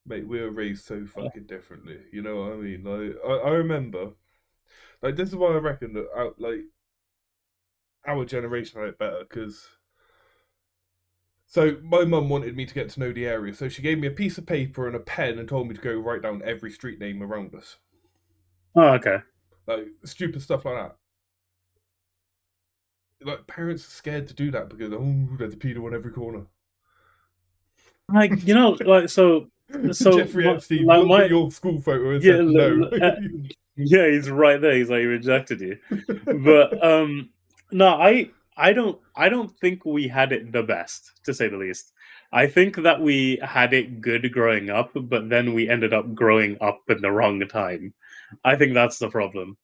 Mate, we were raised so fucking differently. You know what I mean? Like, I remember, like, this is why I reckon that our generation had it better because. So my mum wanted me to get to know the area, so she gave me a piece of paper and a pen and told me to go write down every street name around us, Oh, okay. like stupid stuff like that. Like parents are scared to do that because there's a pedo on every corner. Like, like, Jeffrey Epstein like looked at my, your school photo and yeah, said no. yeah, he's right there. He's like, he rejected you. But no, I don't think we had it the best, to say the least. I think that we had it good growing up, but then we ended up growing up in the wrong time. I think that's the problem.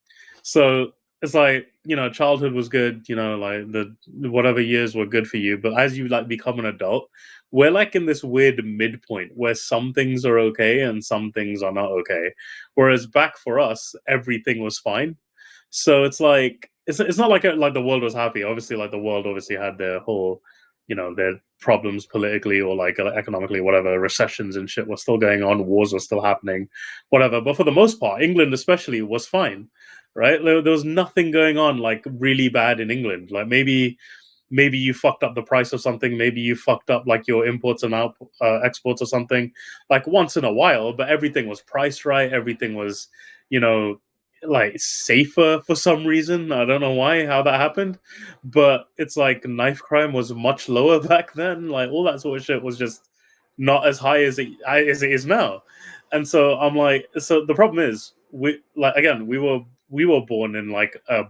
So it's like, childhood was good, like the whatever years were good for you, but as you like become an adult, we're like in this weird midpoint where some things are okay and some things are not okay. Whereas back for us, everything was fine. So it's like it's not like the world was happy. Obviously, like the world obviously had their whole, their problems politically or like economically, whatever. Recessions and shit were still going on. Wars were still happening, whatever. But for the most part, England especially was fine, right? There was nothing going on like really bad in England. Like maybe you fucked up the price of something, maybe you fucked up like your imports and exports or something, like once in a while, but everything was priced right, everything was, you know like safer for some reason. I don't know why, how that happened, but it's like knife crime was much lower back then, like all that sort of shit was just not as high as it is now. And so I'm like, so the problem is, we like, again, we were born in like a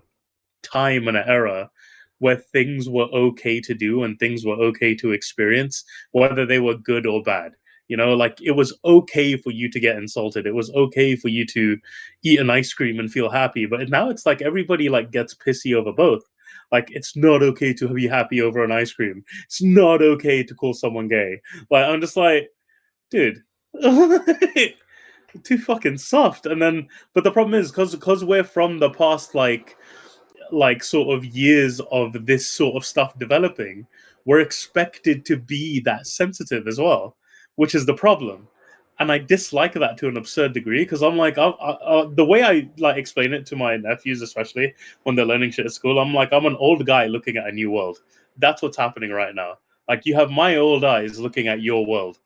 time and an era where things were okay to do and things were okay to experience, whether they were good or bad. Like it was okay for you to get insulted. It was okay for you to eat an ice cream and feel happy. But now it's like everybody like gets pissy over both. Like it's not okay to be happy over an ice cream. It's not okay to call someone gay. Like I'm just like, dude, too fucking soft. And then, but the problem is because we're from the past, like sort of years of this sort of stuff developing, we're expected to be that sensitive as well, which is the problem. And I dislike that to an absurd degree because I'm like, the way I like explain it to my nephews, especially when they're learning shit at school, I'm like, I'm an old guy looking at a new world. That's what's happening right now. Like you have my old eyes looking at your world,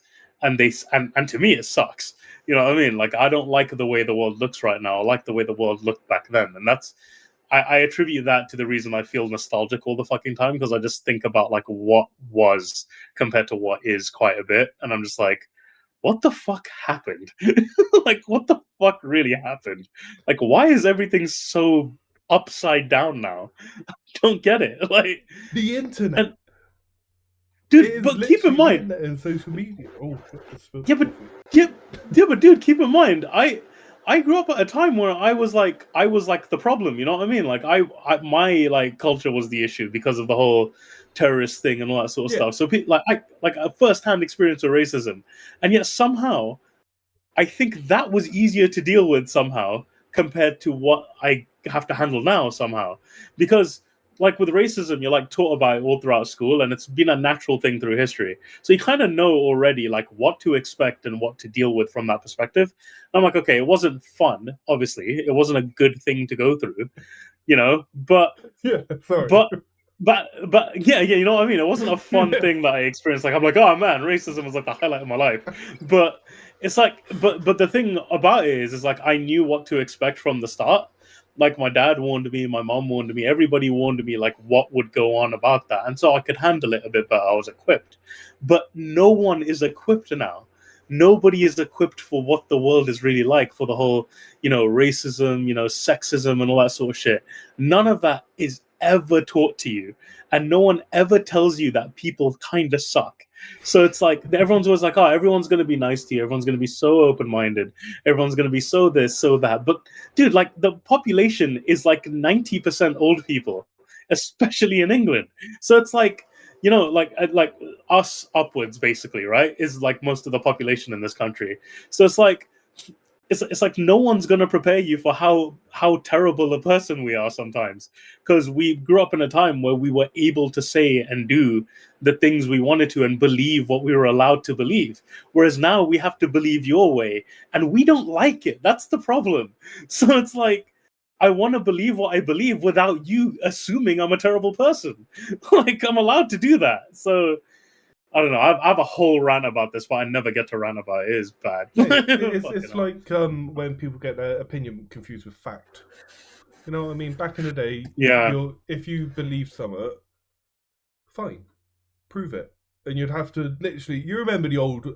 and and to me it sucks. You know what I mean? Like I don't like the way the world looks right now. I like the way the world looked back then, and I attribute that to the reason I feel nostalgic all the fucking time because I just think about like what was compared to what is quite a bit, and I'm just like, what the fuck happened? Like, what the fuck really happened? Like, why is everything so upside down now? Don't get it. Like, The internet. and It dude, is but keep in literally the mind, internet and social media. Oh shit! I spilled yeah, but coffee. yeah, yeah, but dude, keep in mind, I grew up at a time where I was like the problem. You know what I mean? Like my like culture was the issue because of the whole terrorist thing and all that sort of Yeah, stuff. So like I like a first hand experience of racism, and yet somehow I think that was easier to deal with somehow compared to what I have to handle now somehow. Because like with racism, you're like taught about it all throughout school and it's been a natural thing through history. So you kind of know already like what to expect and what to deal with from that perspective. And I'm like, okay, it wasn't fun, obviously. It wasn't a good thing to go through, but yeah. Sorry. but yeah, you know what I mean? It wasn't a fun Yeah. thing that I experienced. Like I'm like, oh man, racism was like the highlight of my life. But it's like but the thing about it is like I knew what to expect from the start. Like my dad warned me, my mom warned me, everybody warned me like what would go on about that. And so I could handle it a bit better. I was equipped. But no one is equipped now. Nobody is equipped for what the world is really like, for the whole, racism, sexism and all that sort of shit. None of that is ever taught to you, and no one ever tells you that people kind of suck. So it's like everyone's always like, oh, everyone's going to be nice to you, everyone's going to be so open-minded, everyone's going to be so this, so that. But dude, like the population is like 90% old people, especially in England. So it's like, like us upwards basically, right, is like most of the population in this country. So it's like it's like no one's gonna prepare you for how terrible a person we are sometimes, because we grew up in a time where we were able to say and do the things we wanted to and believe what we were allowed to believe, whereas now we have to believe your way and we don't like it. That's the problem. So it's like, I want to believe what I believe without you assuming I'm a terrible person. Like, I'm allowed to do that. So I don't know. I have a whole rant about this, but I never get to rant about it. It is bad. It's like when people get their opinion confused with fact. You know what I mean? Back in the day, Yeah. if you believe something, fine, prove it. And you'd have to literally. You remember the old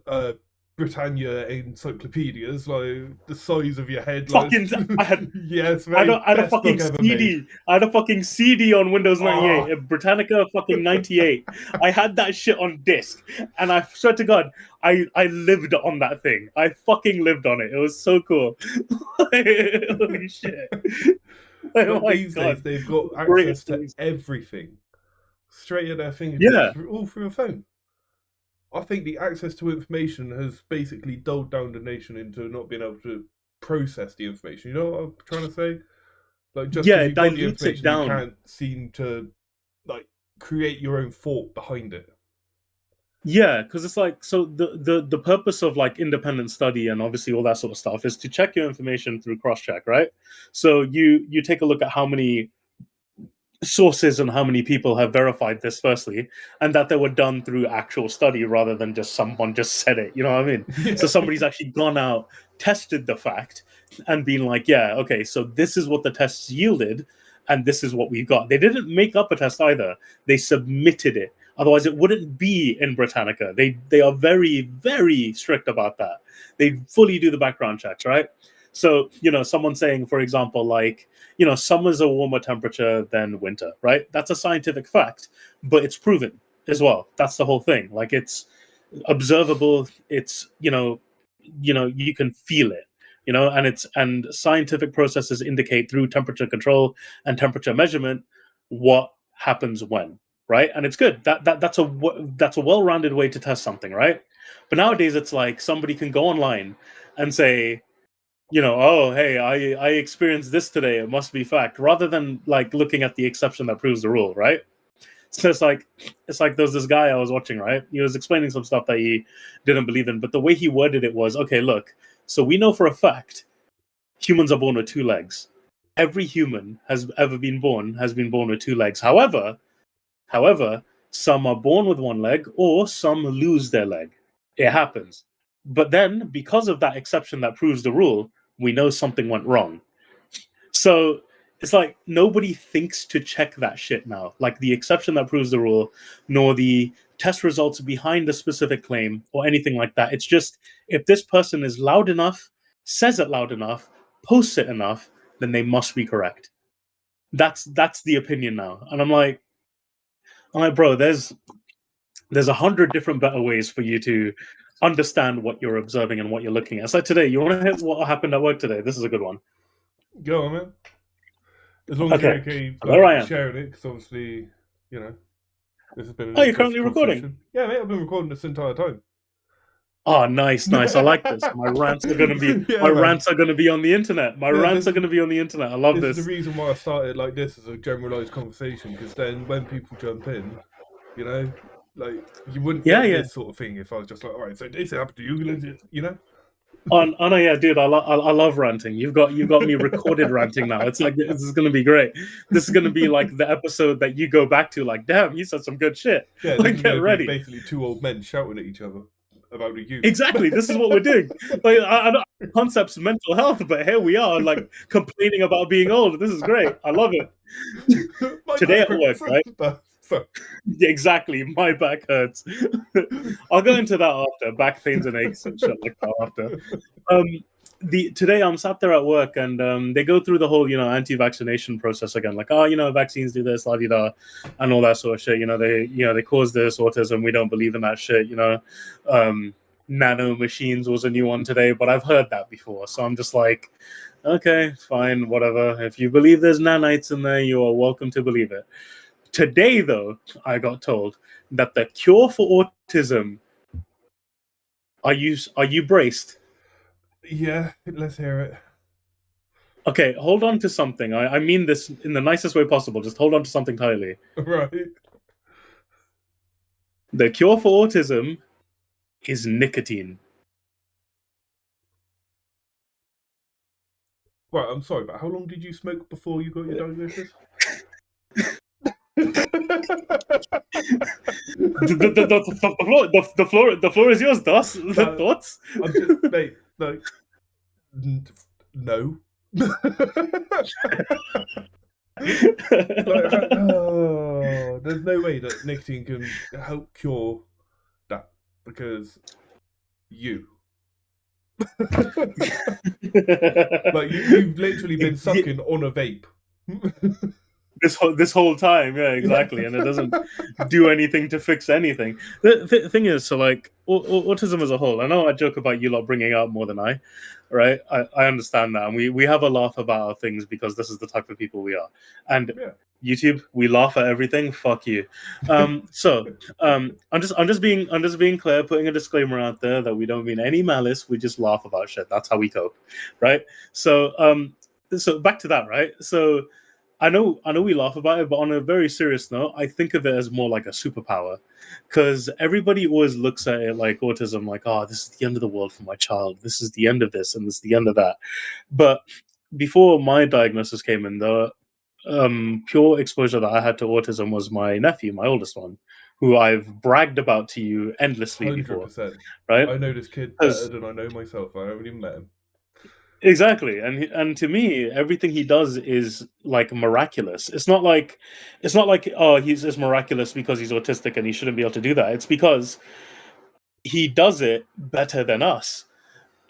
Britannia encyclopedias, like the size of your head, like I had yes, I mate, had a best book fucking ever CD. made. I had a fucking CD on Windows 98, Oh. Britannica fucking 98. I had that shit on disc, and I swear to God, I lived on that thing. I fucking lived on it. It was so cool. Holy shit! Oh But my these God, days, they've got access greatest to things. everything straight at their fingertips, Yeah, all through a phone. I think the access to information has basically dulled down the nation into not being able to process the information. You know what I'm trying to say? Like, just yeah, because it you got the dilutes it information, you down. can't seem to like create your own thought behind it. Yeah, because it's like, so the purpose of like independent study and obviously all that sort of stuff is to check your information through cross check, right? So you take a look at how many sources and how many people have verified this firstly, and that they were done through actual study rather than just someone just said it. You know what I mean? Yeah, So somebody's actually gone out, tested the fact, and been like, yeah, okay, so this is what the tests yielded, and this is what we've got. They didn't make up a test either. They submitted it. Otherwise, it wouldn't be in Britannica. They are very, very strict about that. They fully do the background checks, right? So, someone saying, for example, like, summer's a warmer temperature than winter, right? That's a scientific fact, but it's proven as well. That's the whole thing. Like, it's observable. It's, you can feel it, and scientific processes indicate through temperature control and temperature measurement what happens when, right? And it's good. That's a well-rounded way to test something, right? But nowadays it's like somebody can go online and say, oh, hey, I experienced this today, it must be fact, rather than like looking at the exception that proves the rule, right? So it's like there's this guy I was watching, right? He was explaining some stuff that he didn't believe in, but the way he worded it was, okay, look, so we know for a fact humans are born with two legs. Every human has ever been born has been born with two legs. However, some are born with one leg or some lose their leg. It happens. But then, because of that exception that proves the rule, we know something went wrong. So it's like nobody thinks to check that shit now. Like the exception that proves the rule, nor the test results behind the specific claim or anything like that. It's just if this person is loud enough, says it loud enough, posts it enough, then they must be correct. That's the opinion now. And I'm like, bro, there's 100 different better ways for you to understand what you're observing and what you're looking at. It's like today, you want to hit what happened at work today? This is a good one. go on, man. As long as you're Okay, okay, there I like am. sharing it, because obviously, you know, this has been an Oh, you're interesting currently recording? conversation. Yeah, mate, I've been recording this entire time. Oh, nice, nice. I like this. My rants are gonna be Yeah, man. on the internet. My Yeah, rants are gonna be on the internet. I love this is the this. reason why I started like this as a generalized conversation, because then when people jump in, you know, like you wouldn't Yeah, get yeah. this sort of thing if I was just like, all right, so this happened to you, you know. Oh no, yeah, dude. I love ranting. You've got me recorded ranting now. It's like this is gonna be great. This is gonna be like the episode that you go back to. Like, damn, you said some good shit. Yeah, this Like, is get going to be ready. basically two old men shouting at each other about the youth. Exactly. This is what we're doing. Like, I know concepts mental health, but here we are, like complaining about being old. This is great. I love it. My Today back at work, hurts. right? So, Exactly. My back hurts. I'll go into that after. Back pains and aches and shit like that after. Um, today I'm sat there at work and they go through the whole anti-vaccination process again. Like, oh, vaccines do this, la di da, and all that sort of shit. They cause this autism. We don't believe in that shit. Nano machines was a new one today, but I've heard that before. So I'm just like, okay, fine, whatever. If you believe there's nanites in there, you are welcome to believe it. Today, though, I got told that the cure for autism. Are you braced? Yeah, let's hear it. Okay, hold on to something. I mean this in the nicest way possible. Just hold on to something tightly. Right. The cure for autism is nicotine. Right, I'm sorry, but how long did you smoke before you got your diagnosis? The floor is yours, Das. The No, thoughts? I'm just, mate, no. No. There's no way that nicotine can help cure that because you. Like you've literally been sucking on a vape. This whole time, yeah, exactly, Yeah. and it doesn't do anything to fix anything. The thing is, so like autism as a whole, I know I joke about you lot bringing out more than I, right? I understand that, and we have a laugh about our things because this is the type of people we are. And Yeah. YouTube, we laugh at everything. Fuck you. I'm just being clear, putting a disclaimer out there that we don't mean any malice. We just laugh about shit. That's how we cope, right? So back to that, right? So I know we laugh about it, but on a very serious note, I think of it as more like a superpower, because everybody always looks at it like autism, like, oh, this is the end of the world for my child. This is the end of this, and this is the end of that. But before my diagnosis came in, the pure exposure that I had to autism was my nephew, my oldest one, who I've bragged about to you endlessly before, 100%. right? I know this kid better Because than I know myself. I haven't even met him. exactly, and to me, everything he does is like miraculous. It's not like oh he's just miraculous because he's autistic and he shouldn't be able to do that. It's because he does it better than us,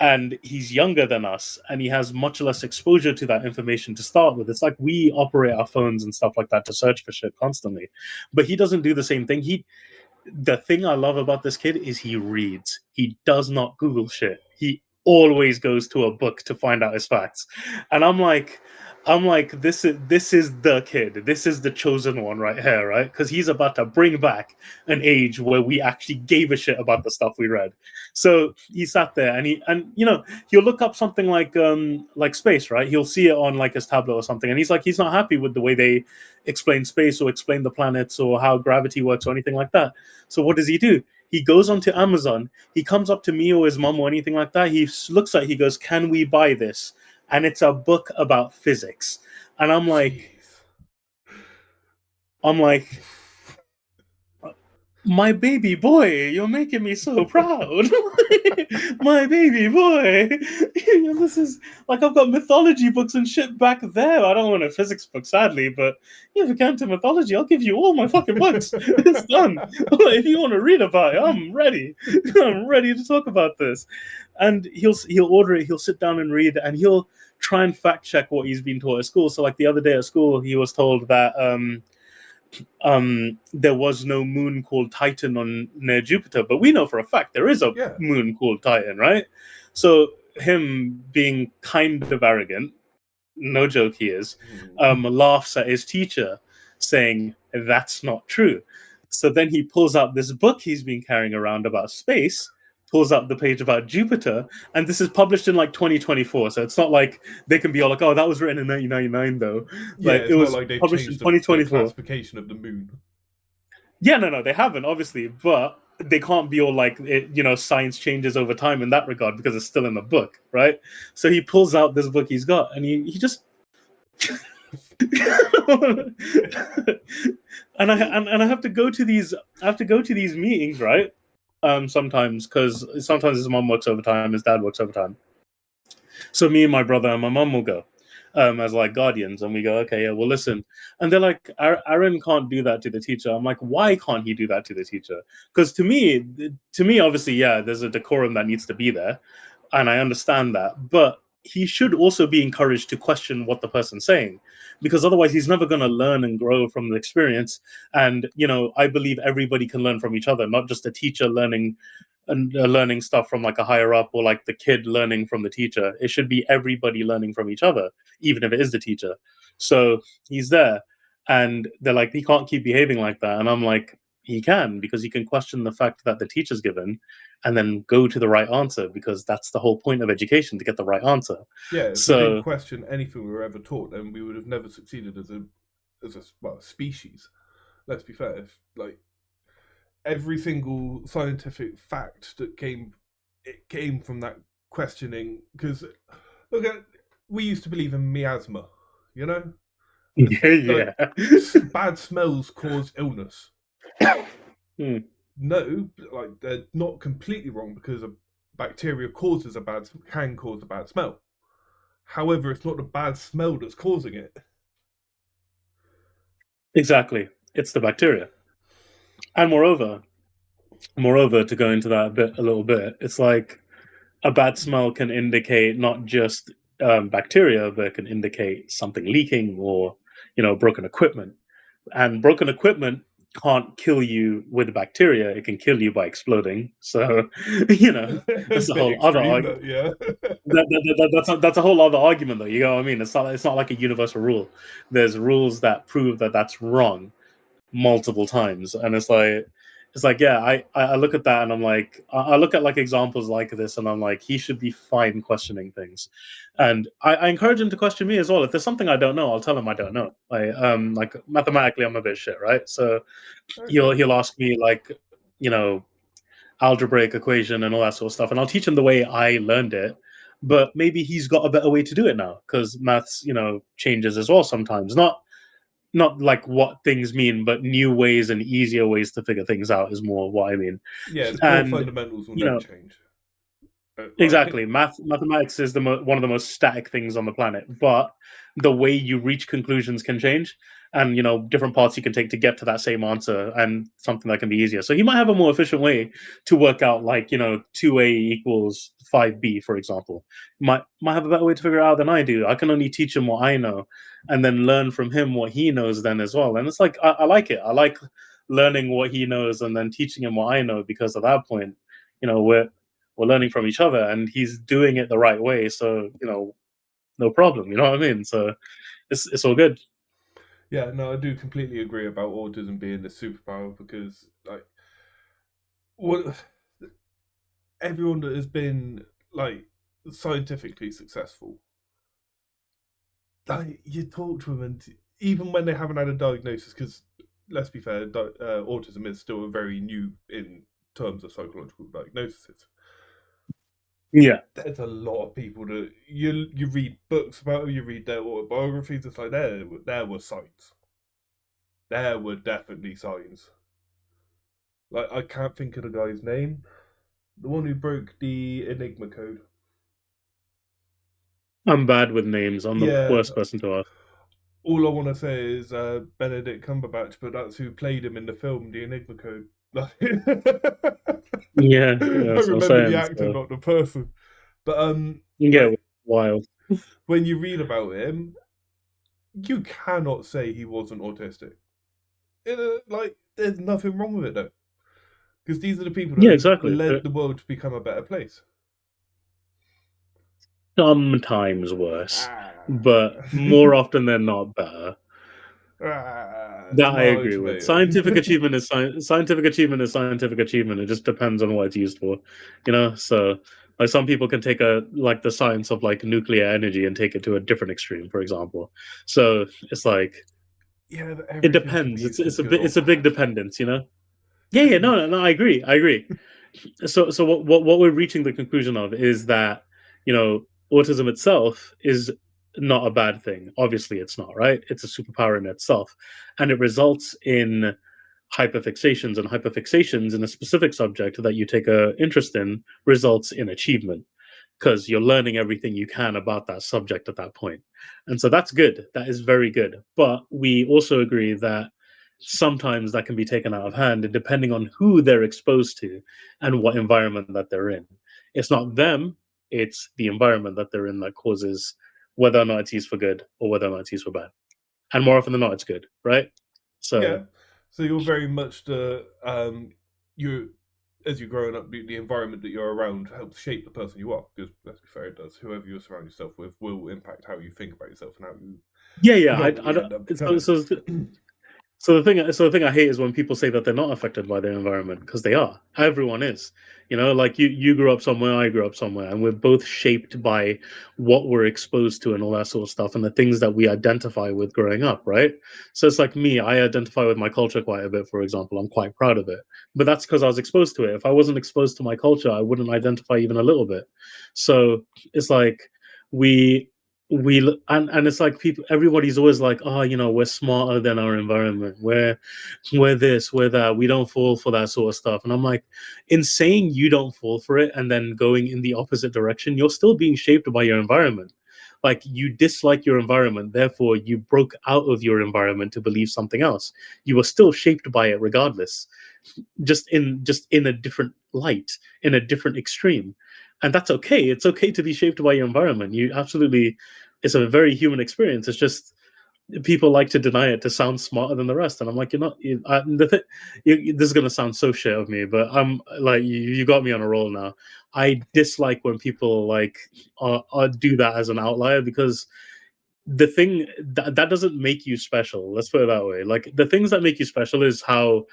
and he's younger than us, and he has much less exposure to that information to start with. It's like we operate our phones and stuff like that to search for shit constantly, but he doesn't do the same thing. The thing I love about this kid is he reads. He does not Google shit. He always goes to a book to find out his facts. And I'm like, this is the kid. This is the chosen one right here, right? Because he's about to bring back an age where we actually gave a shit about the stuff we read. So he sat there and he'll look up something like space, right? He'll see it on like his tablet or something, and he's not happy with the way they explain space or explain the planets or how gravity works or anything like that. So what does he do? He goes onto Amazon. He comes up to me or his mom or anything like that. He looks at it, he goes, "Can we buy this?" And it's a book about physics. And Jeez. I'm like, my baby boy, you're making me so proud. My baby boy. This is like I've got mythology books and shit back there. I don't want a physics book, sadly, but if it came to mythology, I'll give you all my fucking books. It's done. If you want to read about it, I'm ready. I'm ready to talk about this. And he'll order it, he'll sit down and read, and he'll try and fact check what he's been taught at school. So like the other day at school, he was told that there was no moon called Titan on near Jupiter, but we know for a fact there is a Yeah. moon called Titan, right? So him being kind of arrogant, no joke he is, laughs at his teacher, saying that's not true. So then he pulls out this book he's been carrying around about space, pulls out the page about Jupiter, and this is published in like 2024. So it's not like they can be all like, "Oh, that was written in 1999," though. Yeah, Like it it's not was like they've published in changed the 2024. classification of the moon. Yeah, no, they haven't obviously, but they can't be all like science changes over time in that regard because it's still in the book, right? So he pulls out this book he's got, and he just and I have to go to these meetings, right? Sometimes because sometimes his mom works overtime, his dad works overtime. So me and my brother and my mum will go as like guardians, and we go, okay, yeah, well, listen. And they're like, Aaron can't do that to the teacher. I'm like, why can't he do that to the teacher? Because to me, obviously, yeah, there's a decorum that needs to be there, and I understand that, but he should also be encouraged to question what the person's saying, because otherwise he's never going to learn and grow from the experience. And I believe everybody can learn from each other, not just a teacher learning and learning stuff from like a higher up, or like the kid learning from the teacher. It should be everybody learning from each other, even if it is the teacher. So he's there, and they're like, he can't keep behaving like that. And I'm like, he can, because he can question the fact that the teacher's given and then go to the right answer, because that's the whole point of education, to get the right answer. Yeah, if we didn't So question anything we were ever taught, then we would have never succeeded as a species. Let's be fair. If, like, every single scientific fact that came from that questioning. Because look at, we used to believe in miasma, you know. yeah. Bad smells cause illness. No, like, they're not completely wrong, because a bacteria can cause a bad smell. However, it's not the bad smell that's causing it. Exactly, it's the bacteria. And moreover, to go into that a little bit, it's like a bad smell can indicate not just bacteria, but it can indicate something leaking, or broken equipment. And broken equipment can't kill you with bacteria; it can kill you by exploding. So, that's a Bit whole other extreme, argument. but yeah. That's a whole other argument, though. You know what I mean? It's not like a universal rule. There's rules that prove that that's wrong multiple times, and it's like, yeah, I look at that and I'm like, I look at like examples like this and I'm like, he should be fine questioning things. And I encourage him to question me as well. If there's something I don't know, I'll tell him I don't know. Like mathematically, I'm a bit shit, right? So Okay. he'll ask me, like, you know algebraic equation and all that sort of stuff, and I'll teach him the way I learned it. But maybe he's got a better way to do it now, because maths, changes as well sometimes. Not like what things mean, but new ways and easier ways to figure things out is more what I mean. Yeah, the core And fundamentals will you never know, change. Like, exactly, mathematics is one of the most static things on the planet. But the way you reach conclusions can change, and different paths you can take to get to that same answer, and something that can be easier. So he might have a more efficient way to work out, like 2a equals 5b, for example. Might have a better way to figure it out than I do. I can only teach him what I know, and then learn from him what he knows then as well. And it's like, I like it. I like learning what he knows and then teaching him what I know, because at that point, we're learning from each other, and he's doing it the right way. So no problem. You know what I mean? So it's all good. yeah, no, I do completely agree about autism being the superpower, because, like, what everyone that has been, like, scientifically successful, like, you talk to them, and even when they haven't had a diagnosis, because let's be fair, autism is still very new in terms of psychological diagnoses. Yeah, There's a lot of people that you read books about them, you read their autobiographies. It's like, there were signs. There were definitely signs. Like, I can't think of the guy's name. The one who broke the Enigma code. I'm bad with names. I'm the Yeah, worst person to ask. all I want to say is Benedict Cumberbatch, but that's who played him in the film, The Enigma Code. Yeah, I that's what I'm remember the saying. actor, So not the person. But yeah, like, wild. when you read about him, you cannot say he wasn't autistic. Like, there's nothing wrong with it, though, because these are the people that Yeah, have exactly. led the world to become a better place. Sometimes worse, but Ah. more often than not better. That I Tomato, agree with. tomato. Scientific achievement is scientific achievement. It just depends on what it's used for, So, like, some people can take the science of, like, nuclear energy and take it to a different extreme, for example. So it's like, Yeah, but it everything can be depends. used for It's a good bit or it's a big bad. dependence. Yeah. No. I agree. So what we're reaching the conclusion of is that autism itself is not a bad thing. Obviously, it's not, right. It's a superpower in itself, and it results in hyperfixations, and hyperfixations in a specific subject that you take a interest in results in achievement, because you're learning everything you can about that subject at that point. And so that's good. That is very good. But we also agree that sometimes that can be taken out of hand, and depending on who they're exposed to and what environment that they're in. It's not them, it's the environment that they're in that causes whether or not it's used for good or whether or not it's used for bad. And more often than not, it's good, right? So, Yeah. So you're very much you as you're growing up, the environment that you're around helps shape the person you are. Because let's be fair, it does. Whoever you surround yourself with will impact how you think about yourself and how you yeah, I predominantly don't. end up So, becoming. so So the thing I hate is when people say that they're not affected by their environment, because they are. Everyone is. You know, like you grew up somewhere, I grew up somewhere, and we're both shaped by what we're exposed to and all that sort of stuff, and the things that we identify with growing up, right? So it's like me, I identify with my culture quite a bit, for example. I'm quite proud of it. But that's because I was exposed to it. If I wasn't exposed to my culture, I wouldn't identify even a little bit. So it's like we and it's like people, everybody's always like, oh, you know, we're smarter than our environment, we're this, we're that, we don't fall for that sort of stuff. And I'm like, in saying you don't fall for it and then going in the opposite direction, you're still being shaped by your environment. Like, you dislike your environment, therefore you broke out of your environment to believe something else. You were still shaped by it regardless, just in a different light, in a different extreme. And that's okay. It's okay to be shaped by your environment. You absolutely, it's a very human experience. It's just people like to deny it to sound smarter than the rest, and I'm like, you're not. This is gonna sound so shit of me, but I'm like, you got me on a roll now. I dislike when people like do that as an outlier, because the thing that doesn't make you special. Let's put it that way. Like, the things that make you special is how,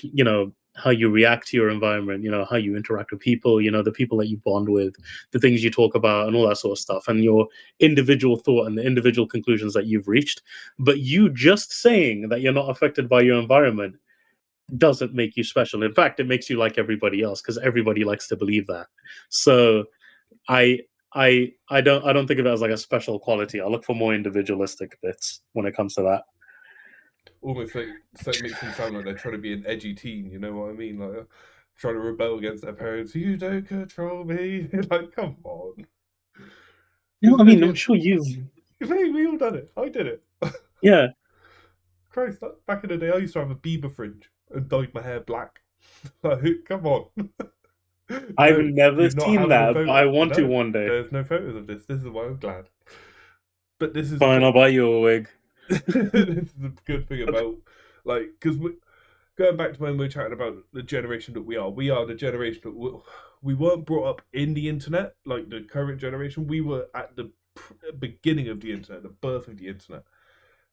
you know, how you react to your environment, you know, how you interact with people, you know, the people that you bond with, the things you talk about, and all that sort of stuff, and your individual thought and the individual conclusions that you've reached. But you just saying that you're not affected by your environment doesn't make you special. In fact, it makes you like everybody else, because everybody likes to believe that. So I I don't think of it as like a special quality. I look for more individualistic bits when it comes to that. Almost like, so it makes them sound like they're trying to be an edgy teen. You know what I mean? Like, trying to rebel against their parents. You don't control me. Like, come on. You know, Because I then mean, I'm sure you've, we all done it. I did it. yeah. Christ, back in the day, I used to have a Bieber fringe and dyed my hair black. Like, come on. I've No, never you're not seen having a that, but photo. I want to No, one day. there's no photos of this. This is why I'm glad. But this is the Fine, I'll thing. buy you a wig. This is the good thing about, like, because going back to when we were chatting about the generation that we are the generation that we weren't brought up in the internet like the current generation. We were at the beginning of the internet, the birth of the internet,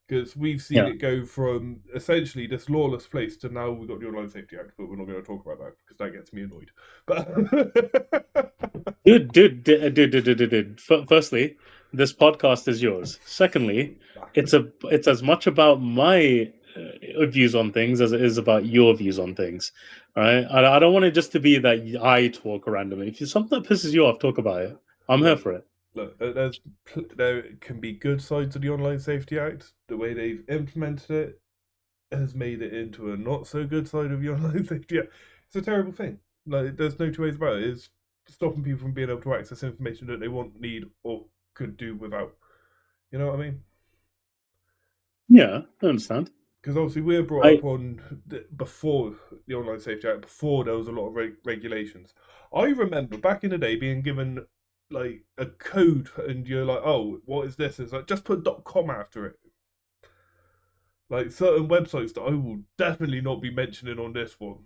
because we've seen Yeah. it go from essentially this lawless place to now we've got the Online Safety Act, but we're not going to talk about that because that gets me annoyed. But Dude. Firstly, this podcast is yours. Secondly, it's as much about my views on things as it is about your views on things. All right, I don't want it just to be that I talk randomly. If it's something that pisses you off, talk about it. I'm here look, for it. look, there can be good sides of the Online Safety Act. The way they've implemented it has made it into a not so good side of the Online Safety Act. It's a terrible thing. Like, there's no two ways about it. It's stopping people from being able to access information that they want, need, or could do without. You know what I mean? Yeah, I understand. Because obviously we were brought I up on before the Online Safety Act, before there was a lot of regulations. I remember back in the day being given like a code, and you're like, "Oh, what is this?" It's like, just put .com after it. Like, certain websites that I will definitely not be mentioning on this one.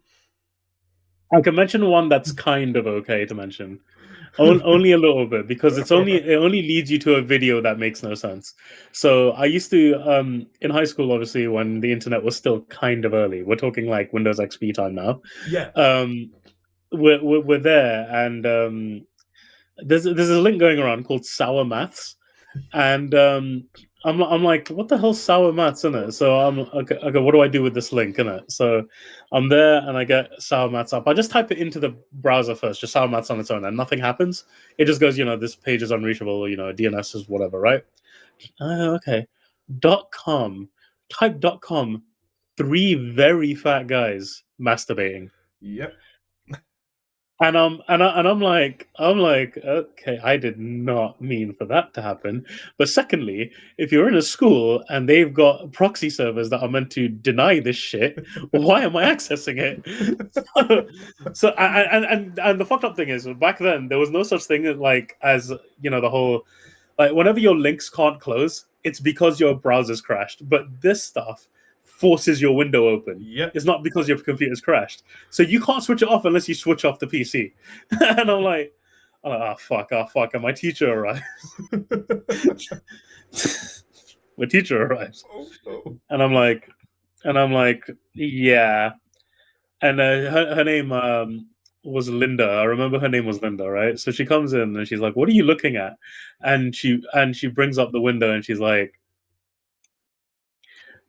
can mention one that's kind of okay to mention. Only a little bit, because it only leads you to a video that makes no sense. So I used to in high school, obviously, when the internet was still kind of early. We're talking like Windows XP time now. Yeah. Um, we're there, and there's a link going around called Sour Maths, and I'm like, what the hell's sour maths in it? So I'm okay, what do I do with this link in it? So I'm there and I get sour maths up. I just type it into the browser first, just sour maths on its own, and nothing happens. It just goes, this page is unreachable, DNS is whatever, right? Okay. .com. Type .com. Three very fat guys masturbating. Yep. And I'm like, okay, I did not mean for that to happen. But secondly, if you're in a school and they've got proxy servers that are meant to deny this shit, why am I accessing it? So and the fucked up thing is, back then there was no such thing as the whole, like, whenever your links can't close, it's because your browser's crashed. But this stuff forces your window open. Yep. It's not because your computer's crashed. So you can't switch it off unless you switch off the PC. And I'm like, oh fuck, and my teacher arrives. My teacher arrives. Oh no. And I'm like, And I'm like, yeah. And her name was Linda. I remember her name was Linda, right? So she comes in and she's like, "What are you looking at?" And she brings up the window and she's like,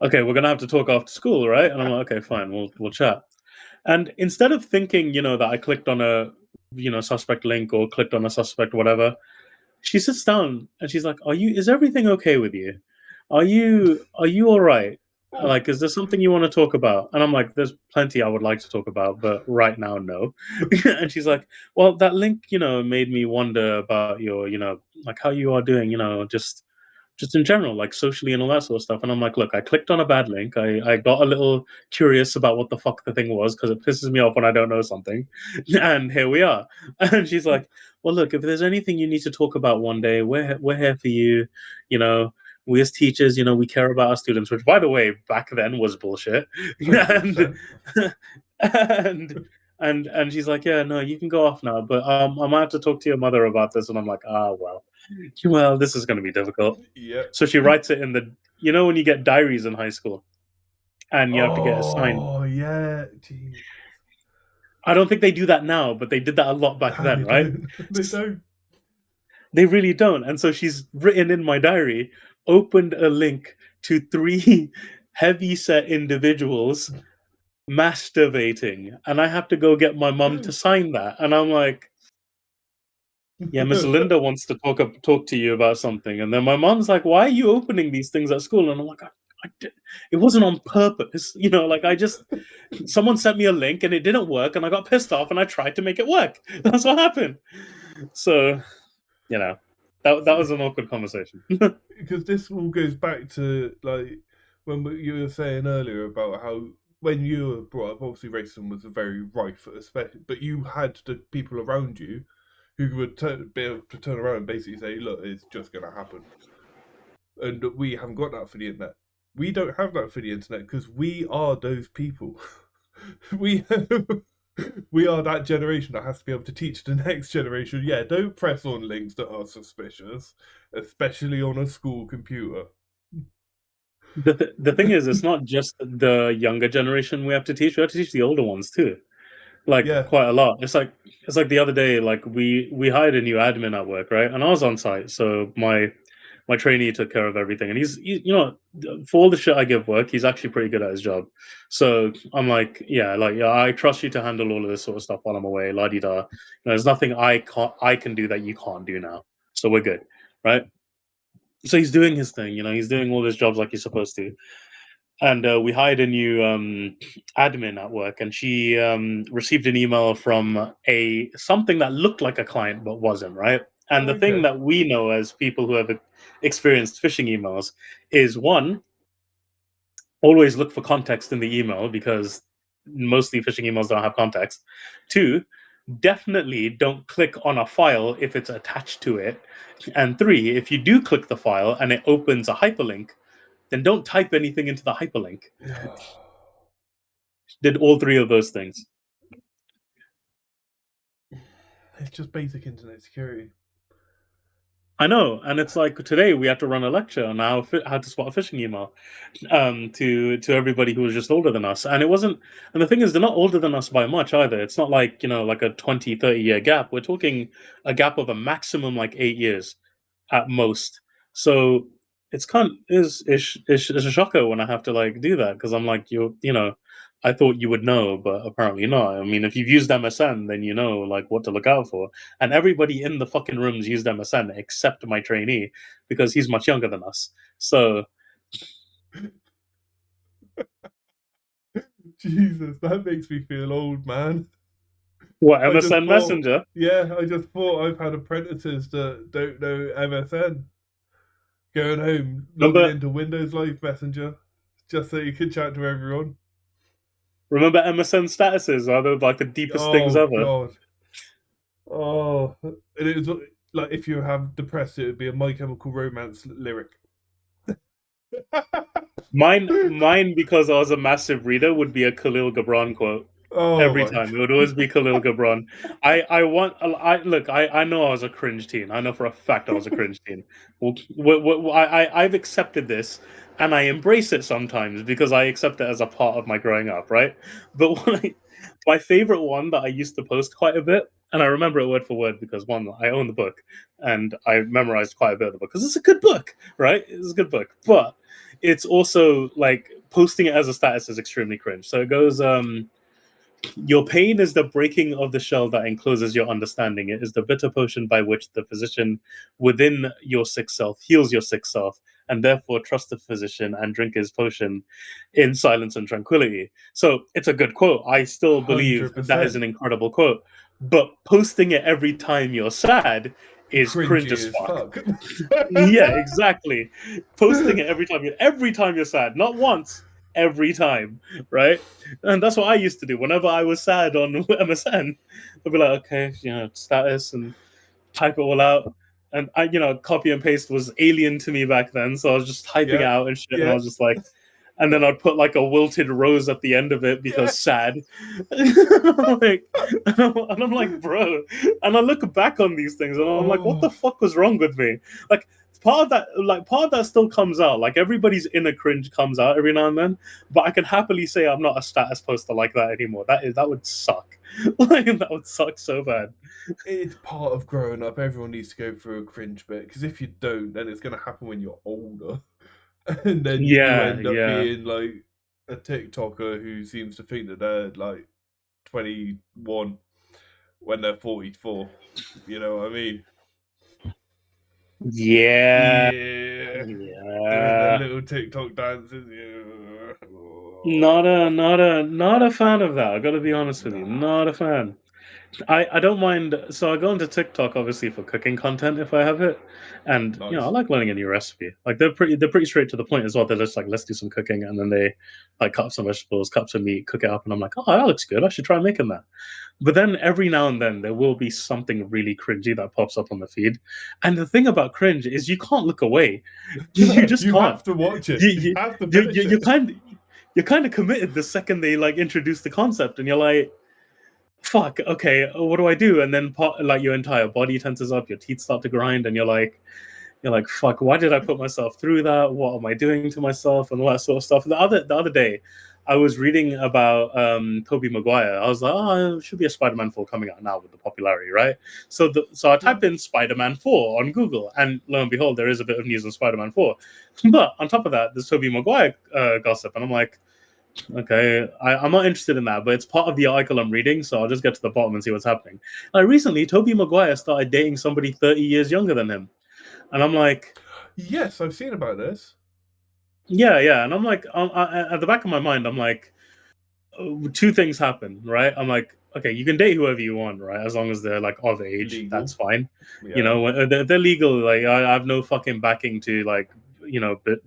"Okay, we're gonna have to talk after school, right?" And I'm like, "Okay, fine, we'll chat." And instead of thinking, that I clicked on a suspect link or clicked on a suspect whatever, she sits down and she's like, Is everything okay with you? Are you all right? Oh, Like, is there something you want to talk about?" And I'm like, "There's plenty I would like to talk about, but right now, no." And she's like, "Well, that link, made me wonder about your, like how you are doing, just in general, like socially and all that sort of stuff." And I'm like, "Look, I clicked on a bad link. I got a little curious about what the fuck the thing was because it pisses me off when I don't know something." And here we are. And she's like, "Well, look, if there's anything you need to talk about one day, we're here for you. You know, we as teachers, we care about our students," which, by the way, back then was bullshit. And 100%. and and she's like, "Yeah, no, you can go off now, but I might have to talk to your mother about this." And I'm like, "Ah, well, this is going to be difficult." Yeah. So she writes it in when you get diaries in high school and you have to get assigned. Oh, yeah. Jeez. I don't think they do that now, but they did that a lot back No, then, they right? don't. They don't. They really don't. And so she's written in my diary, opened a link to 3 heavy set individuals masturbating. And I have to go get my mum to sign that. And I'm like, "Yeah, Miss Linda wants to talk to you about something." And then my mom's like, "Why are you opening these things at school?" And I'm like, it wasn't on purpose. Like I just, someone sent me a link and it didn't work and I got pissed off and I tried to make it work. That's what happened. So, that was an awkward conversation. Because this all goes back to like when you were saying earlier about how when you were brought up, obviously racism was very rife, especially, but you had the people around you who would be able to turn around and basically say, "Look, it's just going to happen," and we haven't got that for the internet. We don't have that for the internet because we are those people. we we are that generation that has to be able to teach the next generation. Yeah, don't press on links that are suspicious, especially on a school computer. The thing is, it's not just the younger generation we have to teach. We have to teach the older ones too, like Yeah. quite a lot. It's like the other day, like we hired a new admin at work, right? And I was on site, so my trainee took care of everything, and for all the shit I give work, he's actually pretty good at his job. So I'm like, yeah, I trust you to handle all of this sort of stuff while I'm away, la di da. There's nothing I can do that you can't do now, so we're good, right? So he's doing his thing, he's doing all his jobs like he's supposed to. And we hired a new admin at work, and she received an email from a something that looked like a client but wasn't, right? And the thing Okay. that we know as people who have experienced phishing emails is, one, always look for context in the email because mostly phishing emails don't have context. Two, definitely don't click on a file if it's attached to it. And three, if you do click the file and it opens a hyperlink, then don't type anything into the hyperlink. Did all three of those things. It's just basic internet security. I know, and it's like today we had to run a lecture on how to spot a phishing email to everybody who was just older than us. And it wasn't, and the thing is, they're not older than us by much either. It's not like, like a 20, 30-year gap. We're talking a gap of a maximum like 8 years at most. So it's a shocker when I have to like do that because I'm like, I thought you would know, but apparently not. I mean, if you've used MSN, then you know like what to look out for. And everybody in the fucking rooms used MSN except my trainee because he's much younger than us. So Jesus, that makes me feel old, man. what, I just MSN thought, Messenger? yeah, I just thought I've had apprentices that don't know MSN. Going home, logging Remember into Windows Live Messenger, just so you can chat to everyone. remember MSN statuses are they like the deepest things Oh, ever. God. Oh, and it was like if you have depressed, it would be a My Chemical Romance lyric. Mine because I was a massive reader would be a Khalil Gibran quote. Oh Every my time god. it would always be Khalil Gibran. I know I was a cringe teen. I know for a fact I was a cringe teen. I've accepted this and I embrace it sometimes because I accept it as a part of my growing up, right? But my favorite one that I used to post quite a bit, and I remember it word for word because one, I own the book and I memorized quite a bit of the book because it's a good book, right? It's a good book, but it's also like posting it as a status is extremely cringe. So it goes, your pain is the breaking of the shell that encloses your understanding. It is the bitter potion by which the physician within your sick self heals your sick self, and therefore trust the physician and drink his potion in silence and tranquility. So it's a good quote. I still believe that is an 100%. incredible quote. But posting it every time you're sad is cringe Cringy as as fuck. fuck. Yeah, exactly. Posting it every time you're sad, not once, every time, right? And that's what I used to do. Whenever I was sad on MSN, I'd be like, okay, status and type it all out. And copy and paste was alien to me back then, so I was just typing it Yeah. out and shit, and I Yeah. was just like, and then I'd put like a wilted rose at the end of it Yeah. because sad. And I'm like, bro. And I look back on these things and I'm like, what the Oh. fuck was wrong with me? Like part of that still comes out. Like everybody's inner cringe comes out every now and then. But I can happily say I'm not a status poster like that anymore. That would suck. Like that would suck so bad. It's part of growing up. Everyone needs to go through a cringe bit because if you don't, then it's going to happen when you're older. And then you Yeah, end up yeah. being like a TikToker who seems to think that they're like 21 when they're 44. You know what I mean? Yeah. Yeah. Doing their Yeah. little TikTok dances. Yeah. Not a fan of that. I gotta be honest with you. Nah. Not a fan. I don't mind. So I go into TikTok obviously for cooking content if I have it, and I Nice. like learning a new recipe. Like they're pretty straight to the point as well. They're just like, let's do some cooking, and then they like cut up some vegetables, cut up some meat, cook it up, and I'm like, oh, that looks good. I should try making that. But then every now and then there will be something really cringy that pops up on the feed, and the thing about cringe is you can't look away. You just You can't. have to watch it. You You you have to you you finish you're it. kind you're kind of committed the second they like introduce the concept, and you're like, fuck, okay, what do I do? And then like your entire body tenses up, your teeth start to grind, and you're like, fuck, why did I put myself through that? What am I doing to myself? And all that sort of stuff. The other day, I was reading about Tobey Maguire. I was like, oh, there should be a Spider-Man 4 coming out now with the popularity, right? So I Yeah. typed in Spider-Man 4 on Google, and lo and behold, there is a bit of news on Spider-Man 4. But on top of that, there's Tobey Maguire gossip, and I'm like, okay, I'm not interested in that, but it's part of the article I'm reading, so I'll just get to the bottom and see what's happening. Like recently, Tobey Maguire started dating somebody 30 years younger than him. And I'm like, Yes, I've seen about this. yeah, yeah. And I'm like, at the back of my mind, I'm like, two things happen, right? I'm like, okay, you can date whoever you want, right? As long as they're like of age, that's Legal. fine. Yeah. They're legal. Like, I have no fucking backing to like,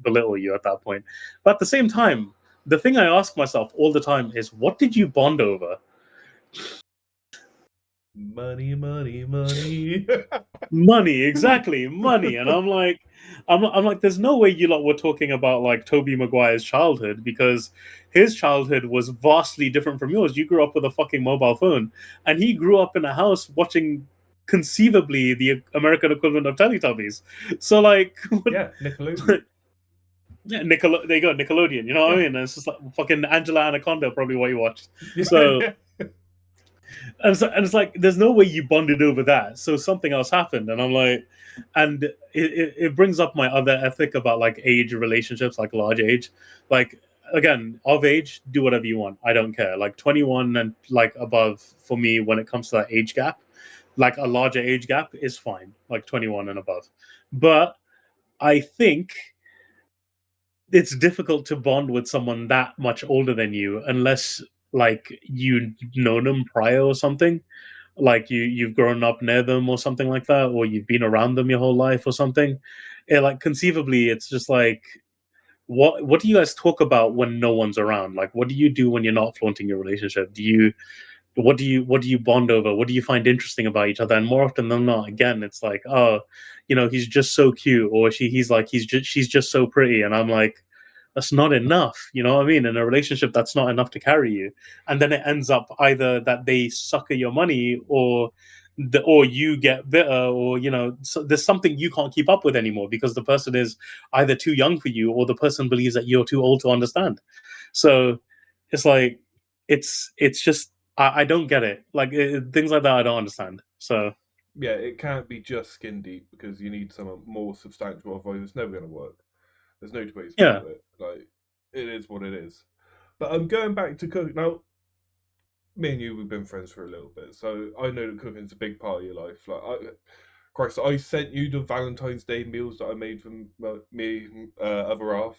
belittle you at that point. But at the same time, the thing I ask myself all the time is, what did you bond over? Money, money, money. Money, exactly, money. And I'm like, there's no way you lot were talking about like Toby Maguire's childhood because his childhood was vastly different from yours. You grew up with a fucking mobile phone, and he grew up in a house watching conceivably the American equivalent of Teletubbies. So like, Yeah, Nickelodeon. yeah, there you go, Nickelodeon. You know what I Yeah. mean? It's just like fucking Angela Anaconda, probably what you watched. Yeah, So yeah. and it's like there's no way you bonded over that, so something else happened. And I'm like, and it brings up my other ethic about like age relationships, like large age. Like, again, of age, do whatever you want, I don't care. Like 21 and like above, for me, when it comes to that age gap, like a larger age gap is fine, like 21 and above. But I think it's difficult to bond with someone that much older than you unless like you know them prior or something, like you've grown up near them or something like that, or you've been around them your whole life or something. Like conceivably, it's just like, what do you guys talk about when no one's around? Like, what do you do when you're not flaunting your relationship? What do you bond over? What do you find interesting about each other? And more often than not, again, it's like, oh, he's just so cute, or she's just so pretty, and I'm like, that's not enough. You know what I mean? In a relationship, that's not enough to carry you. And then it ends up either that they sucker your money, or you get bitter, or so there's something you can't keep up with anymore because the person is either too young for you, or the person believes that you're too old to understand. So it's like it's just I don't get it. Like things like that, I don't understand. So Yeah, it can't be just skin deep because you need something more substantial, otherwise it's never going to work. There's no two ways yeah, about it. Like, it is what it is. But I'm going back to cooking now. Me and you, we've been friends for a little bit, so I know that cooking's a big part of your life. Christ, I sent you the Valentine's Day meals that I made for me, other half.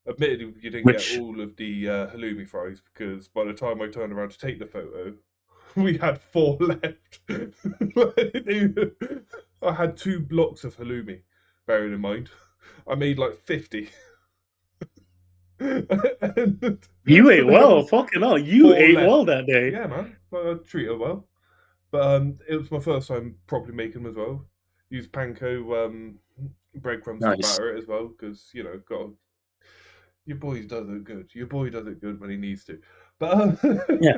Admittedly, you didn't get which all of the halloumi fries because by the time I turned around to take the photo, we had 4 left. I had 2 blocks of halloumi, bearing in mind. I made like 50. And you ate there well, was fucking hell, you 4 ate well left. that day. Yeah, man. I treat her well. But it was my first time properly making them as well. Use panko breadcrumbs to Nice. batter it as well because, your boy does it good. Your boy does it good when he needs to. But Yeah,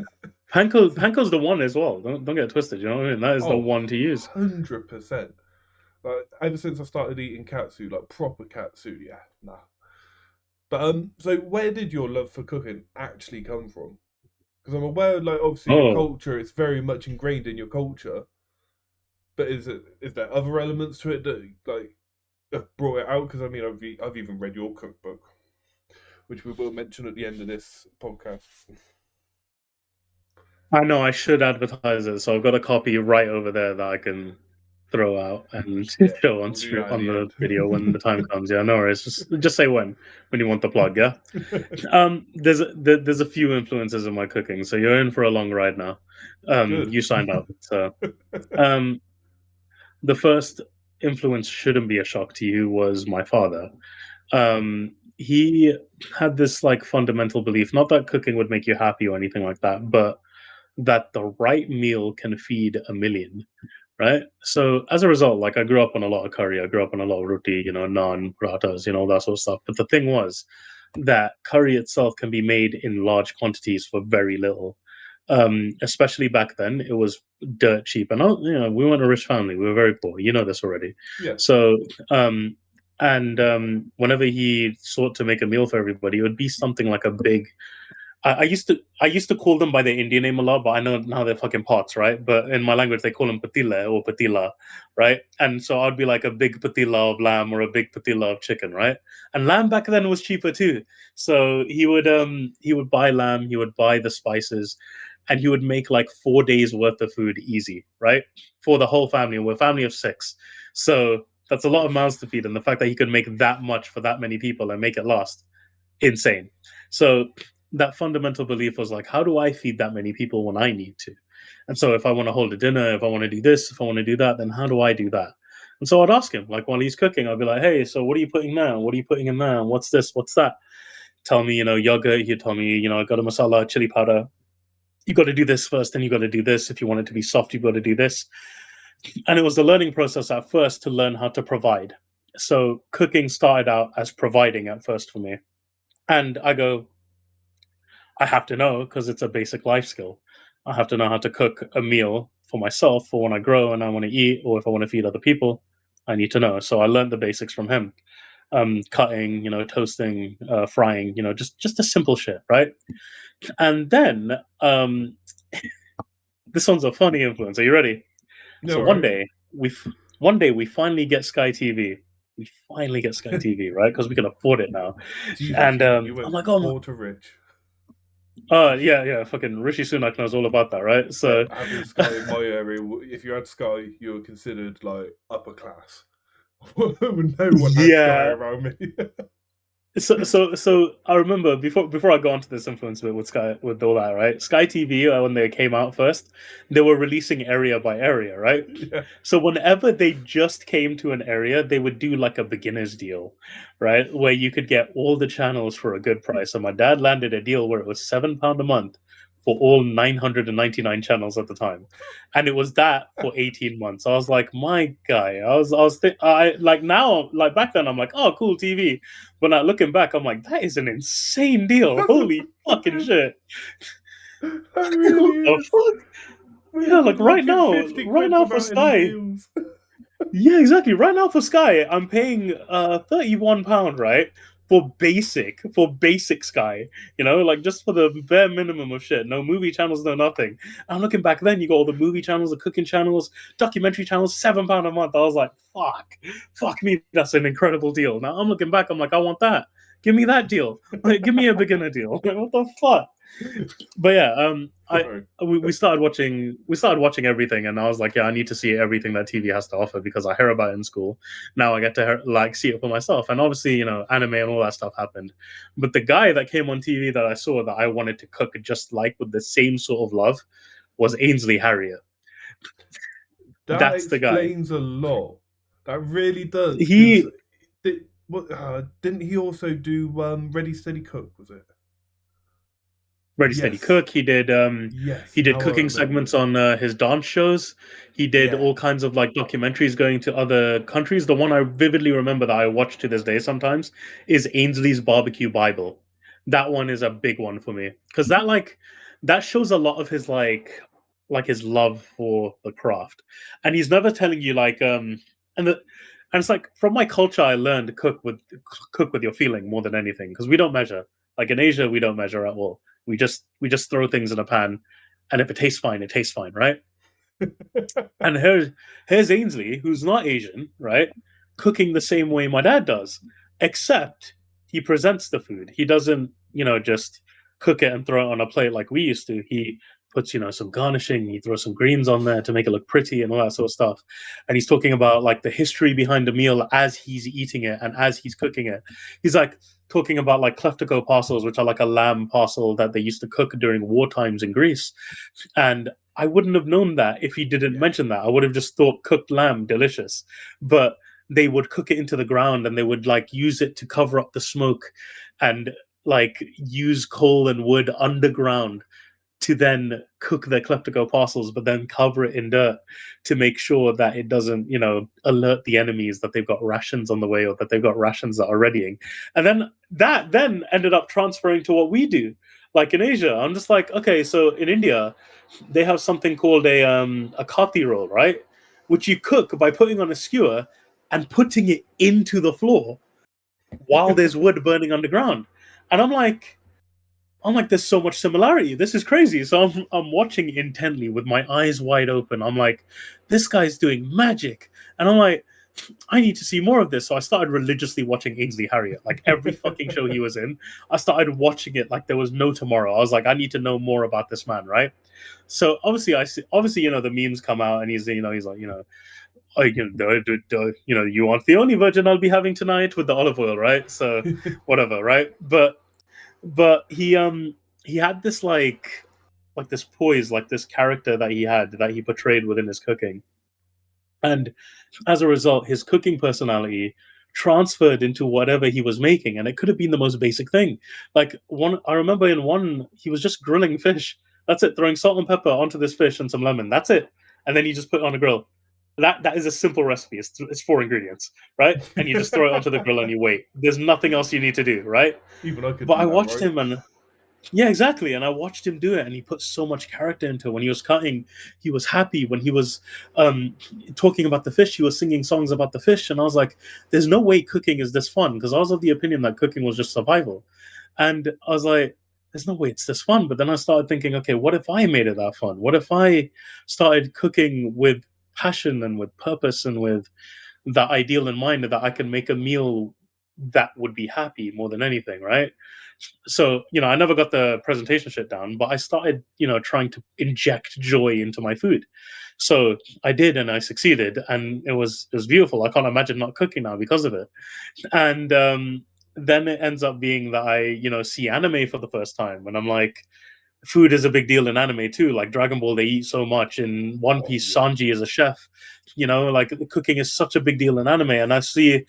panko's the one as well. Don't get it twisted. You know what I mean? That is the oh, one to use. 100%. Like ever since I started eating katsu, like proper katsu, yeah, nah. But so where did your love for cooking actually come from? Because I'm aware, like obviously your Oh, culture, it's very much ingrained in your culture. But is there other elements to it that like have brought it out? Because I mean, I've even read your cookbook, which we will mention at the end of this podcast. I know I should advertise it, so I've got a copy right over there that I can throw out and Yeah, show on we'll do that at on the the end. video when the time comes. Yeah, no worries. Just say when you want the plug. Yeah. There's a few influences in my cooking, so you're in for a long ride now. Good. You signed up. So um, the first influence shouldn't be a shock to you was my father. He had this like fundamental belief, not that cooking would make you happy or anything like that, but that the right meal can feed a million, right? So as a result, like I grew up on a lot of curry, I grew up on a lot of roti, naan, parathas, all that sort of stuff. But the thing was that curry itself can be made in large quantities for very little. Especially back then, it was dirt cheap, and we weren't a rich family; we were very poor. You know this already. Yeah. So, whenever he sought to make a meal for everybody, it would be something like a big I used to call them by their Indian name a lot, but I know now they're fucking pots, right? But in my language, they call them patila or patila, right? And so I'd be like a big patila of lamb or a big patila of chicken, right? And lamb back then was cheaper too. So he would buy lamb, he would buy the spices, and he would make like 4 days worth of food easy, right? For the whole family. We're a family of 6. So that's a lot of mouths to feed. And the fact that he could make that much for that many people and make it last, insane. So that fundamental belief was like, how do I feed that many people when I need to? And so if I want to hold a dinner, if I want to do this, if I want to do that, then how do I do that? And so I'd ask him, like while he's cooking, I'd be like, hey, so what are you putting now? What are you putting in now? What's this? What's that? Tell me, yogurt. He'd tell me, I got a masala, chili powder. You got to do this first, then you got to do this. If you want it to be soft, you've got to do this. And it was the learning process at first to learn how to provide. So cooking started out as providing at first for me. And I have to know because it's a basic life skill. I have to know how to cook a meal for myself for when I grow and I want to eat, or if I want to feed other people, I need to know. So I learned the basics from him. Cutting, toasting, frying, just the simple shit, right? And then this one's a funny influence. Are you ready? No, So right. one day we finally get Sky TV. We finally get Sky TV, right? Because we can afford it now. Jesus, And you I'm went like, from oh, poor to rich. yeah, yeah, fucking Rishi Sunak knows all about that, right? Yeah, So, having Sky in my area, if you had Sky, you were considered like upper class. No one had Sky yeah. around me. So I remember before I got onto this influence with Sky with all that, right? Sky TV when they came out first, they were releasing area by area, right? Yeah. So whenever they just came to an area, they would do like a beginner's deal, right? Where you could get all the channels for a good price. So my dad landed a deal where it was £7 a month for all 999 channels at the time, and it was that for 18 months. I was like, my guy, like now, like back then, I'm like, oh, cool TV, but now looking back, I'm like, that is an insane deal. Holy fucking shit! That What really the is. fuck? Yeah, like right Legit now, 50 right quid now for without any Sky. deals. Yeah, exactly. Right now for Sky, I'm paying £31, right? For basic Sky. You know, like just for the bare minimum of shit. No movie channels, no nothing. I'm looking back then, you got all the movie channels, the cooking channels, documentary channels, £7 a month. I was like, fuck me, that's an incredible deal. Now I'm looking back, I'm like, I want that. Give me that deal. Like, give me a beginner deal. Like, what the fuck? But yeah, Sorry. we started watching everything, and I was like, yeah, I need to see everything that TV has to offer because I hear about it in school. Now I get to like see it for myself, and obviously, anime and all that stuff happened. But the guy that came on TV that I saw that I wanted to cook just like with the same sort of love was Ainsley Harriott. That That's the guy. explains a lot. That really does. Because He didn't he also do Ready Steady Cook? Was it? Ready Steady Yes. Cook. He did Yes. he did Now I cooking remember. segments on his dance shows. He did Yeah. all kinds of like documentaries going to other countries. The one I vividly remember that I watch to this day sometimes is Ainsley's Barbecue Bible. That one is a big one for me because that shows a lot of his like his love for the craft, and he's never telling you and the and it's like from my culture I learned to cook with your feeling more than anything because we don't measure. Like in Asia, we don't measure at all. We just throw things in a pan, and if it tastes fine, it tastes fine, right? And here's Ainsley, who's not Asian, right? Cooking the same way my dad does, except he presents the food. He doesn't, just cook it and throw it on a plate like we used to. He puts, some garnishing. He throws some greens on there to make it look pretty and all that sort of stuff. And he's talking about like the history behind the meal as he's eating it and as he's cooking it. He's like talking about like kleftiko parcels, which are like a lamb parcel that they used to cook during war times in Greece. And I wouldn't have known that if he didn't Yeah. mention that. I would have just thought cooked lamb delicious. But they would cook it into the ground and they would like use it to cover up the smoke and like use coal and wood underground to then cook their kleptico parcels, but then cover it in dirt to make sure that it doesn't, alert the enemies that they've got rations on the way or that they've got rations that are readying. And then that then ended up transferring to what we do. Like in Asia, I'm just like, okay, so in India, they have something called a kati roll, right? Which you cook by putting on a skewer and putting it into the floor while there's wood burning underground. And I'm like, there's so much similarity. This is crazy. So I'm watching intently with my eyes wide open. I'm like, this guy's doing magic. And I'm like, I need to see more of this. So I started religiously watching Ainsley Harriott. Like every fucking show he was in, I started watching it like there was no tomorrow. I was like, I need to know more about this man, right? So obviously, the memes come out and he's like, oh, you want the only virgin I'll be having tonight with the olive oil, right? So whatever, right? But he had this like this poise, like this character that he portrayed within his cooking. And as a result, his cooking personality transferred into whatever he was making, and it could have been the most basic thing. Like I remember in one, he was just grilling fish. That's it, throwing salt and pepper onto this fish and some lemon. That's it, and then you just put it on a grill. That is a simple recipe. It's 4 ingredients, right? And you just throw it onto the grill and you wait. There's nothing else you need to do, right? Even I could But do I that, watched right? him and yeah, exactly. And I watched him do it, and he put so much character into it. When he was cutting, he was happy. When he was talking about the fish, he was singing songs about the fish. And I was like, there's no way cooking is this fun, because I was of the opinion that cooking was just survival. And I was like, there's no way it's this fun. But then I started thinking, okay, what if I made it that fun? What if I started cooking with passion and with purpose and with that ideal in mind, that I can make a meal that would be happy more than anything, right? So I never got the presentation shit down, but I started trying to inject joy into my food. So I did, and I succeeded, and it was beautiful. I can't imagine not cooking now because of it. And then it ends up being that I see anime for the first time, and I'm like, food is a big deal in anime too. Like Dragon Ball, they eat so much. In One Oh Piece, yeah. Sanji is a chef. Like cooking is such a big deal in anime, and I see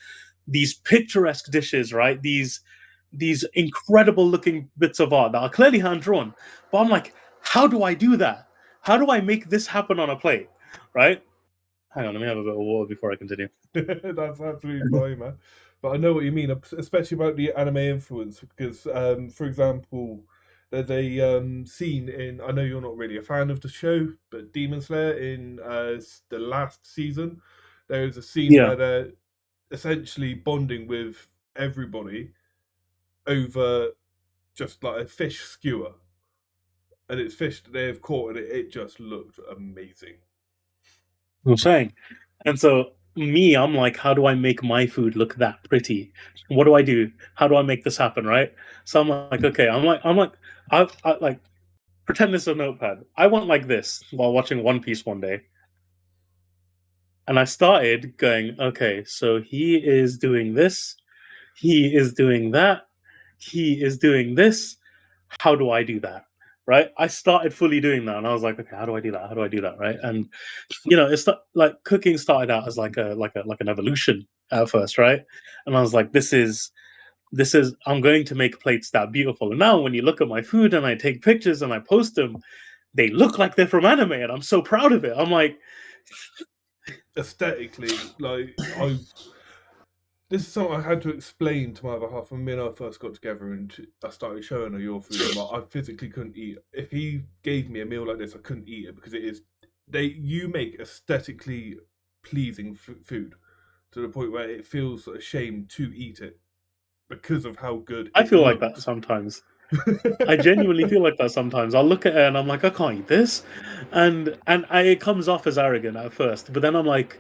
these picturesque dishes, right? These incredible looking bits of art that are clearly hand drawn. But I'm like, how do I do that? How do I make this happen on a plate? Right? Hang on, let me have a bit of water before I continue. That's absolutely fine, man. But I know what you mean, especially about the anime influence, because, for example, there's a scene in. I know you're not really a fan of the show, but Demon Slayer in the last season, there is a scene Yeah. where they're essentially bonding with everybody over just like a fish skewer, and it's fish that they have caught, and it just looked amazing. I'm saying. And so I'm like, how do I make my food look that pretty? What do I do? How do I make this happen? Right? So I'm like, okay, I like pretend this is a notepad. I want like this while watching One Piece one day. And I started going, okay, so he is doing this, he is doing that, he is doing this. How do I do that? Right? I started fully doing that, and I was like, okay, how do I do that? How do I do that? Right? And it's not like cooking started out as like an evolution at first, right? And I was like, this is I'm going to make plates that beautiful. And now when you look at my food and I take pictures and I post them, they look like they're from anime, and I'm so proud of it. I'm like, Aesthetically, like this is something I had to explain to my other half when me and I first got together and I started showing her your food. I'm like, I physically couldn't eat. If he gave me a meal like this, I couldn't eat it because it is you make aesthetically pleasing food to the point where it feels a shame to eat it because of how good I it feel like that looks. sometimes. I genuinely feel like that sometimes. I'll look at it and I'm like, I can't eat this, it comes off as arrogant at first, but then I'm like,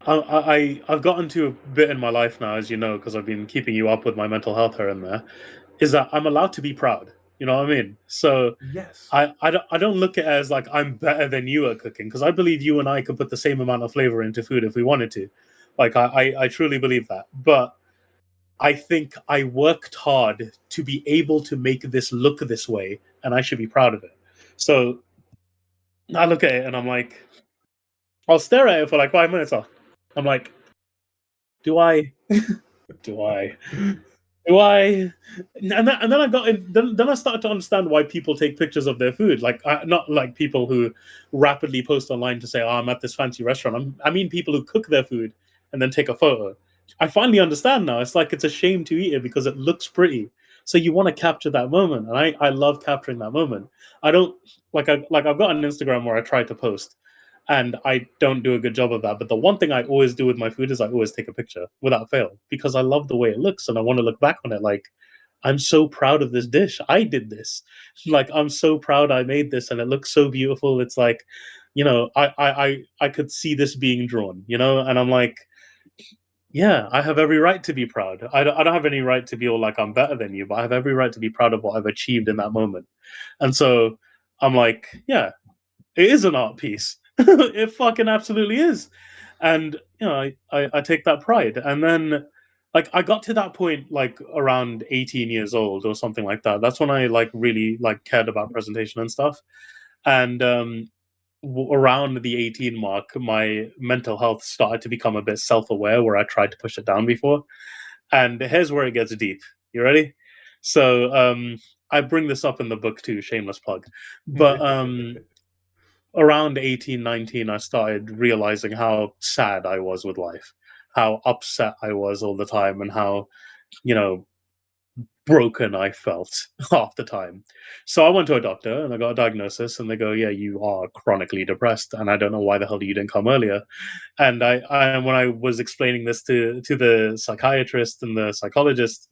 I've gotten to a bit in my life now, as you know, because I've been keeping you up with my mental health here and there. Is that I'm allowed to be proud. You know what I mean? So Yes. I don't look at it as like I'm better than you at cooking, because I believe you and I could put the same amount of flavor into food if we wanted to. Like I truly believe that. But I think I worked hard to be able to make this look this way, and I should be proud of it. So I look at it and I'm like, I'll stare at it for like 5 minutes. I'm like, do I? Do I? Do I? And then I got in, then I started to understand why people take pictures of their food. Like not like people who rapidly post online to say, "Oh, I'm at this fancy restaurant." I mean people who cook their food and then take a photo. I finally understand now. It's like it's a shame to eat it because it looks pretty. So you want to capture that moment, and I love capturing that moment. I don't I've got an Instagram where I try to post, and I don't do a good job of that. But the one thing I always do with my food is I always take a picture without fail, because I love the way it looks and I want to look back on it like, I'm so proud of this dish. I did this. Like I'm so proud I made this and it looks so beautiful. It's like, I could see this being drawn, and I'm like, yeah, I have every right to be proud. I don't have any right to be all like I'm better than you, but I have every right to be proud of what I've achieved in that moment. And so I'm like, yeah, it is an art piece. It fucking absolutely is. And I take that pride. And then like I got to that point like around 18 years old or something like that. That's when I like really like cared about presentation and stuff. And around the 18 mark, my mental health started to become a bit self-aware, where I tried to push it down before. And here's where it gets deep. You ready? So I bring this up in the book too, shameless plug. But around 18, 19, I started realizing how sad I was with life, how upset I was all the time, and how, you know, broken I felt half the time. So I went to a doctor and I got a diagnosis, and they go, yeah, you are chronically depressed. And I don't know why the hell you didn't come earlier. And when I was explaining this to the psychiatrist and the psychologist,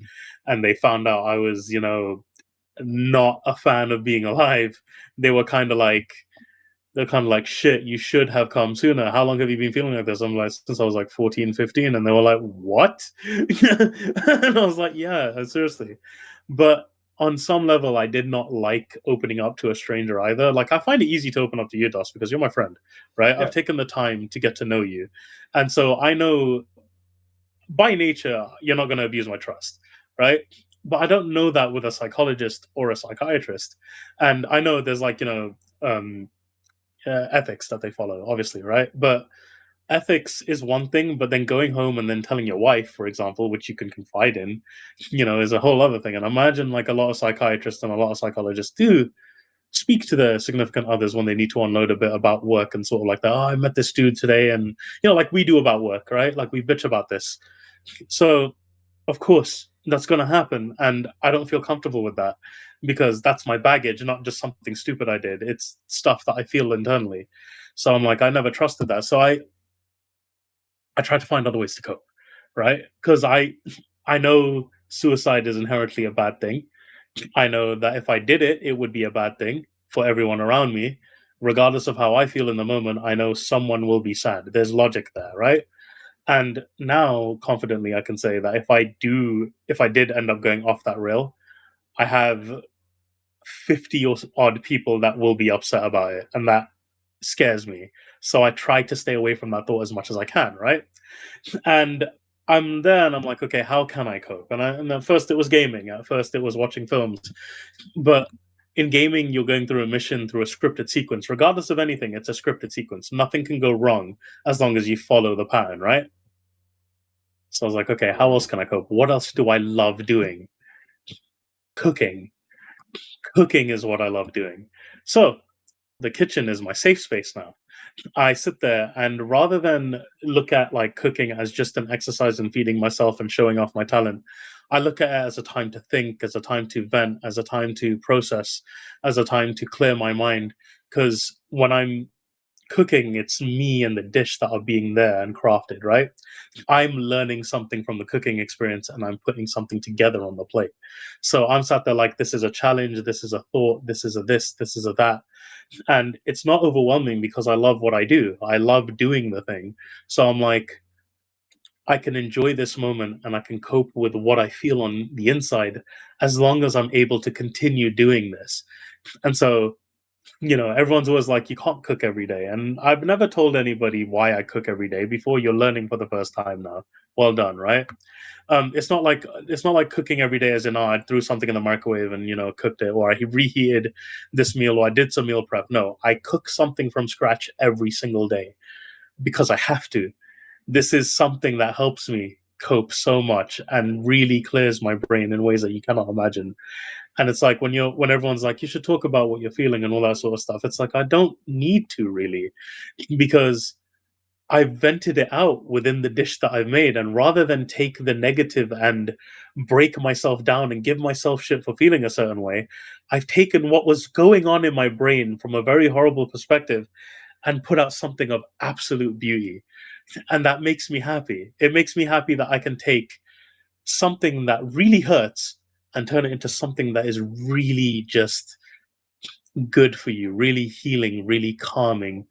and they found out I was, not a fan of being alive, they were kind of like, they're kind of like, shit, you should have come sooner. How long have you been feeling like this? I'm like, since I was like 14, 15. And they were like, what? And I was like, yeah, seriously. But on some level, I did not like opening up to a stranger either. Like, I find it easy to open up to you, Dos, because you're my friend, right? I've Yeah. taken the time to get to know you. And so I know by nature, you're not going to abuse my trust, right? But I don't know that with a psychologist or a psychiatrist. And I know there's like, ethics that they follow, obviously, right? But ethics is one thing, but then going home and then telling your wife, for example, which you can confide in, is a whole other thing. And I imagine like a lot of psychiatrists and a lot of psychologists do, speak to their significant others when they need to unload a bit about work and sort of like that. Oh, I met this dude today, and like we do about work, right? Like we bitch about this. So, of course, that's going to happen, and I don't feel comfortable with that because that's my baggage, not just something stupid I did. It's stuff that I feel internally. So I'm like, I never trusted that. So I try to find other ways to cope, right? Because I know suicide is inherently a bad thing. I know that if I did it, it would be a bad thing for everyone around me. Regardless of how I feel in the moment, I know someone will be sad. There's logic there, right? And now confidently I can say that if I did end up going off that rail, I have 50 or odd people that will be upset about it. And that scares me. So I try to stay away from that thought as much as I can, right? And I'm there and I'm like, okay, how can I cope? And at first it was gaming. At first it was watching films. But in gaming, you're going through a mission through a scripted sequence. Regardless of anything, it's a scripted sequence. Nothing can go wrong as long as you follow the pattern, right? So I was like, okay, how else can I cope? What else do I love doing? Cooking. Cooking is what I love doing. So the kitchen is my safe space now. I sit there and rather than look at like cooking as just an exercise in feeding myself and showing off my talent, I look at it as a time to think, as a time to vent, as a time to process, as a time to clear my mind. Because when I'm cooking, it's me and the dish that are being there and crafted, right? I'm learning something from the cooking experience and I'm putting something together on the plate. So I'm sat there like, this is a challenge, this is a thought, this is a this is a that. And it's not overwhelming because I love what I do. I love doing the thing. So I'm like, I can enjoy this moment and I can cope with what I feel on the inside as long as I'm able to continue doing this. And so everyone's always like, you can't cook every day. And I've never told anybody why I cook every day before. You're learning for the first time now. Well done, right? It's not like cooking every day as in, oh, I threw something in the microwave and cooked it, or I reheated this meal, or I did some meal prep. No, I cook something from scratch every single day because I have to. This is something that helps me cope so much and really clears my brain in ways that you cannot imagine. And it's like when everyone's like, you should talk about what you're feeling and all that sort of stuff. It's like I don't need to really, because I've vented it out within the dish that I've made. And rather than take the negative and break myself down and give myself shit for feeling a certain way, I've taken what was going on in my brain from a very horrible perspective and put out something of absolute beauty. And that makes me happy. It makes me happy that I can take something that really hurts and turn it into something that is really just good for you, really healing, really calming.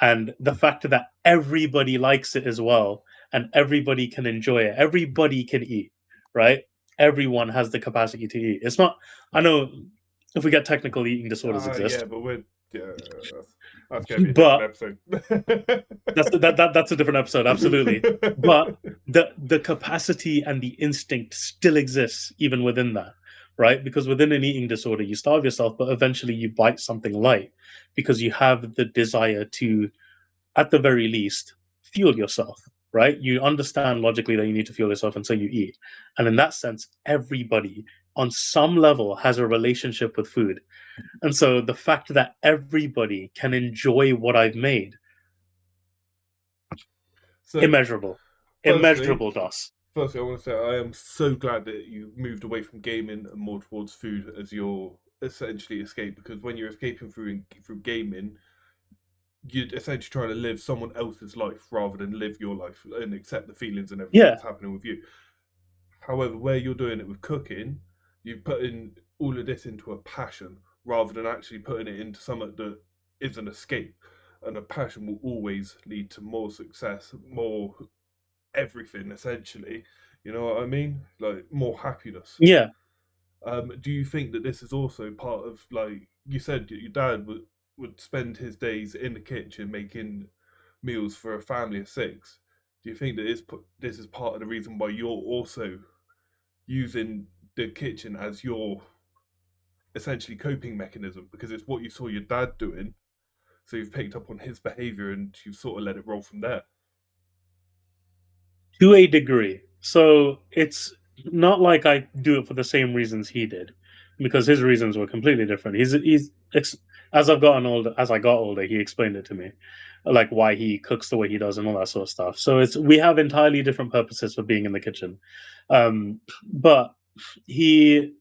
And the fact that everybody likes it as well and everybody can enjoy it, everybody can eat, right? Everyone has the capacity to eat. It's not, I know if we get technical, eating disorders Yeah, exist, but yeah, that's gonna be a different but episode. that's a different episode, absolutely. But the capacity and the instinct still exists even within that, right? Because within an eating disorder, you starve yourself, but eventually you bite something light because you have the desire to, at the very least, fuel yourself, right? You understand logically that you need to fuel yourself, and so you eat. And in that sense, everybody on some level has a relationship with food. And so the fact that everybody can enjoy what I've made, So, immeasurable. firstly, Immeasurable, DOS. I want to say I am so glad that you moved away from gaming and more towards food as your essentially escape. Because when you're escaping through gaming, you're essentially trying to live someone else's life rather than live your life and accept the feelings and everything Yeah. that's happening with you. However, where you're doing it with cooking, you put in all of this into a passion rather than actually putting it into something that is an escape. And a passion will always lead to more success, more everything essentially. You know what I mean? Like more happiness. Yeah. Do you think that this is also part of, like you said, your dad would spend his days in the kitchen making meals for a family of six? Do you think that this is part of the reason why you're also using the kitchen as your essentially coping mechanism, because it's what you saw your dad doing, so you've picked up on his behavior and you've sort of let it roll from there? To a degree. So it's not like I do it for the same reasons he did. because his reasons were completely different. As I got older, he explained it to me, like why he cooks the way he does and all that sort of stuff. So we have entirely different purposes for being in the kitchen, but he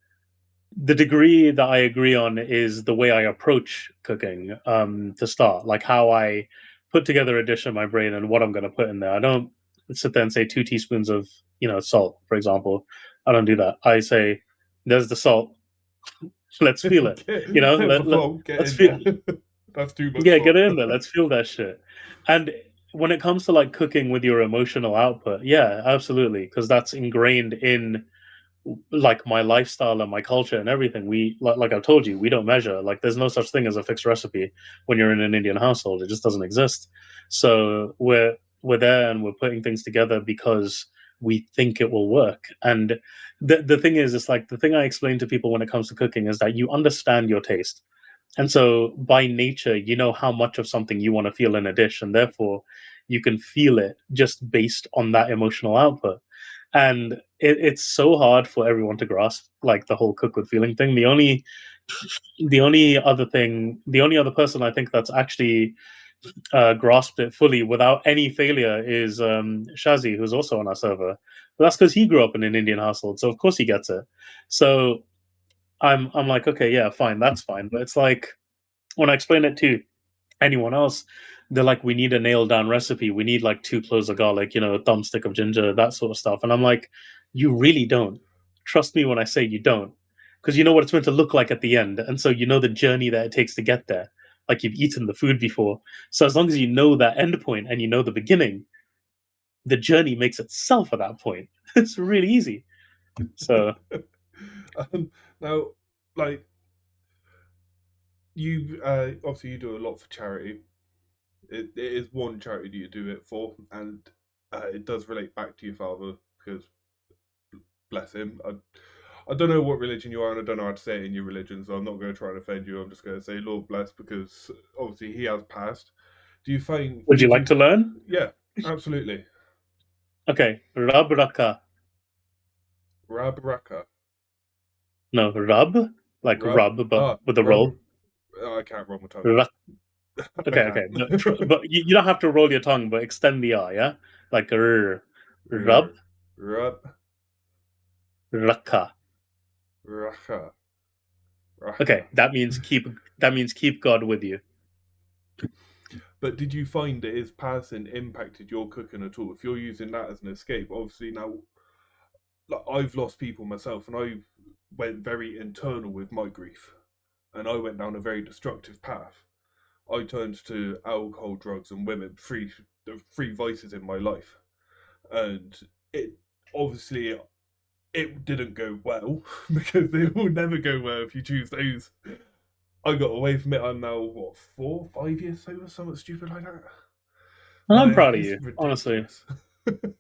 the degree that I agree on is the way I approach cooking. To start, like how I put together a dish in my brain and what I'm going to put in there. I don't sit there and say 2 teaspoons of salt, for example. I don't do that. I say, "There's the salt. Let's feel it." Get Let's in feel. there. That's too much Yeah, salt. get in there. Let's feel that shit. And when it comes to like cooking with your emotional output, yeah, absolutely, because that's ingrained in like my lifestyle and my culture and everything. We like I've told you, we don't measure. Like there's no such thing as a fixed recipe when you're in an Indian household. It just doesn't exist. So we're there and we're putting things together because we think it will work. And the thing is, it's like the thing I explain to people when it comes to cooking is that you understand your taste. And so by nature, you know how much of something you want to feel in a dish, and therefore you can feel it just based on that emotional output. And it's so hard for everyone to grasp like the whole cook with feeling thing. The only other person I think that's actually grasped it fully without any failure is Shazi, who's also on our server. But that's because he grew up in an Indian household, so of course he gets it. So I'm like, okay, yeah, fine, that's fine. But it's like when I explain it to anyone else, they're like, we need a nailed down recipe. We need like 2 cloves of garlic, a thumbstick of ginger, that sort of stuff. And I'm like, you really don't. Trust me when I say you don't. Because you know what it's meant to look like at the end. And so you know the journey that it takes to get there. Like you've eaten the food before. So as long as you know that end point and you know the beginning, the journey makes itself at that point. It's really easy. So Now, like you, obviously you do a lot for charity. It is one charity that you do it for, and it does relate back to your father because bless him. I don't know what religion you are, and I don't know how to say it in your religion, so I'm not going to try and offend you. I'm just going to say Lord bless because obviously he has passed. Do you find? would you Did like you? to learn? Yeah, absolutely. Okay. Rab raka. Rab Raka. No, rub. Like Rub. rub, but Ah, with a rub. roll. Oh, I can't roll my tongue. Rak. I Okay, okay. can't. But you don't have to roll your tongue, but extend the R, yeah? Like rub, Rub. raka. Raka. Okay, Raka. that means keep God with you. But did you find that his passing impacted your cooking at all? If you're using that as an escape, obviously now, like I've lost people myself, and I went very internal with my grief, and I went down a very destructive path. I turned to alcohol, drugs, and women, the three vices in my life, and it obviously it didn't go well because they will never go well if you choose those. I got away from it. I'm now what 4, 5 years sober, something stupid like that. And I'm proud of It's you, honestly. ridiculous.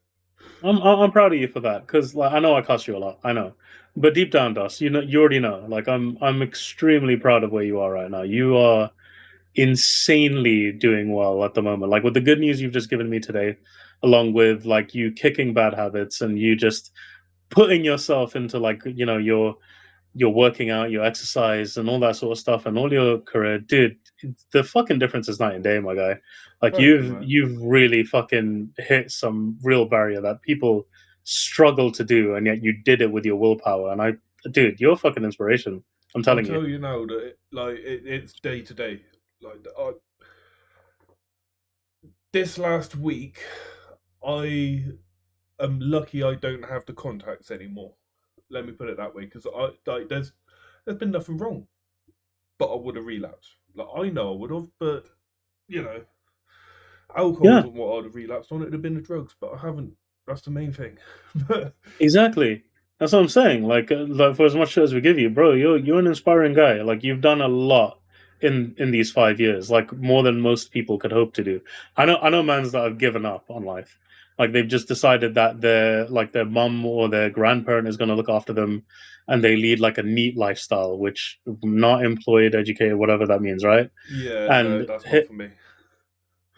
I'm proud of you for that because like I know I cost you a lot. I know, but deep down, Dust, you already know. Like I'm extremely proud of where you are right now. You are insanely doing well at the moment. Like with the good news you've just given me today, along with like you kicking bad habits and you just putting yourself into like your working out, your exercise, and all that sort of stuff, and all your career, dude. The fucking difference is night and day, my guy. Like Thank you, you've man. you've really fucking hit some real barrier that people struggle to do, and yet you did it with your willpower. And dude, you're a fucking inspiration. I'm I'll telling you. tell you now that it's day to day. Like this last week, I am lucky I don't have the contacts anymore. Let me put it that way, because I like there's been nothing wrong, but I would have relapsed. Like I know I would have, but you know, alcohol Yeah, isn't what I'd have relapsed on. It'd have been the drugs, but I haven't. That's the main thing. But exactly. That's what I'm saying. Like for as much as we give you, bro, you're an inspiring guy. Like you've done a lot in these 5 years, like more than most people could hope to do. I know mans that have given up on life. Like they've just decided that their mum or their grandparent is going to look after them, and they lead like a neat lifestyle, which not employed, educated, whatever that means, right? yeah, no, And that's not for me.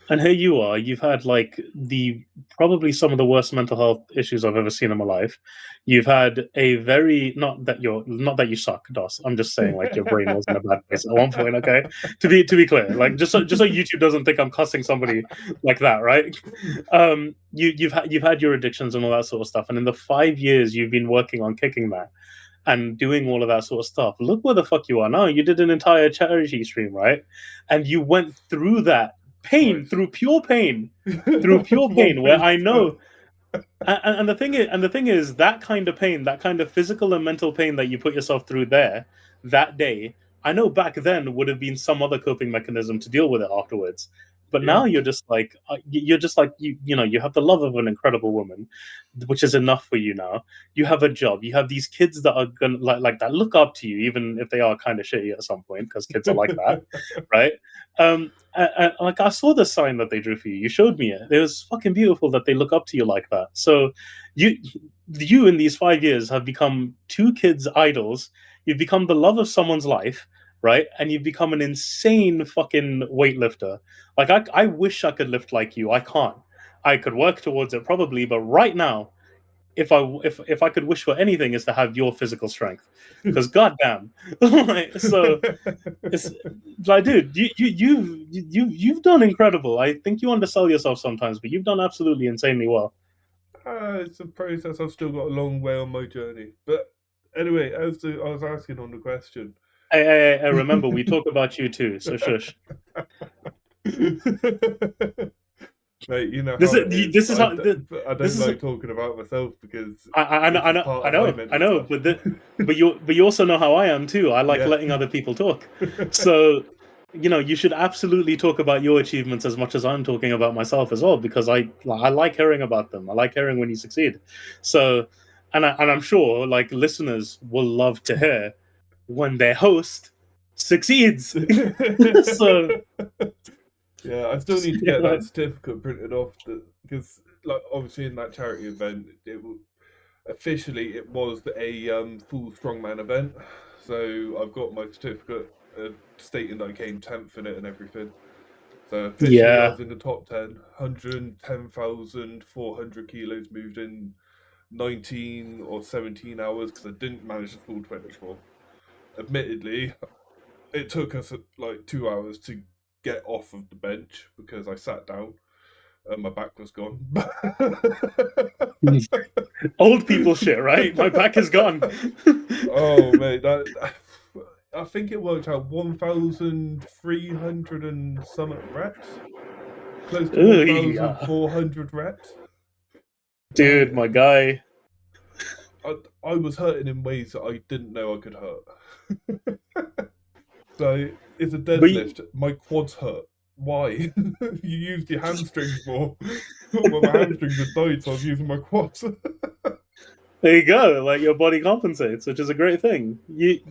And here you are. You've had like the probably some of the worst mental health issues I've ever seen in my life. You've had a very not that you suck, Dos. I'm just saying like your brain was in a bad place at one point. Okay, to be clear, like just so YouTube doesn't think I'm cussing somebody like that, right? You've had your addictions and all that sort of stuff, and in the 5 years you've been working on kicking that and doing all of that sort of stuff. Look where the fuck you are now. You did an entire charity stream, right? And you went through that pain, Twice. through pure pain, One where I page. know. And the thing is, that kind of pain, that kind of physical and mental pain that you put yourself through there that day, I know back then would have been some other coping mechanism to deal with it afterwards. But Yeah. now you're just like you have the love of an incredible woman, which is enough for you now. You have a job. You have these kids that are gonna like that look up to you, even if they are kind of shitty at some point, because kids are like that, right? Like I saw the sign that they drew for you. You showed me it. It was fucking beautiful that they look up to you like that. So you you in these 5 years have become two kids' idols. You've become the love of someone's life, right? And you've become an insane fucking weightlifter. Like I wish I could lift like you. I can't. I could work towards it probably, but right now, if I could wish for anything, is to have your physical strength. Because goddamn, like, so it's like, dude, you've done incredible. I think you undersell yourself sometimes, but you've done absolutely insanely well. It's a process. I've still got a long way on my journey. But anyway, I was asking on the question. I remember we talk about you too, so shush. Mate, you know This how is it is. this is how I this don't is. like talking about myself because I know, this I is know, part I of my know, I mental know, stuff. but you also know how I am too. I like Yeah. letting other people talk. So, you should absolutely talk about your achievements as much as I'm talking about myself as well, because I like hearing about them. I like hearing when you succeed. So, and I'm sure like listeners will love to hear when their host succeeds. So, Yeah, I still just, need to get that certificate printed off because, like, obviously in that charity event, officially it was a full strongman event. So I've got my certificate stating that I came 10th in it and everything. So officially, I yeah, was in the top 10, 110,400 kilos moved in 19 or 17 hours because I didn't manage the full 24. Admittedly, it took us like 2 hours to get off of the bench because I sat down and my back was gone. old people shit, right? My back is gone. Oh, mate, I think it worked out 1,300 and some reps, close to Ugh, yeah. 1,400 reps. Dude, my guy. I was hurting in ways that I didn't know I could hurt. So it's a But deadlift. My quads hurt. Why? You used your hamstrings more. Well, my hamstrings had died, so I was using my quads. there you go. Like your body compensates, which is a great thing.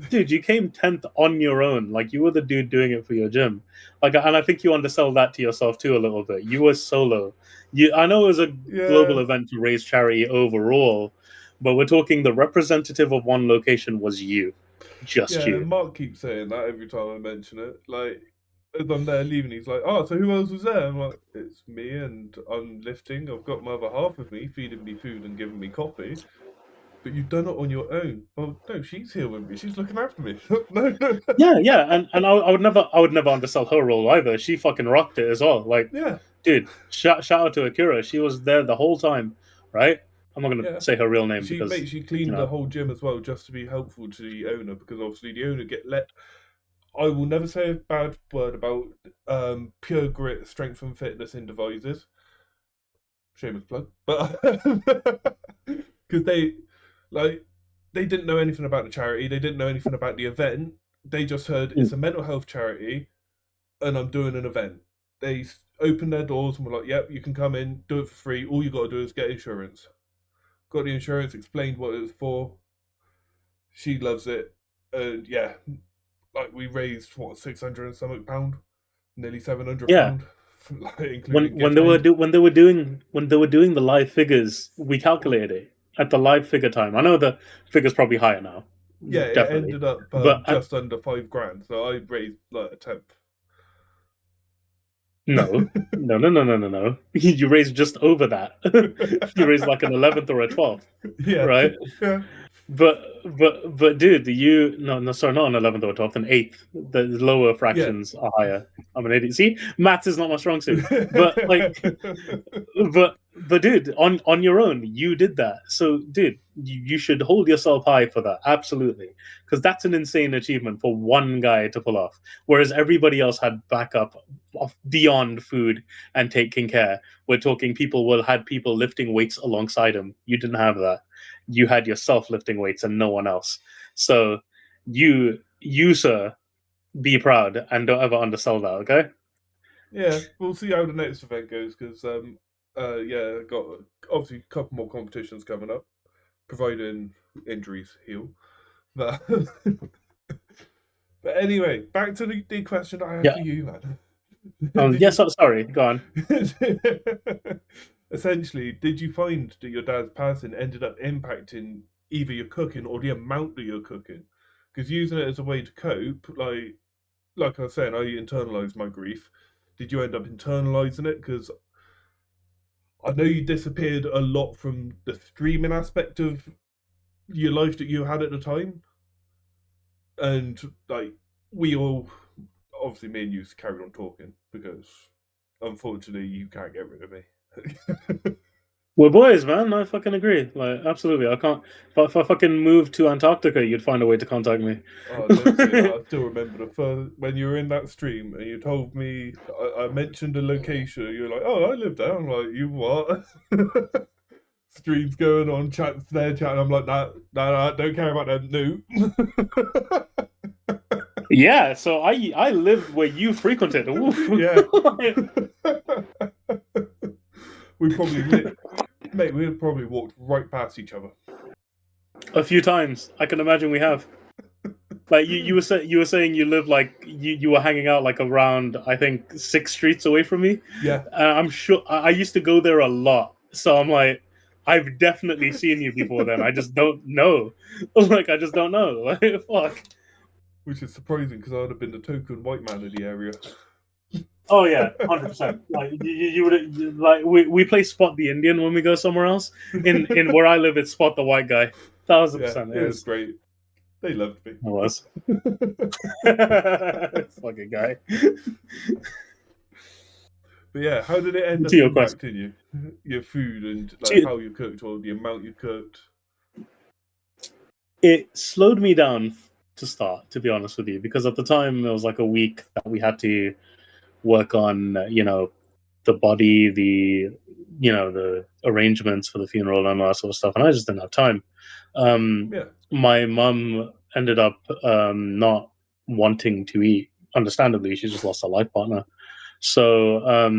Dude, you came 10th on your own. Like you were the dude doing it for your gym. Like, and I think you undersell that to yourself too a little bit. You were solo. I know it was a Yeah, global event to raise charity overall, but we're talking the representative of one location was you, just yeah. you. Mark keeps saying that every time I mention it. Like, as I'm there leaving, he's like, "Oh, so who else was there?" I'm like, "It's me, and I'm lifting. I've got my other half with me, feeding me food and giving me coffee. But you've done it on your own." Well, no, she's here with me. She's looking after me. No, no. Yeah, yeah, and I would never undersell her role either. She fucking rocked it as well. Like, Yeah, dude, shout out to Akira. She was there the whole time, right? I'm not gonna yeah. say her real name because She you cleaned the know. whole gym as well just to be helpful to the owner because obviously the owner get let. I will never say a bad word about pure grit, strength and fitness in devices. Shameless plug, but because like they didn't know anything about the charity, they didn't know anything about the event. They just heard it's a mental health charity, and I'm doing an event. They opened their doors and were like, "Yep, you can come in, do it for free. All you got to do is get insurance." Got the insurance, explained what it was for. She loves it, and yeah, like we raised what 600 and something pound, nearly 700 Yeah, pound, like, when including when they gift were aid. do when they were doing the live figures, we calculated it at the live figure time. I know the figure's probably higher now, Yeah, it definitely, ended up but just under 5 grand, so I raised like a tenth. No, no. You raised just over that. You raised like an 11th or a 12th, Yeah, right? yeah, But dude, you no sorry, not an 11th or 12th, an eighth. The lower yeah. fractions are higher. I'm an idiot. See, maths is not my strong suit. But like, but dude, on your own, you did that. So dude, you should hold yourself high for that. Absolutely, because that's an insane achievement for one guy to pull off. Whereas everybody else had backup of beyond food and taking care. We're talking people will had people lifting weights alongside him. You didn't have that. You had yourself lifting weights and no one else. So you sir, be proud and don't ever undersell that, okay? Yeah, we'll see how the next event goes because yeah, got obviously a couple more competitions coming up, providing injuries heal. But but anyway, back to the question I had Yeah. for you, man. Yes, sorry, go on. Essentially, did you find that your dad's passing ended up impacting either your cooking or the amount that you're cooking? Because using it as a way to cope, like I was saying, I internalized my grief. Did you end up internalizing it? Because I know you disappeared a lot from the streaming aspect of your life that you had at the time, and like we all, obviously, me and you carried on talking because unfortunately you can't get rid of me. We're boys, man. I fucking agree. Like, absolutely. I can't. If I fucking moved to Antarctica, you'd find a way to contact me. Oh, don't say that. I still remember the first when you were in that stream and you told me I mentioned the location. You're like, "Oh, I live there." I'm like, "You what?" Streams going on, chats there, chatting. I'm like, "Nah, don't care about them. No." Yeah, so I lived where you frequented. Oof. Yeah. we probably mate, we probably walked right past each other. A few times. I can imagine we have. Like you were saying you live like you were hanging out like around I think 6 streets away from me. Yeah. I'm sure I used to go there a lot, so I'm like, I've definitely seen you before. Then I just don't know. Like I just don't know. Like fuck. Which is surprising because I would have been the token white man in the area. Oh yeah, 100%. Like you would like we play spot the Indian when we go somewhere else. In where I live, it's spot the white guy. 1000% It was is. great. They loved me. It was. Fucking guy. But yeah, how did it end up To your question. impacting you? Your food and like To- how you cooked or the amount you cooked? It slowed me down to start, to be honest with you, because at the time it was like a week that we had to work on, the body, the arrangements for the funeral and all that sort of stuff, and I just didn't have time. Yeah. My mum ended up not wanting to eat. Understandably, she just lost her life partner. So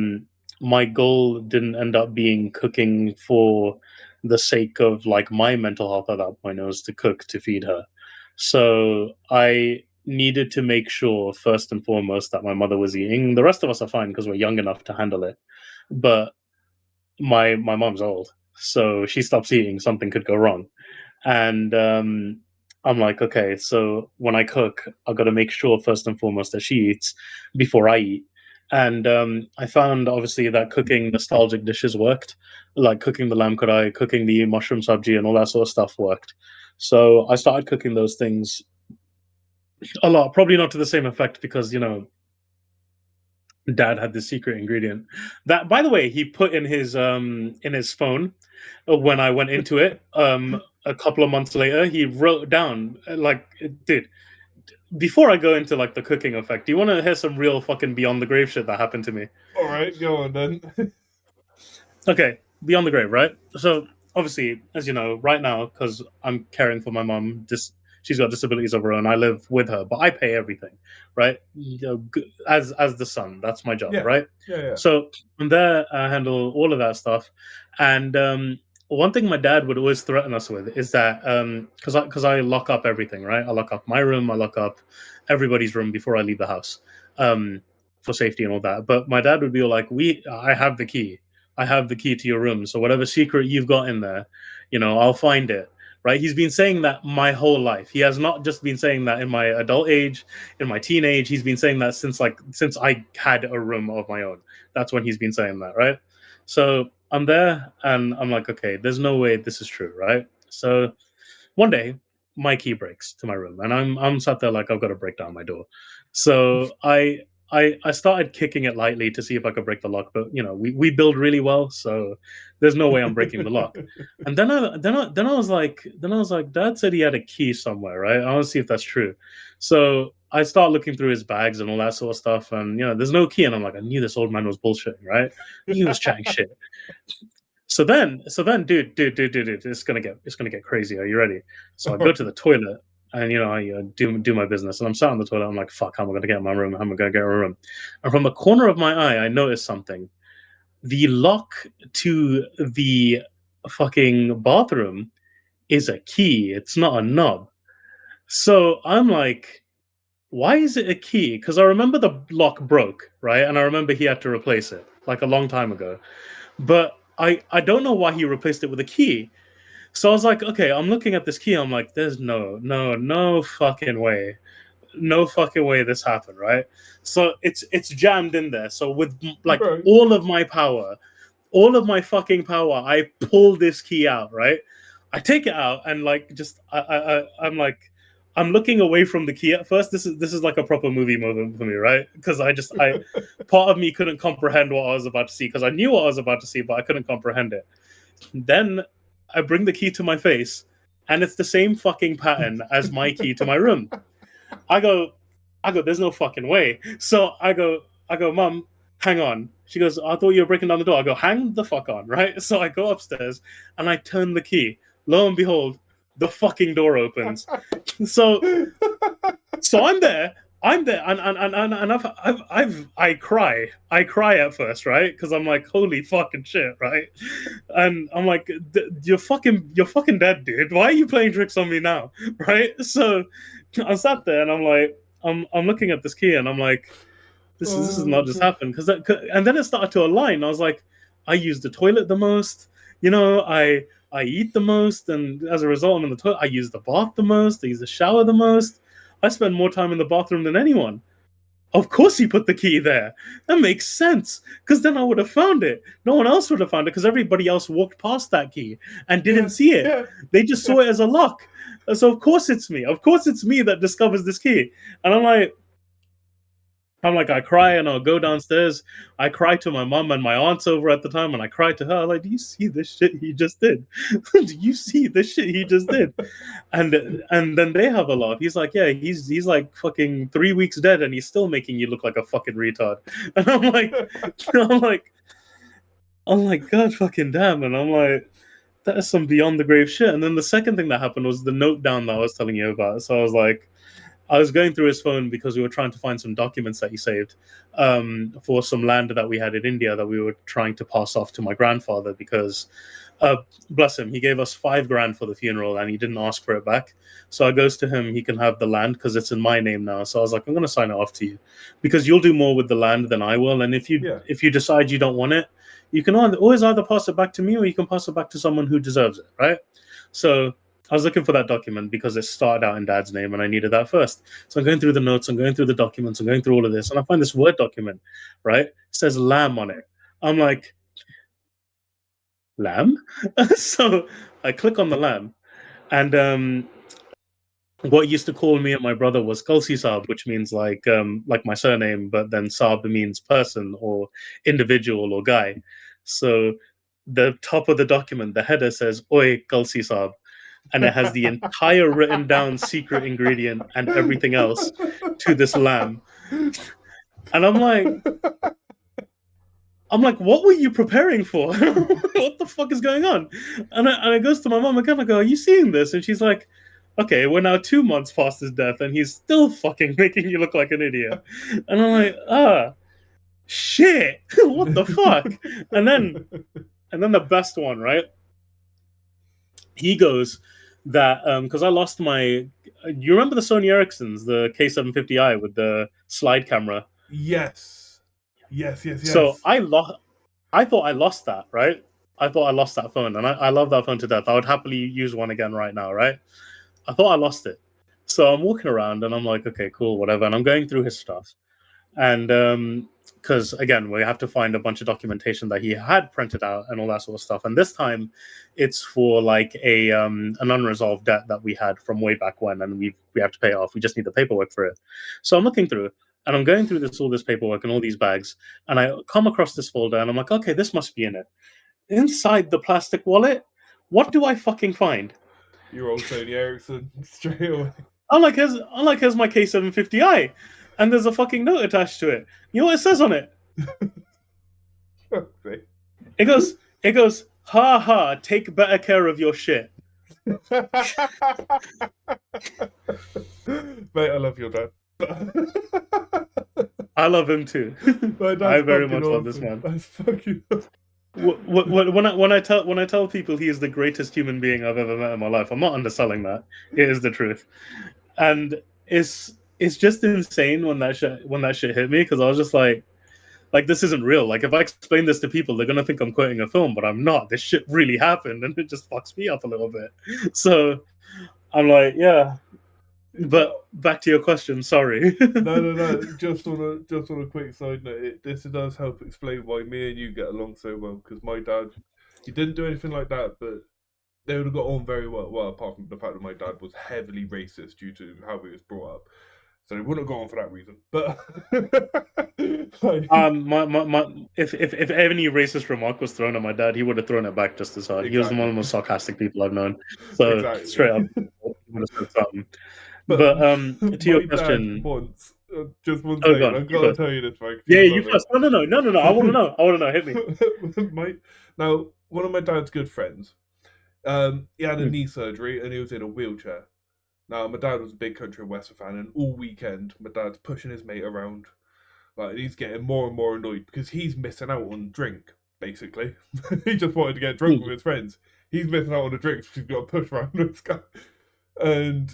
my goal didn't end up being cooking for the sake of like my mental health at that point. It was to cook to feed her. So I needed to make sure first and foremost that my mother was eating. The rest of us are fine because we're young enough to handle it. But my mom's old, so she stops eating, something could go wrong. And I'm like, okay, so when I cook, I've got to make sure first and foremost that she eats before I eat. And I found obviously that cooking nostalgic dishes worked, like cooking the lamb kadai, cooking the mushroom sabji, and all that sort of stuff worked. So I started cooking those things a lot. Probably not to the same effect because Dad had the secret ingredient that, by the way, he put in his phone when I went into it. A couple of months later, he wrote down like, dude. Before I go into like the cooking effect, do you want to hear some real fucking beyond the grave shit that happened to me? All right, go on then. Okay, beyond the grave, right? So obviously, as you know, right now because I'm caring for my mom, she's got disabilities of her own. I live with her, but I pay everything, right? As the son, that's my job, Yeah. right? Yeah. So I'm there, I handle all of that stuff, and one thing my dad would always threaten us with is that because I lock up everything, right? I lock up my room, I lock up everybody's room before I leave the house, for safety and all that. But my dad would be like, I have the key. I have the key to your room. So whatever secret you've got in there, I'll find it. right? He's been saying that my whole life. He has not just been saying that in my adult age, in my teenage. He's been saying that since I had a room of my own. That's when he's been saying that, right? So I'm there and I'm like, okay, there's no way this is true, right? So one day my key breaks to my room and I'm sat there like I've got to break down my door. So I started kicking it lightly to see if I could break the lock, but we build really well, so there's no way I'm breaking the lock. And then I was like, Dad said he had a key somewhere, right? I want to see if that's true. So I start looking through his bags and all that sort of stuff, and there's no key, and I'm like, I knew this old man was bullshitting, right? He was chatting shit. So then, dude, it's gonna get crazy. Are you ready? So I go to the toilet and I do my business, and I'm sat on the toilet. I'm like, fuck, how am I gonna get in my room? How am I gonna get in my room? And from the corner of my eye, I noticed something. The lock to the fucking bathroom is a key. It's not a knob. So I'm like, why is it a key? Because I remember the lock broke, right? And I remember he had to replace it like a long time ago. But I don't know why he replaced it with a key. So I was like, okay, I'm looking at this key. I'm like, there's no fucking way. No fucking way this happened, right? So it's jammed in there. So with like Right. all of my power, all of my fucking power, I pull this key out, right? I take it out and like just I'm like I'm looking away from the key at first. This is like a proper movie moment for me, right? Because I part of me couldn't comprehend what I was about to see because I knew what I was about to see, but I couldn't comprehend it. Then I bring the key to my face, and it's the same fucking pattern as my key to my room. I go, there's no fucking way. So I go, Mum, hang on. She goes, I thought you were breaking down the door. I go, hang the fuck on, right? So I go upstairs and I turn the key. Lo and behold, the fucking door opens. So I'm there, and I cry at first, right? Because I'm like, holy fucking shit, right? And I'm like, you're fucking dead, dude. Why are you playing tricks on me now, right? So I sat there and I'm like, I'm looking at this key and I'm like, this is not just happened and then it started to align. I was like, I use the toilet the most, I eat the most, and as a result, I'm in the toilet. I use the bath the most. I use the shower the most. I spend more time in the bathroom than anyone. Of course he put the key there. That makes sense. Because then I would have found it. No one else would have found it because everybody else walked past that key and didn't see it. Yeah. They just saw it as a lock. So of course it's me. Of course it's me that discovers this key. And I'm like, I cry and I'll go downstairs. I cry to my mom and my aunt's over at the time, and I cry to her like, "Do you see this shit he just did? Do you see this shit he just did?" And then they have a laugh. He's like, "Yeah, he's like fucking 3 weeks dead, and he's still making you look like a fucking retard." And I'm like, God fucking damn. And I'm like, that is some beyond the grave shit. And then the second thing that happened was the note down that I was telling you about. So I was going through his phone because we were trying to find some documents that he saved for some land that we had in India that we were trying to pass off to my grandfather because, bless him, he gave us $5,000 for the funeral and he didn't ask for it back. So I goes to him, he can have the land because it's in my name now. So I was like, I'm going to sign it off to you because you'll do more with the land than I will. And if you decide you don't want it, you can always either pass it back to me or you can pass it back to someone who deserves it, right? So I was looking for that document because it started out in Dad's name and I needed that first. So I'm going through the notes, I'm going through the documents, I'm going through all of this, and I find this Word document, right? It says lamb on it. I'm like, lamb? So I click on the lamb, and what used to call me and my brother was Kalsi Saab, which means like my surname, but then Saab means person or individual or guy. So the top of the document, the header says, Oi Kalsi Saab. And it has the entire written down secret ingredient and everything else to this lamb. And I'm like, what were you preparing for? What the fuck is going on? And I goes to my mom again. I go, are you seeing this? And she's like, okay, we're now 2 months past his death, and he's still fucking making you look like an idiot. And I'm like, shit, what the fuck? And then the best one, right? He goes that because I lost my. You remember the Sony Ericssons, the K750i with the slide camera? Yes. So I thought I lost that, right? I thought I lost that phone, and I love that phone to death. I would happily use one again right now, right? I thought I lost it. So I'm walking around and I'm like, okay, cool, whatever. And I'm going through his stuff. And because again, we have to find a bunch of documentation that he had printed out and all that sort of stuff. And this time it's for like a an unresolved debt that we had from way back when, and we have to pay it off. We just need the paperwork for it. So I'm looking through and I'm going through all this paperwork and all these bags, and I come across this folder and I'm like, okay, this must be in it. Inside the plastic wallet, what do I fucking find? Your old Sony Ericsson straight away. Unlike here's my K750i, and there's a fucking note attached to it. You know what it says on it? It goes, ha ha, take better care of your shit. Mate, I love your dad. I love him too. I very much love this man. That's fucking awesome. When I tell people he is the greatest human being I've ever met in my life, I'm not underselling that. It is the truth, and it's just insane when that shit hit me, because I was just like this isn't real. Like, if I explain this to people, they're gonna think I'm quoting a film, but I'm not. This shit really happened, and it just fucks me up a little bit. So I'm like, yeah. But back to your question, sorry. No. Just on a quick side note, this does help explain why me and you get along so well. Because my dad, he didn't do anything like that, but they would have got on very well. Well, apart from the fact that my dad was heavily racist due to how he was brought up, so they wouldn't have gone for that reason. But like, if any racist remark was thrown at my dad, he would have thrown it back just as hard. Exactly. He was one of the most sarcastic people I've known. So exactly. Straight up, he would have said something. But to your question, once, just one thing, I've got to tell you this, Mike. Yeah, you first. No. I want to know. Hit me. Now, one of my dad's good friends, he had a knee surgery and he was in a wheelchair. Now, my dad was a big Country and Western fan, and all weekend, my dad's pushing his mate around. Like, he's getting more and more annoyed because he's missing out on drink, basically. He just wanted to get drunk with his friends. He's missing out on the drinks because he's got to push around this guy. And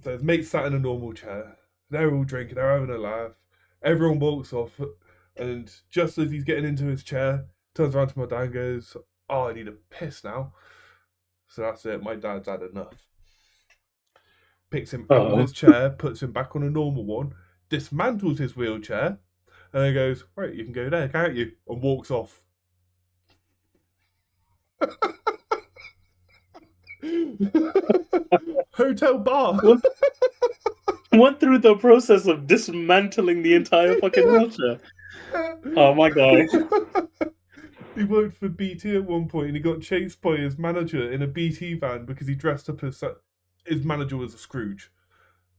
so his mate sat in a normal chair. They're all drinking, they're having a laugh. Everyone walks off, and just as he's getting into his chair, turns around to my dad and goes, "Oh, I need a piss now." So that's it, my dad's had enough. Picks him out of his chair, puts him back on a normal one, dismantles his wheelchair, and then goes, "Right, you can go there, can't you?" And walks off. Hotel bar. Went through the process of dismantling the entire fucking wheelchair. Oh my god. He worked for BT at one point and he got chased by his manager in a BT van because he dressed up as his manager was a Scrooge.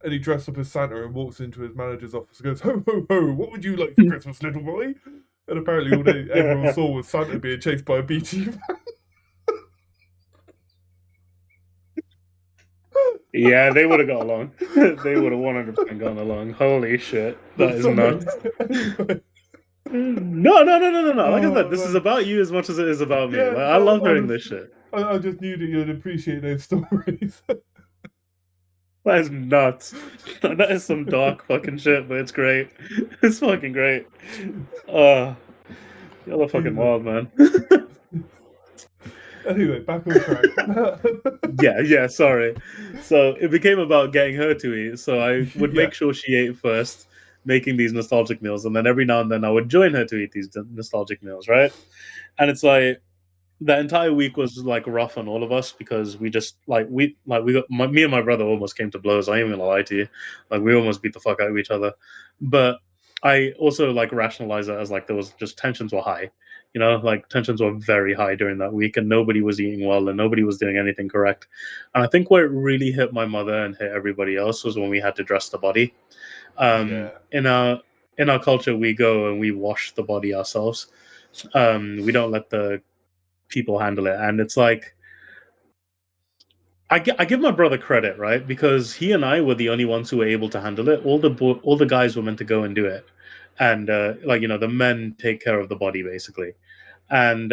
And he dressed up as Santa and walks into his manager's office and goes, "Ho, ho, ho, what would you like for Christmas, little boy?" And apparently all everyone saw was Santa being chased by a BT van. Yeah, they would have got along. They would have 100% gone along. Holy shit. That is nuts. No. Like I said, this is about you as much as it is about me. Yeah, I love hearing this shit. I just knew that you'd appreciate those stories. That is nuts. That is some dark fucking shit, but it's great. It's fucking great. You're the fucking wild, man. Anyway, back on track. Yeah, sorry. So it became about getting her to eat. So I would make sure she ate first, making these nostalgic meals, and then every now and then I would join her to eat these nostalgic meals, right? And it's like the entire week was like rough on all of us because we just me and my brother almost came to blows. I ain't gonna lie to you, like we almost beat the fuck out of each other. But I also like rationalize it as like there was just tensions were high. You know, like tensions were very high during that week and nobody was eating well and nobody was doing anything correct. And I think where it really hit my mother and hit everybody else was when we had to dress the body. In our culture, we go and we wash the body ourselves. We don't let the people handle it. And it's like, I give my brother credit, right? Because he and I were the only ones who were able to handle it. All the guys were meant to go and do it. And the men take care of the body basically. And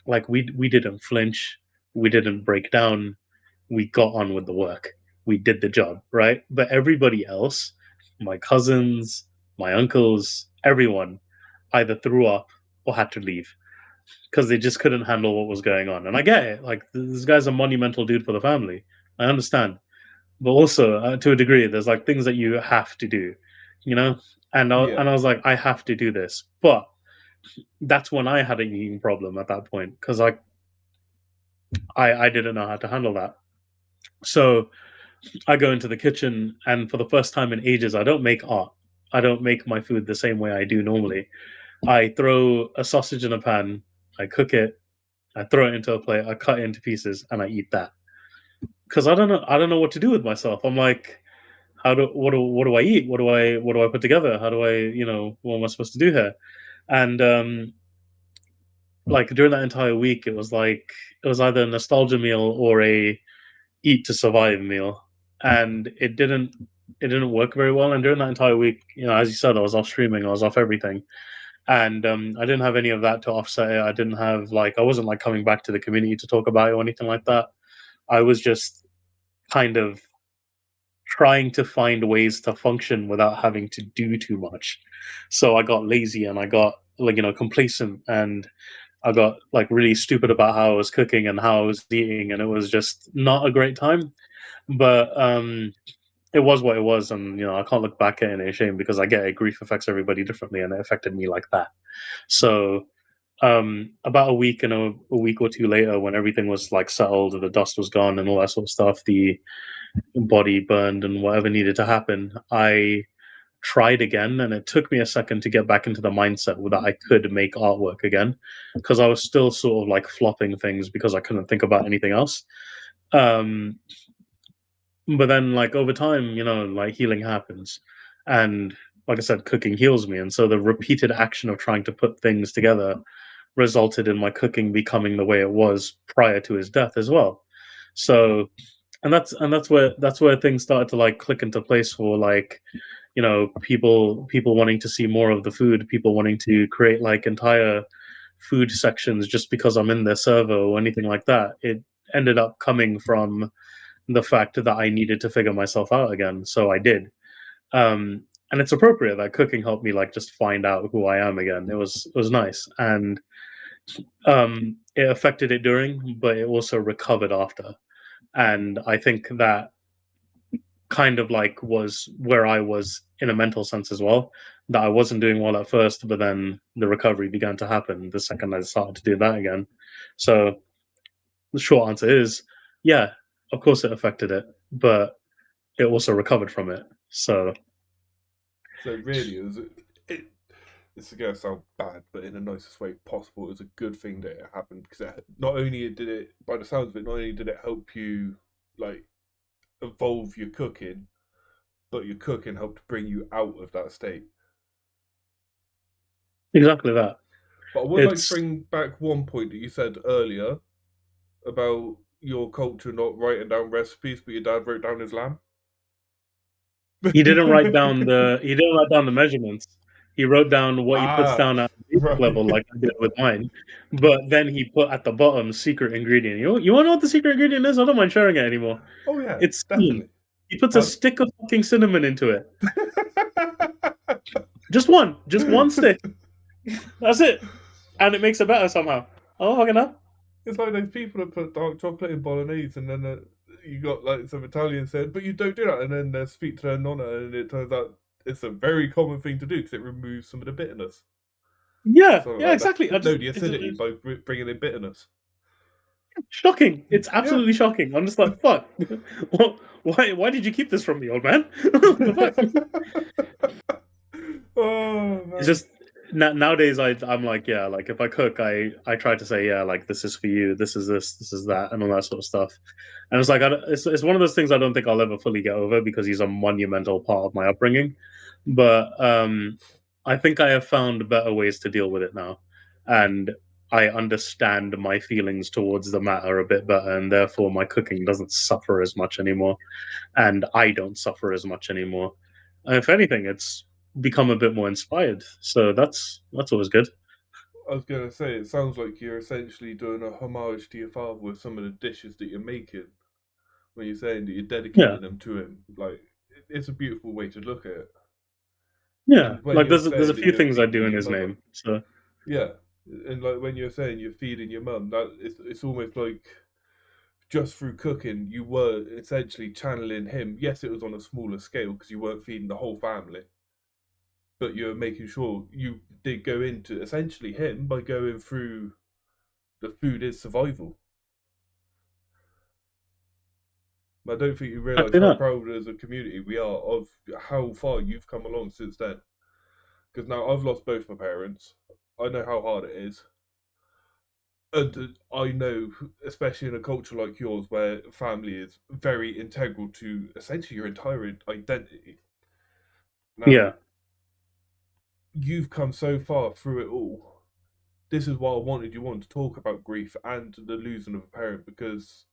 we didn't flinch, we didn't break down, we got on with the work, we did the job, right? But everybody else, my cousins, my uncles, everyone either threw up or had to leave. because they just couldn't handle what was going on. And I get it. Like, this guy's a monumental dude for the family. I understand. But also, to a degree, there's like things that you have to do, you know? Yeah, And I was like, I have to do this. But that's when I had an eating problem at that point, because I didn't know how to handle that. So I go into the kitchen, and for the first time in ages, I don't make art. I don't make my food the same way I do normally. I throw a sausage in a pan, I cook it, I throw it into a plate, I cut it into pieces, and I eat that. Because I don't know what to do with myself. I'm like, what do I eat? What do I put together? How do I, what am I supposed to do here? And like during that entire week, it was either a nostalgia meal or a eat to survive meal, and it didn't work very well. And during that entire week, as you said, I was off streaming, I was off everything, and I didn't have any of that to offset it. I didn't have I wasn't like coming back to the community to talk about it or anything like that. I was just kind of trying to find ways to function without having to do too much. So I got lazy, and I got complacent, and I got like really stupid about how I was cooking and how I was eating, and it was just not a great time. But it was what it was, and I can't look back at it in shame, because I get it. Grief affects everybody differently, and it affected me like that. So about a week and a week or two later, when everything was like settled, the dust was gone, and all that sort of stuff, the body burned, and whatever needed to happen, I tried again, and it took me a second to get back into the mindset that I could make artwork again, because I was still sort of like flopping things because I couldn't think about anything else. Um, but then, like over time, like healing happens, and like I said, cooking heals me, and so the repeated action of trying to put things together resulted in my cooking becoming the way it was prior to his death as well. So, that's where things started to like click into place for like people wanting to see more of the food, people wanting to create like entire food sections just because I'm in their server or anything like that. It ended up coming from the fact that I needed to figure myself out again, so I did. And it's appropriate that cooking helped me like just find out who I am again. It was nice, and it affected it during, but it also recovered after. And I think that kind of like was where I was in a mental sense as well. That I wasn't doing well at first, but then the recovery began to happen the second I started to do that again. So the short answer is, yeah, of course it affected it, but it also recovered from it. So so really, it it's gonna sound bad, but in the nicest way possible. It was a good thing that it happened, because not only did it, by the sounds of it, not only did it help you like evolve your cooking, but your cooking helped bring you out of that state. exactly that. But I would like to It's bring back one point that you said earlier about your culture not writing down recipes, but your dad wrote down his lamb. he didn't write down the measurements. He wrote down what he puts Ah, down at the basic right. level, like I did with mine. But then he put at the bottom secret ingredient. You want to know what the secret ingredient is? I don't mind sharing it anymore. Oh yeah, It's cinnamon. definitely. He puts a Pardon? stick of fucking cinnamon into it. Just one stick. That's it, and it makes it better somehow. Oh, okay, now. It's like those people that put dark chocolate in bolognese, and then you got like some Italians saying, "But you don't do that," and then they speak to their nonna, and it turns out it's a very common thing to do because it removes some of the bitterness, Yeah, something yeah, like that. exactly. No, the acidity It's by bringing in bitterness. shocking. It's Yeah. absolutely shocking. I'm just like, fuck. Why did you keep this from me, old man? What the fuck? Oh It's man. just nowadays I'm like, yeah, like if I cook, I try to say, yeah, like this is for you, this is this is that, and all that sort of stuff. And it's like it's one of those things I don't think I'll ever fully get over, because he's a monumental part of my upbringing. But I think I have found better ways to deal with it now, and I understand my feelings towards the matter a bit better, and therefore my cooking doesn't suffer as much anymore, and I don't suffer as much anymore. And if anything, it's become a bit more inspired. So that's always good. I was gonna say, it sounds like you're essentially doing a homage to your father with some of the dishes that you're making when you're saying that you're Yeah, dedicating them to him. Like, it's a beautiful way to look at it. yeah. And when Like you're there's a saying that few you're things I thinking do of in your his mother, name. So yeah. And like when you're saying you're feeding your mum, it's almost like just through cooking, you were essentially channeling him. Yes, it was on a smaller scale because you weren't feeding the whole family, but you're making sure you did go into essentially him by going through the food is survival. I don't think you realise Exactly how that. proud as a community we are of how far you've come along since then. Because now I've lost both my parents. I know how hard it is. And I know, especially in a culture like yours, where family is very integral to essentially your entire identity. Now, Yeah. you've come so far through it all. This is why I wanted you on to talk about grief and the losing of a parent because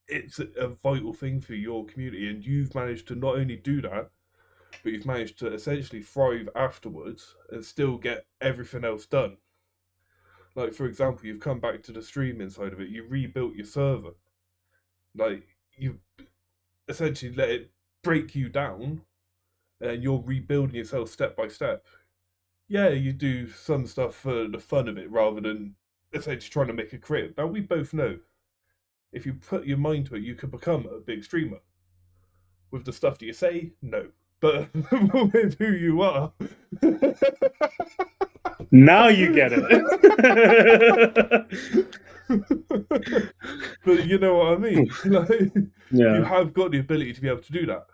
it's a vital thing for your community, and you've managed to not only do that, but you've managed to essentially thrive afterwards and still get everything else done. Like, for example, you've come back to the streaming side of it, you rebuilt your server. Like, you essentially let it break you down and you're rebuilding yourself step by step. Yeah, you do some stuff for the fun of it rather than essentially trying to make a career. Now, we both know if you put your mind to it, you could become a big streamer. With the stuff that you say, no. But with who you are. Now you get it. But you know what I mean? Like, you Yeah. have got the ability to be able to do that.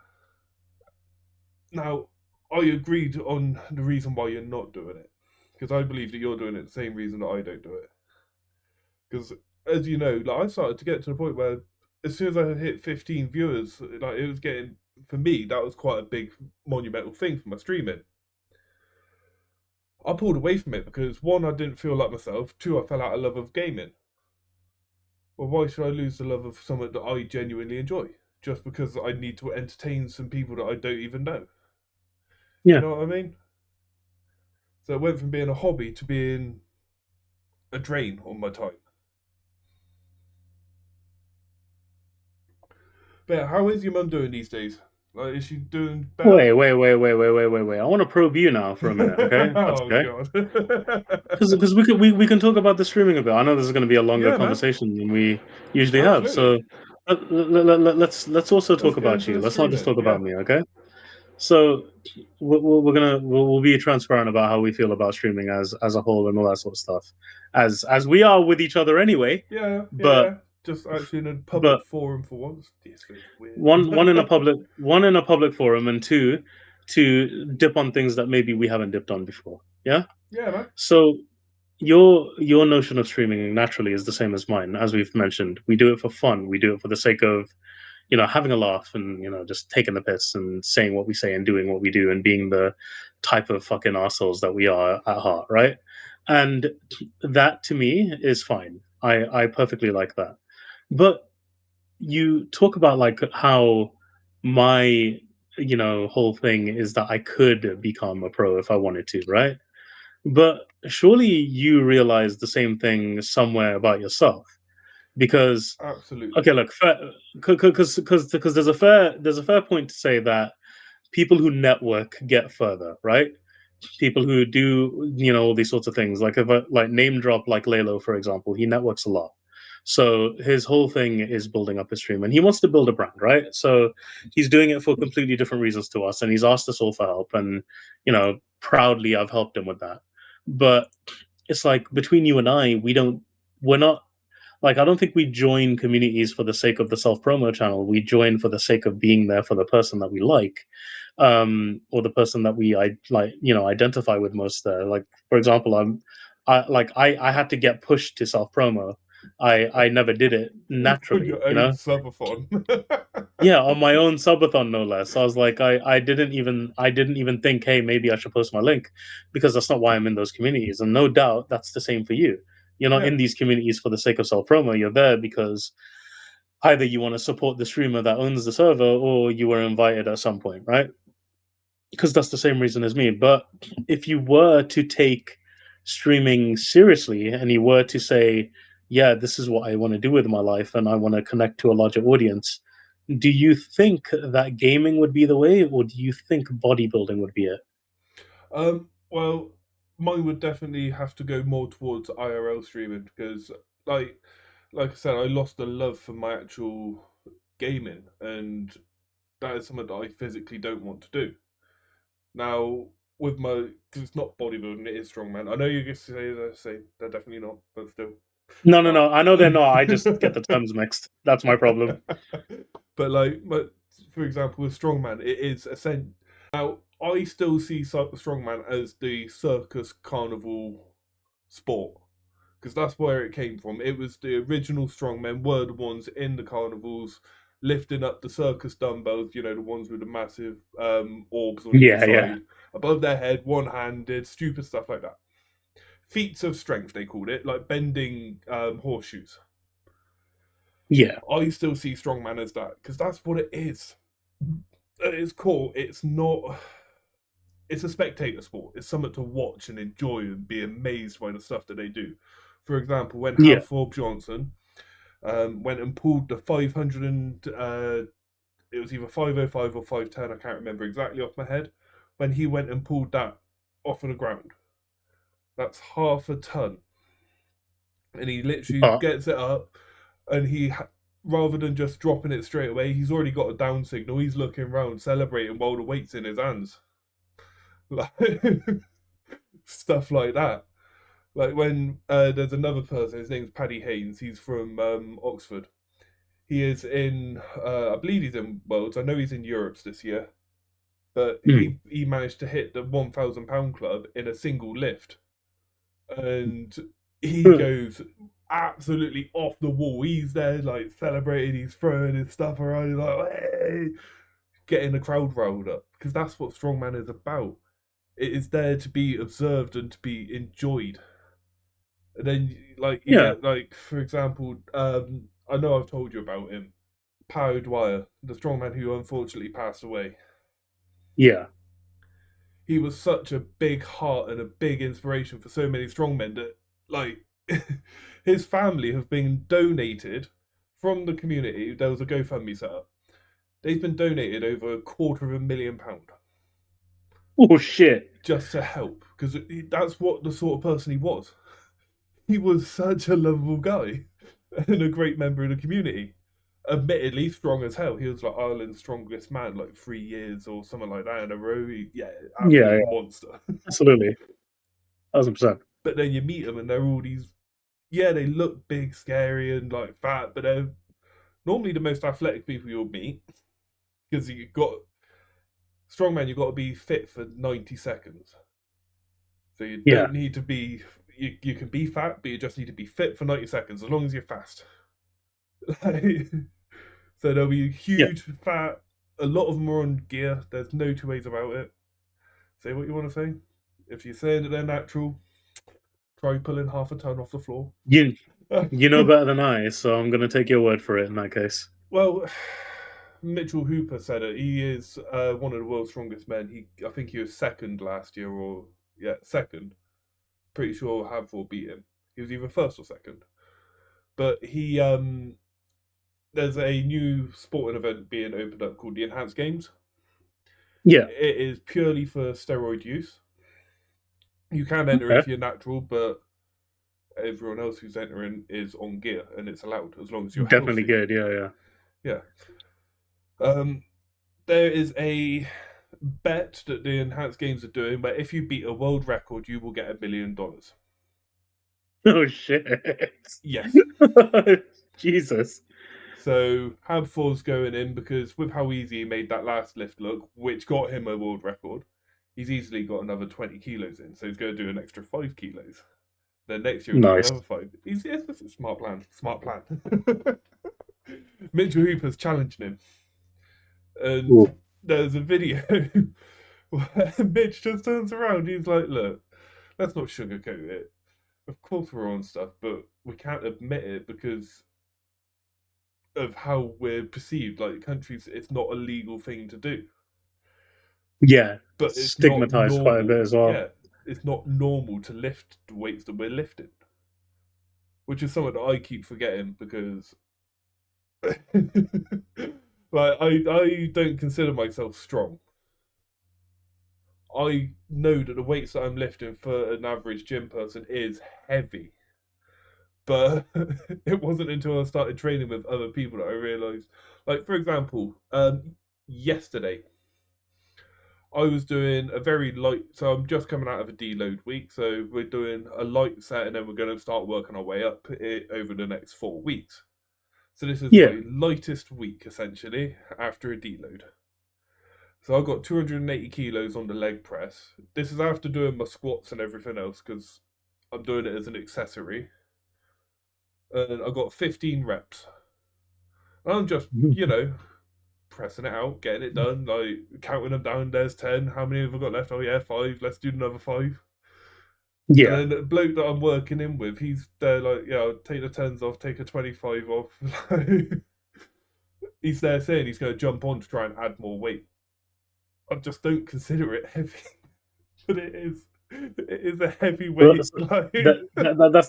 Now, I agreed on the reason why you're not doing it. Because I believe that you're doing it the same reason that I don't do it. Because, as you know, like I started to get to the point where as soon as I hit 15 viewers, like it was getting, for me, that was quite a big monumental thing for my streaming. I pulled away from it because one, I didn't feel like myself. Two, I fell out of love of gaming. Well, why should I lose the love of something that I genuinely enjoy just because I need to entertain some people that I don't even know? You Yeah. know what I mean? So it went from being a hobby to being a drain on my time. But yeah, how is your mum doing these days? Like, is she doing better? Wait. I want to probe you now for a minute, okay? That's Oh okay. god. Because we can talk about the streaming a bit. I know this is going to be a longer Yeah, man. conversation than we usually have. Absolutely. So let's also Let's talk go about into you. the Let's not just streaming. talk Yeah. about me, okay? So we'll be transparent about how we feel about streaming as a whole and all that sort of stuff, as we are with each other anyway. But Yeah. Just actually in a but public forum for once. This feels weird. one in a public forum, and two to dip on things that maybe we haven't dipped on before. Yeah. Yeah, man. So your notion of streaming naturally is the same as mine. As we've mentioned, we do it for fun. We do it for the sake of having a laugh and just taking the piss and saying what we say and doing what we do and being the type of fucking assholes that we are at heart, right? And that to me is fine. I perfectly like that. But you talk about like how my whole thing is that I could become a pro if I wanted to, right? But surely you realize the same thing somewhere about yourself because Absolutely. okay, look, because there's a fair point to say that people who network get further, right? People who do all these sorts of things, like if I, like name drop like Lalo for example, he networks a lot. So his whole thing is building up his stream, and he wants to build a brand, right? So he's doing it for completely different reasons to us, and he's asked us all for help, and proudly I've helped him with that. But it's like between you and I, we're not like I don't think we join communities for the sake of the self promo channel. We join for the sake of being there for the person that we like, or the person that we identify with most. There, like for example, I had to get pushed to self promo. I never did it On naturally, your own subathon. Yeah, on my own subathon, no less. I was like, I didn't even think, hey, maybe I should post my link, because that's not why I'm in those communities. And no doubt that's the same for you. You're not Yeah. in these communities for the sake of self promo. You're there because either you want to support the streamer that owns the server, or you were invited at some point, right? Because that's the same reason as me. But if you were to take streaming seriously and you were to say, yeah, this is what I want to do with my life and I want to connect to a larger audience, do you think that gaming would be the way, or do you think bodybuilding would be it? Well, mine would definitely have to go more towards IRL streaming because, like I said, I lost the love for my actual gaming, and that is something that I physically don't want to do. Now, with my, because it's not bodybuilding, it is strongman. I know you get to say they're definitely not, but still. No, no, Uh, no. I know they're not. I just get the terms mixed. That's my problem. but but for example, with strongman, it is essential. Now, I still see strongman as the circus carnival sport because that's where it came from. It was the original strongmen were the ones in the carnivals lifting up the circus dumbbells, you know, the ones with the massive orbs on either Yeah, yeah, side, above their head, one-handed, stupid stuff like that. Feats of strength, they called it, like bending horseshoes. yeah, I still see strongman as that because that's what it is. At its core, it's not. It's a spectator sport. It's something to watch and enjoy and be amazed by the stuff that they do. For example, when yeah. Halford Johnson went and pulled the 500 and it was either 505 or 510. I can't remember exactly off my head. When he went and pulled that off of the ground, that's half a ton, and he literally Oh, gets it up, and rather than just dropping it straight away, he's already got a down signal. He's looking around, celebrating while the weight's in his hands, like stuff like that. Like when there's another person, his name's Paddy Haynes. He's from Oxford. He is in, I believe he's in Worlds. I know he's in Europe's this year, but mm. he managed to hit the £1,000 club in a single lift, and he goes absolutely off the wall. He's there like celebrating. He's throwing his stuff around. He's like, hey, getting the crowd riled up because that's what strongman is about. It is there to be observed and to be enjoyed. And then, like, you Yeah, get, like, for example, I know I've told you about him, Pau Dwyer, the strongman who unfortunately passed away. yeah, He was such a big heart and a big inspiration for so many strongmen that, like, his family have been donated from the community. There was a GoFundMe set up. They've been donated over £250,000 oh shit. just to help because that's what the sort of person he was. He was such a lovable guy and a great member of the community. Admittedly, strong as hell. He was like Ireland's strongest man, like 3 years or something like that in a row. Yeah, Yeah, absolute yeah, monster. absolutely, 1,000%. But then you meet them and they're all these. Yeah, they look big, scary, and like fat, but they're normally the most athletic people you'll meet because you got strongman. You've got to be fit for 90 seconds. So you Yeah, don't need to be. You can be fat, but you just need to be fit for 90 seconds as long as you're fast. So there'll be yeah, huge, fat. A lot of them are on gear. There's no two ways about it. Say what you want to say. If you're saying that they're natural, try pulling half a ton off the floor. you you know better than I, so I'm gonna take your word for it in that case. Well, Mitchell Hooper said it. He is one of the world's strongest men. I think he was second last year, or yeah, second. Pretty sure Havford beat him. He was either first or second. But there's a new sporting event being opened up called the Enhanced Games. Yeah, It is purely for steroid use. You can enter okay, if you're natural, but everyone else who's entering is on gear, and it's allowed as long as you're definitely healthy. good. Yeah, yeah. Yeah. Um, there is a bet that the Enhanced Games are doing where if you beat a world record, you will get $1 million. Oh shit. Yes. Jesus. So Habfor's going in because with how easy he made that last lift look, which got him a world record, he's easily got another 20 kilos in. So he's going to do an extra 5 kilos. Then next year he'll do Nice. another 5. It's a smart plan. Smart plan. Mitchell Hooper's challenging him. And Ooh. there's a video where Mitch just turns around. He's like, look, let's not sugarcoat it. Of course we're on stuff, but we can't admit it because of how we're perceived. Like countries, it's not a legal thing to do. Yeah, But it's not stigmatized quite a bit normal. as well. Yeah, it's not normal to lift the weights that we're lifting, which is something that I keep forgetting because, like, I don't consider myself strong. I know that the weights that I'm lifting for an average gym person is heavy. But it wasn't until I started training with other people that I realised. Like, for example, yesterday, I was doing a very light. So I'm just coming out of a deload week. So we're doing a light set, and then we're going to start working our way up over the next 4 weeks. So this is Yeah. my lightest week, essentially, after a deload. So I got 280 kilos on the leg press. This is after doing my squats and everything else, because I'm doing it as an accessory. And I got 15 reps. And I'm just, pressing it out, getting it done, like counting them down. There's 10. How many have I got left? Oh, yeah, 5. Let's do another 5. Yeah. And then the bloke that I'm working in with, he's there like, yeah, I'll take the 10s off, take a 25 off. He's there saying he's going to jump on to try and add more weight. I just don't consider it heavy, but it is. It is a heavy weight. That's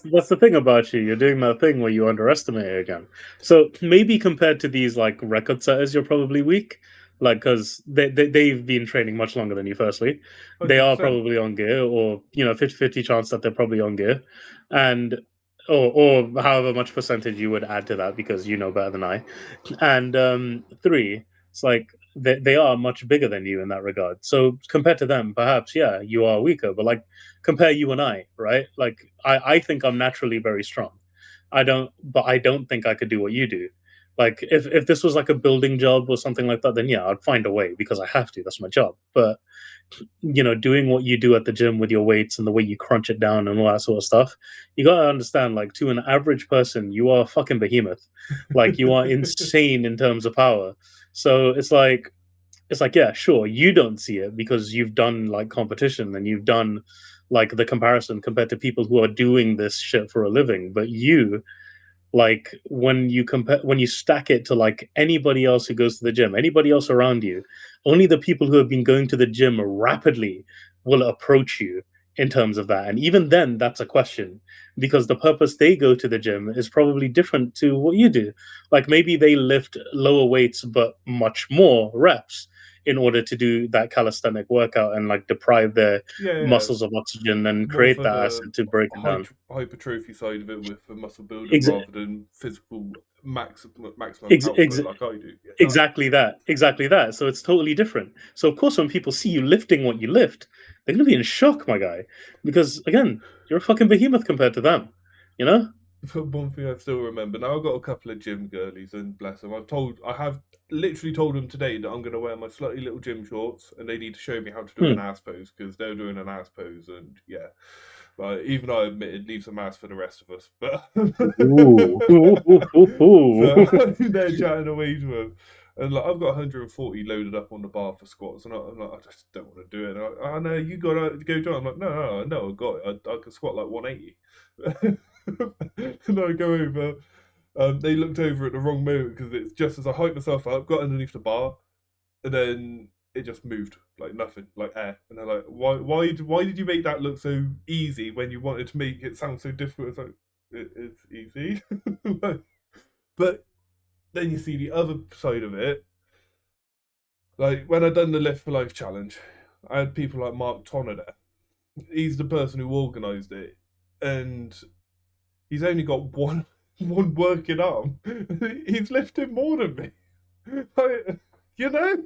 the thing about you. You're doing that thing where you underestimate it again. So maybe compared to these like record setters, you're probably weak. Like, because they've been training much longer than you, firstly. They are 100%. probably on gear, or 50-50 chance that they're probably on gear. And or however much percentage you would add to that, because you know better than I. And 3, it's like they are much bigger than you in that regard. So compared to them, perhaps, yeah, you are weaker. But like, compare you and I, right? Like, I think I'm naturally very strong. I don't think I could do what you do. Like, if this was like a building job or something like that, then yeah, I'd find a way because I have to. That's my job. But doing what you do at the gym with your weights and the way you crunch it down and all that sort of stuff, you gotta understand, like, to an average person, you are a fucking behemoth. Like, you are insane in terms of power. So it's like, yeah, sure, you don't see it because you've done like competition and you've done like the comparison compared to people who are doing this shit for a living. But you, like, when you stack it to like anybody else who goes to the gym, anybody else around you, only the people who have been going to the gym rapidly will approach you in terms of that. And even then, that's a question, because the purpose they go to the gym is probably different to what you do. Like, maybe they lift lower weights but much more reps in order to do that calisthenic workout and like deprive their Yeah. muscles of oxygen and More create for that the acid to break it down. hypertrophy side of it with the muscle building Ex- rather than physical maximum ex- output ex- like I do. Yeah, no. Exactly that. Exactly that. So it's totally different. So of course, when people see you lifting what you lift, they're gonna be in shock, my guy, because again, you're a fucking behemoth compared to them. You know? But one thing I still remember, now I've got a couple of gym girlies, and bless them, I have literally told them today that I'm going to wear my slutty little gym shorts, and they need to show me how to do an Hmm. ass pose, because they're doing an ass pose, and yeah, like, even I admitted, leave some ass for the rest of us, but Ooh. Ooh, ooh, ooh, so ooh. they're chatting away to them. And like, I've got 140 loaded up on the bar for squats, and I'm like, I just don't want to do it. And I know you gotta go do it. I'm like, no, I got it. I can squat like 180. And I go over. They looked over at the wrong moment because it's just as I hyped myself up, got underneath the bar, and then it just moved like nothing, like air. And they're like, why did you make that look so easy when you wanted to make it sound so difficult? It's like, it's easy. But then you see the other side of it. Like when I done the Lift for Life challenge, I had people like Mark Tonner there. He's the person who organised it, and he's only got one working arm. He's lifting more than me. Like, you know?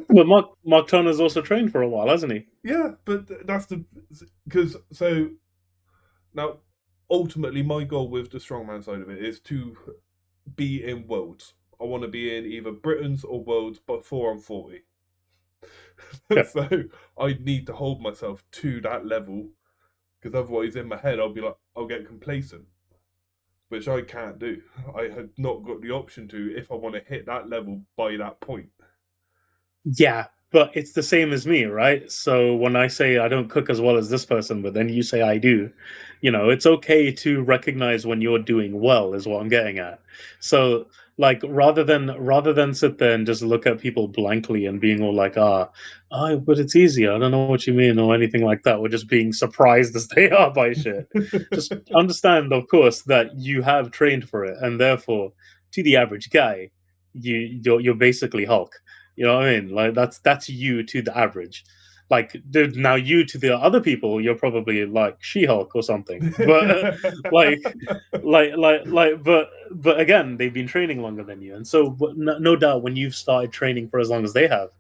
But Mark Turner's also trained for a while, hasn't he? Yeah, but that's because so now ultimately my goal with the strongman side of it is to be in worlds. I want to be in either Britain's or worlds, but 4 on 40. Yeah. So I need to hold myself to that level, because otherwise in my head I'll get complacent, which I can't do. I have not got the option to if I want to hit that level by that point. Yeah, but it's the same as me, right? So when I say I don't cook as well as this person, but then you say I do, it's okay to recognize when you're doing well, is what I'm getting at. So like, rather than sit there and just look at people blankly and being all like, but it's easy. I don't know what you mean, or anything like that. We're just being surprised as they are by shit. Just understand, of course, that you have trained for it, and therefore, to the average guy, you're basically Hulk. You know what I mean? Like, that's you to the average. Like, dude, now you to the other people, you're probably like She-Hulk or something. But like, but again, they've been training longer than you, and so no doubt when you've started training for as long as they have,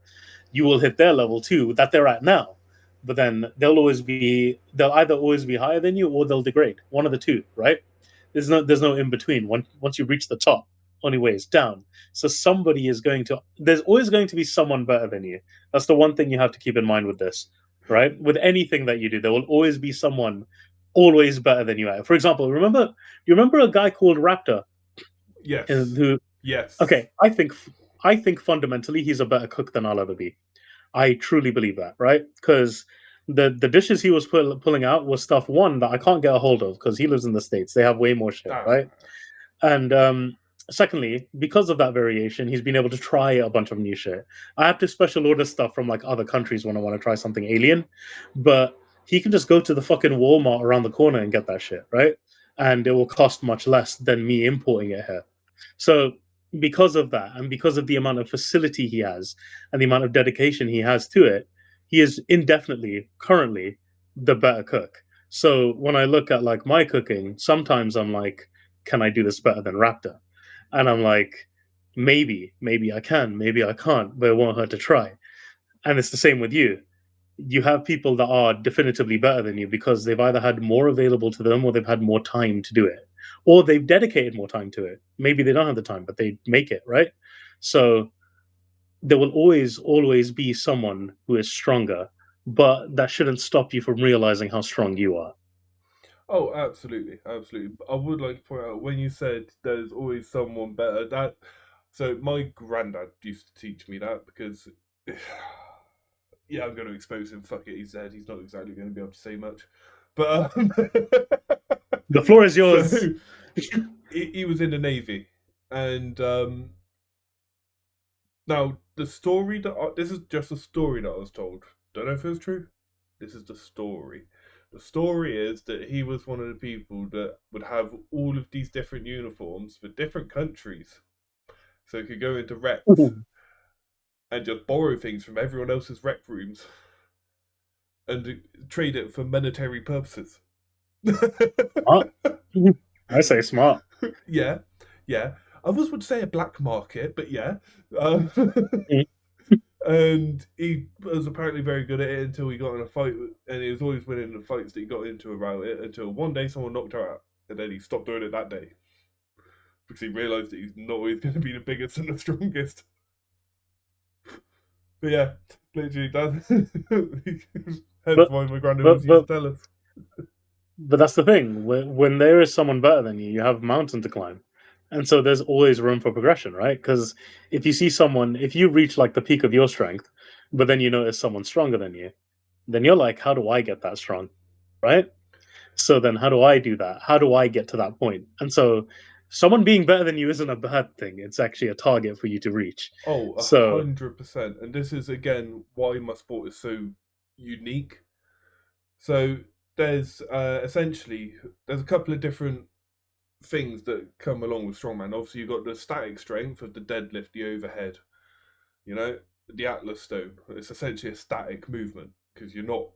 you will hit their level too that they're at now. But then they'll either always be higher than you or they'll degrade. One of the two, right? There's no in between. Once you reach the top, only way is down. So somebody is going to. There's always going to be someone better than you. That's the one thing you have to keep in mind with this, right? With anything that you do, there will always be someone always better than you at. For example, you remember a guy called Raptor, Yes. who Yes. okay, I think fundamentally he's a better cook than I'll ever be. I truly believe that, right? Because the dishes he was pulling out was stuff one that I can't get a hold of because he lives in the States. They have way more shit, right? And secondly, because of that variation, he's been able to try a bunch of new shit. I have to special order stuff from like other countries when I want to try something alien, but he can just go to the fucking Walmart around the corner and get that shit, right? And it will cost much less than me importing it here. So because of that, and because of the amount of facility he has and the amount of dedication he has to it, he is indefinitely currently the better cook. So when I look at like my cooking, sometimes I'm like, can I do this better than Raptor? And I'm like, maybe I can, maybe I can't, but it won't hurt to try. And it's the same with you. You have people that are definitively better than you because they've either had more available to them or they've had more time to do it, or they've dedicated more time to it. Maybe they don't have the time, but they make it, right? So there will always be someone who is stronger, but that shouldn't stop you from realizing how strong you are. Oh, absolutely, absolutely. I would like to point out when you said there's always someone better. So my granddad used to teach me that because, yeah, I'm going to expose him. Fuck it, he's dead. He's not exactly going to be able to say much, but The floor is yours. So, he was in the Navy, and now the story this is just a story that I was told. Don't know if it's true. This is the story. The story is that he was one of the people that would have all of these different uniforms for different countries. So he could go into recs and just borrow things from everyone else's rec rooms and trade it for monetary purposes. Smart. I say smart. Yeah. Others would say a black market, but yeah. And he was apparently very good at it until he got in a fight, and he was always winning the fights that he got into around it until one day someone knocked her out, and then he stopped doing it that day because he realised that he's not always going to be the biggest and the strongest. But yeah, literally, that's why my granddad used to tell us. But that's the thing. When there is someone better than you have a mountain to climb. And so there's always room for progression, right? Because if you see someone, if you reach like the peak of your strength, but then you notice someone stronger than you, then you're like, how do I get that strong? Right? So then how do I do that? How do I get to that point? And so someone being better than you isn't a bad thing. It's actually a target for you to reach. Oh, So 100%. And this is again why my sport is so unique. So there's essentially there's a couple of different things that come along with strongman. Obviously, you've got the static strength of the deadlift, the overhead. You know, the Atlas stone. It's essentially a static movement because you're not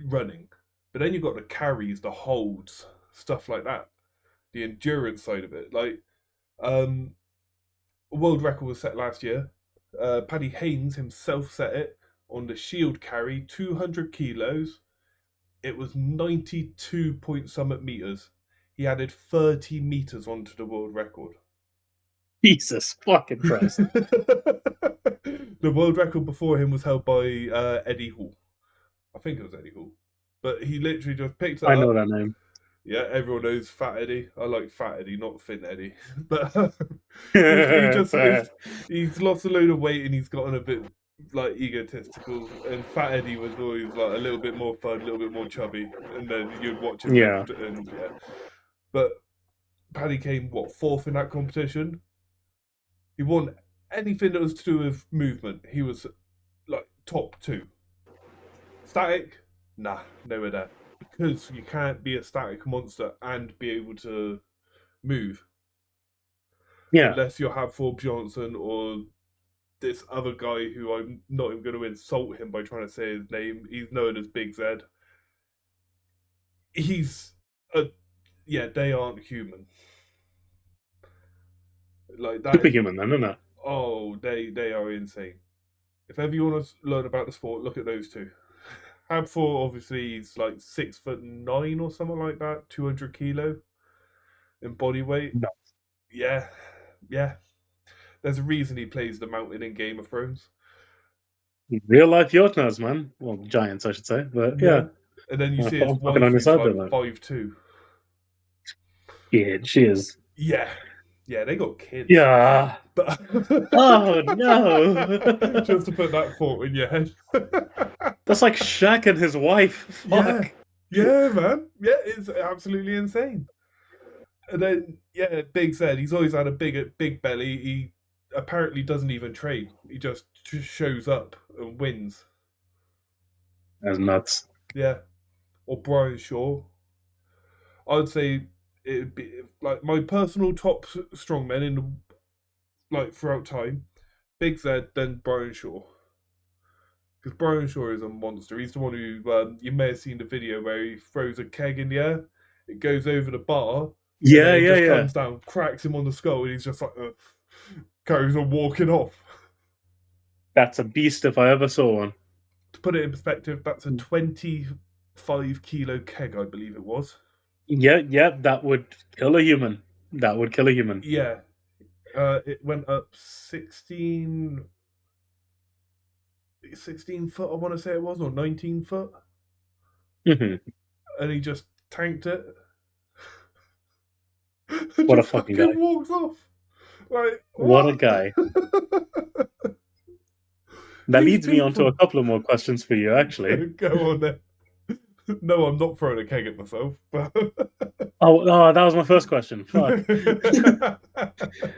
running. But then you've got the carries, the holds, stuff like that. The endurance side of it. Like, a world record was set last year. Paddy Haynes himself set it on the shield carry, 200 kilos. It was 92 point summit meters. He added 30 meters onto the world record. Jesus fucking Christ. The world record before him was held by Eddie Hall. I think it was Eddie Hall. But he literally just picked it up. I know that name. Yeah, everyone knows Fat Eddie. I like Fat Eddie, not Thin Eddie. But he's lost a load of weight and he's gotten a bit like egotistical. And Fat Eddie was always like a little bit more fun, a little bit more chubby. And then you'd watch him lift and yeah. But Paddy came fourth in that competition. He won anything that was to do with movement. He was like top 2. Static? Nah, nowhere there. Because you can't be a static monster and be able to move. Yeah. Unless you're Hab Forbes Johnson or this other guy who I'm not even going to insult him by trying to say his name. He's known as Big Z. He's a yeah. They aren't human. Like that. Superhuman, then, isn't it? Oh, they are insane. If ever you want to learn about the sport, look at those two. Habfor, obviously, he's like 6'9" or something like that, 200 kilo in body weight. No. Yeah, yeah. There's a reason he plays the mountain in Game of Thrones. Real life Jotnas, man. Well, giants, I should say. But yeah. And then you see his I'm wife, fucking on your who's side like there, 5'2". Yeah, she is. Yeah, they got kids. Yeah. But Oh no! Just to put that thought in your head. That's like Shaq and his wife. Fuck. Yeah, man. Yeah, it's absolutely insane. And then, yeah, Big Z, he's always had a big belly. He apparently doesn't even train. He just shows up and wins. That's nuts. Yeah. Or Brian Shaw. I'd say it'd be like my personal top strongmen in throughout time. Big Z, then Brian Shaw. Because Brian Shaw is a monster. He's the one who you may have seen the video where he throws a keg in the air. It goes over the bar. Yeah, and yeah, just yeah. comes down, cracks him on the skull, and he's just like carries on walking off. That's a beast if I ever saw one. To put it in perspective, that's a 25-kilo keg, I believe it was. Yeah, that would kill a human. That would kill a human. Yeah. It went up 16 foot, I want to say it was, or 19 foot. Mm-hmm. And he just tanked it. What a fucking guy. Walks off. Like, what a guy. That leads me on to a couple of more questions for you, actually. Go on then. No, I'm not throwing a keg at myself. Oh, that was my first question. Fuck.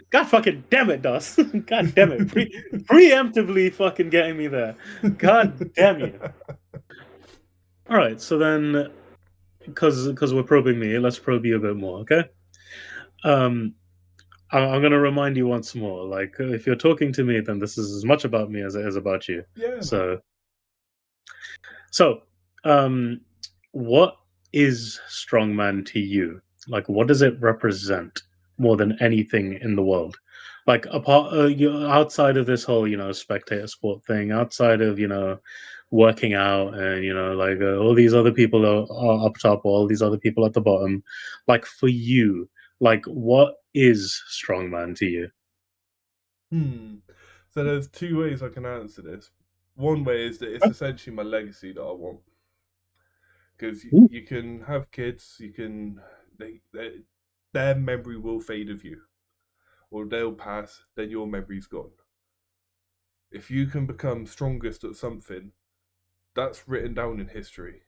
God fucking damn it, Dust. God damn it. Preemptively fucking getting me there. God damn you. All right, so then, because we're probing me, let's probe you a bit more, okay? I'm going to remind you once more. Like, if you're talking to me, then this is as much about me as it is about you. Yeah. So, what is strongman to you? Like, what does it represent more than anything in the world? Like, outside of this whole, spectator sport thing, outside of, working out and, like all these other people are up top, all these other people at the bottom. Like, for you, like, what is strongman to you? So there's two ways I can answer this. One way is that it's essentially my legacy that I want. Because you can have kids, their memory will fade of you. Or they'll pass, then your memory's gone. If you can become strongest at something, that's written down in history.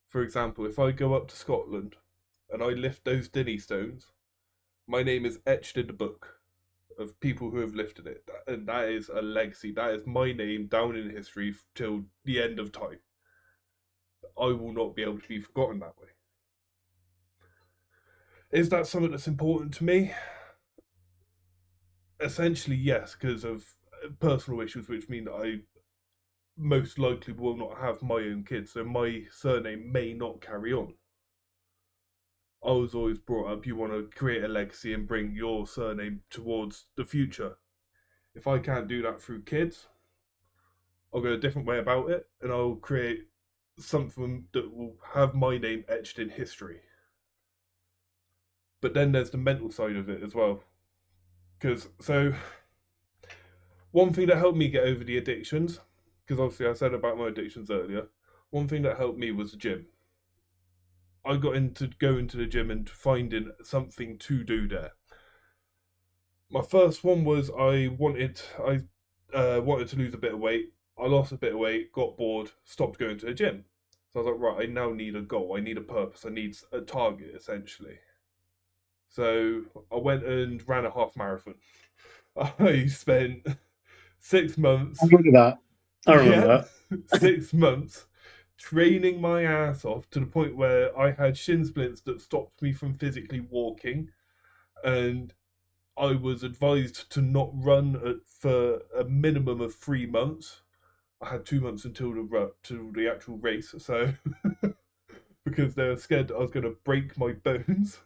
For example, if I go up to Scotland and I lift those Dinny stones, my name is etched in the book of people who have lifted it. And that is a legacy. That is my name down in history till the end of time. I will not be able to be forgotten that way. Is that something that's important to me? Essentially, yes, because of personal issues, which mean that I most likely will not have my own kids, so my surname may not carry on. I was always brought up, you want to create a legacy and bring your surname towards the future. If I can't do that through kids, I'll go a different way about it, and I'll create something that will have my name etched in history. But then there's the mental side of it as well. One thing that helped me get over the addictions, because obviously I said about my addictions earlier, one thing that helped me was the gym. I got into going to the gym and finding something to do there. My first one was I wanted to lose a bit of weight. I lost a bit of weight, got bored, stopped going to the gym. So I was like, right, I now need a goal. I need a purpose. I need a target, essentially. So I went and ran a half marathon. I spent 6 months. I remember that. 6 months training my ass off to the point where I had shin splints that stopped me from physically walking. And I was advised to not run for a minimum of 3 months. I had 2 months until the actual race, so because they were scared that I was going to break my bones.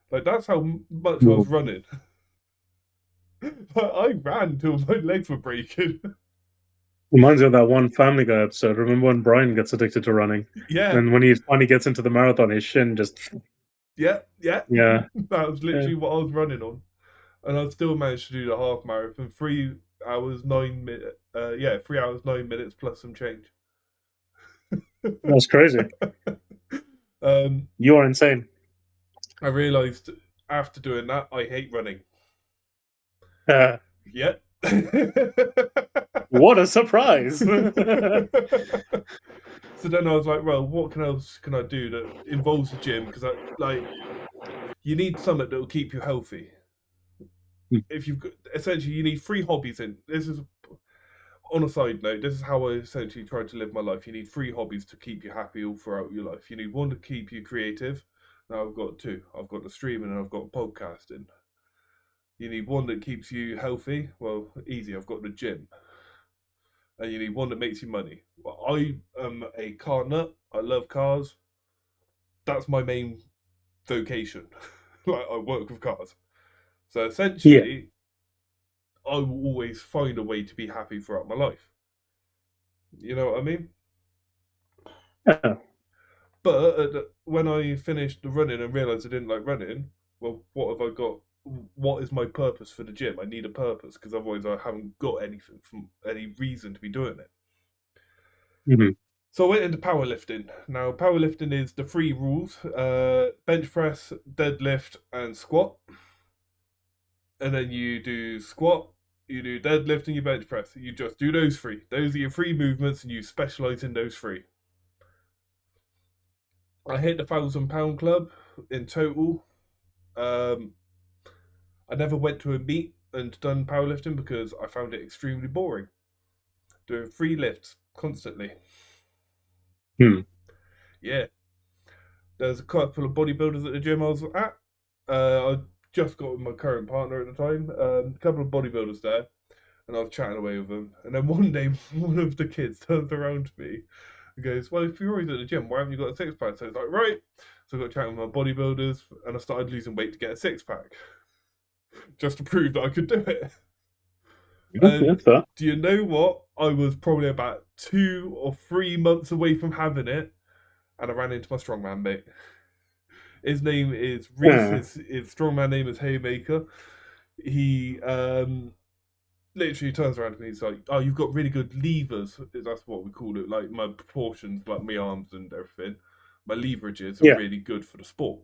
Like that's how much I was running. I ran till my legs were breaking. Reminds me of that one Family Guy episode. Remember when Brian gets addicted to running? Yeah, And when he finally gets into the marathon, his shin just yeah. yeah. That was literally what I was running on, and I still managed to do the half marathon. 3 hours 9 minutes. 3 hours 9 minutes plus some change. That's crazy. You are insane. I realised after doing that, I hate running. Yeah. What a surprise! So then I was like, well, what else can I do that involves the gym? Because you need something that will keep you healthy. If you've got, essentially, you need 3 hobbies. In this is on a side note. This is how I essentially try to live my life. You need 3 hobbies to keep you happy all throughout your life. You need one to keep you creative. Now I've got 2. I've got the streaming and I've got podcasting. You need one that keeps you healthy. Well, easy. I've got the gym. And you need one that makes you money. Well, I am a car nut. I love cars. That's my main vocation. Like I work with cars. So essentially, I will always find a way to be happy throughout my life. You know what I mean? Yeah. But when I finished the running and realised I didn't like running, well, what have I got? What is my purpose for the gym? I need a purpose because otherwise I haven't got anything from any reason to be doing it. Mm-hmm. So I went into powerlifting. Now powerlifting is the 3 rules: bench press, deadlift, and squat. And then you do squat, you do deadlift, and you bench press. You just do those 3. Those are your 3 movements, and you specialise in those 3. I hit the £1,000 club in total. I never went to a meet and done powerlifting because I found it extremely boring. Doing 3 lifts constantly. Yeah. There's a couple of bodybuilders at the gym I was at. I just got with my current partner at the time. A couple of bodybuilders there, and I was chatting away with them. And then one day, one of the kids turns around to me and goes, "Well, if you're always at the gym, why haven't you got a 6-pack?" So I was like, "Right." So I got chatting with my bodybuilders, and I started losing weight to get a 6-pack, just to prove that I could do it. And do you know what? I was probably about 2 or 3 months away from having it, and I ran into my strongman mate. His name is Reese. His strongman name is Haymaker. He literally turns around to me. He's like, "Oh, you've got really good levers." That's what we call it. Like my proportions, like my arms and everything. My leverages are really good for the sport.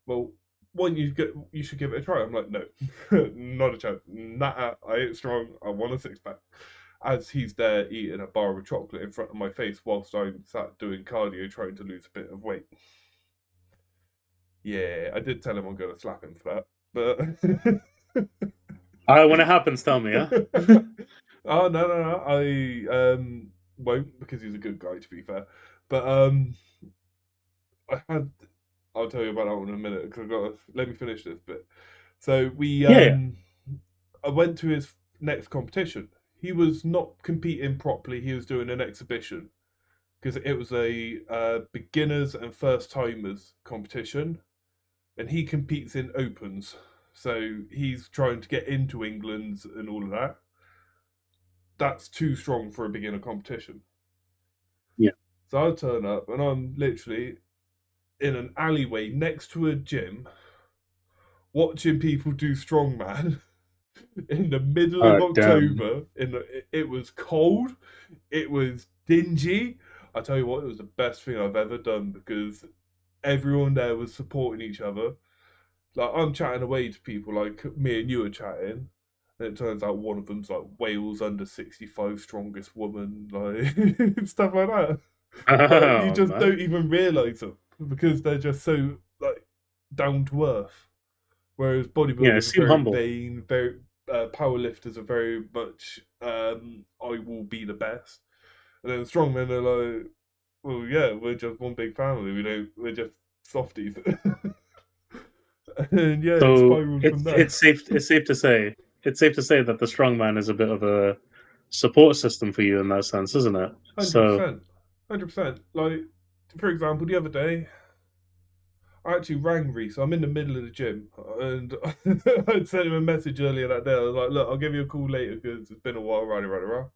Well, when you should give it a try. I'm like, no, not a chance. Nah, I ain't strong. I want a 6-pack. As he's there eating a bar of chocolate in front of my face whilst I'm sat doing cardio trying to lose a bit of weight. Yeah, I did tell him I'm going to slap him for that, but when it happens, tell me, huh? Oh no, I won't because he's a good guy to be fair. But I'll tell you about that one in a minute because I've got to let me finish this bit. So I went to his next competition. He was not competing properly. He was doing an exhibition because it was a beginners and first timers competition, and he competes in opens. So he's trying to get into England and all of that. That's too strong for a beginner competition. Yeah. So I turn up and I'm literally in an alleyway next to a gym watching people do strongman in the middle of October. It was cold, it was dingy. I tell you what, it was the best thing I've ever done because everyone there was supporting each other. Like I'm chatting away to people like me and you are chatting, and it turns out one of them's like Wales under 65 strongest woman, like stuff like that. But you just don't even realise them because they're just so like down to earth. Whereas bodybuilders are very humble. vain, very powerlifters are very much I will be the best, and then strongmen are like, well, yeah, we're just one big family. We're just softies. And yeah, it So spiraled from it's there. safe to say that the strongman is a bit of a support system for you in that sense, isn't it? Hundred So percent, 100%. Like, for example, the other day, I actually rang Reese. I'm in the middle of the gym, and I sent him a message earlier that day. I was like, "Look, I'll give you a call later because it's been a while." Right.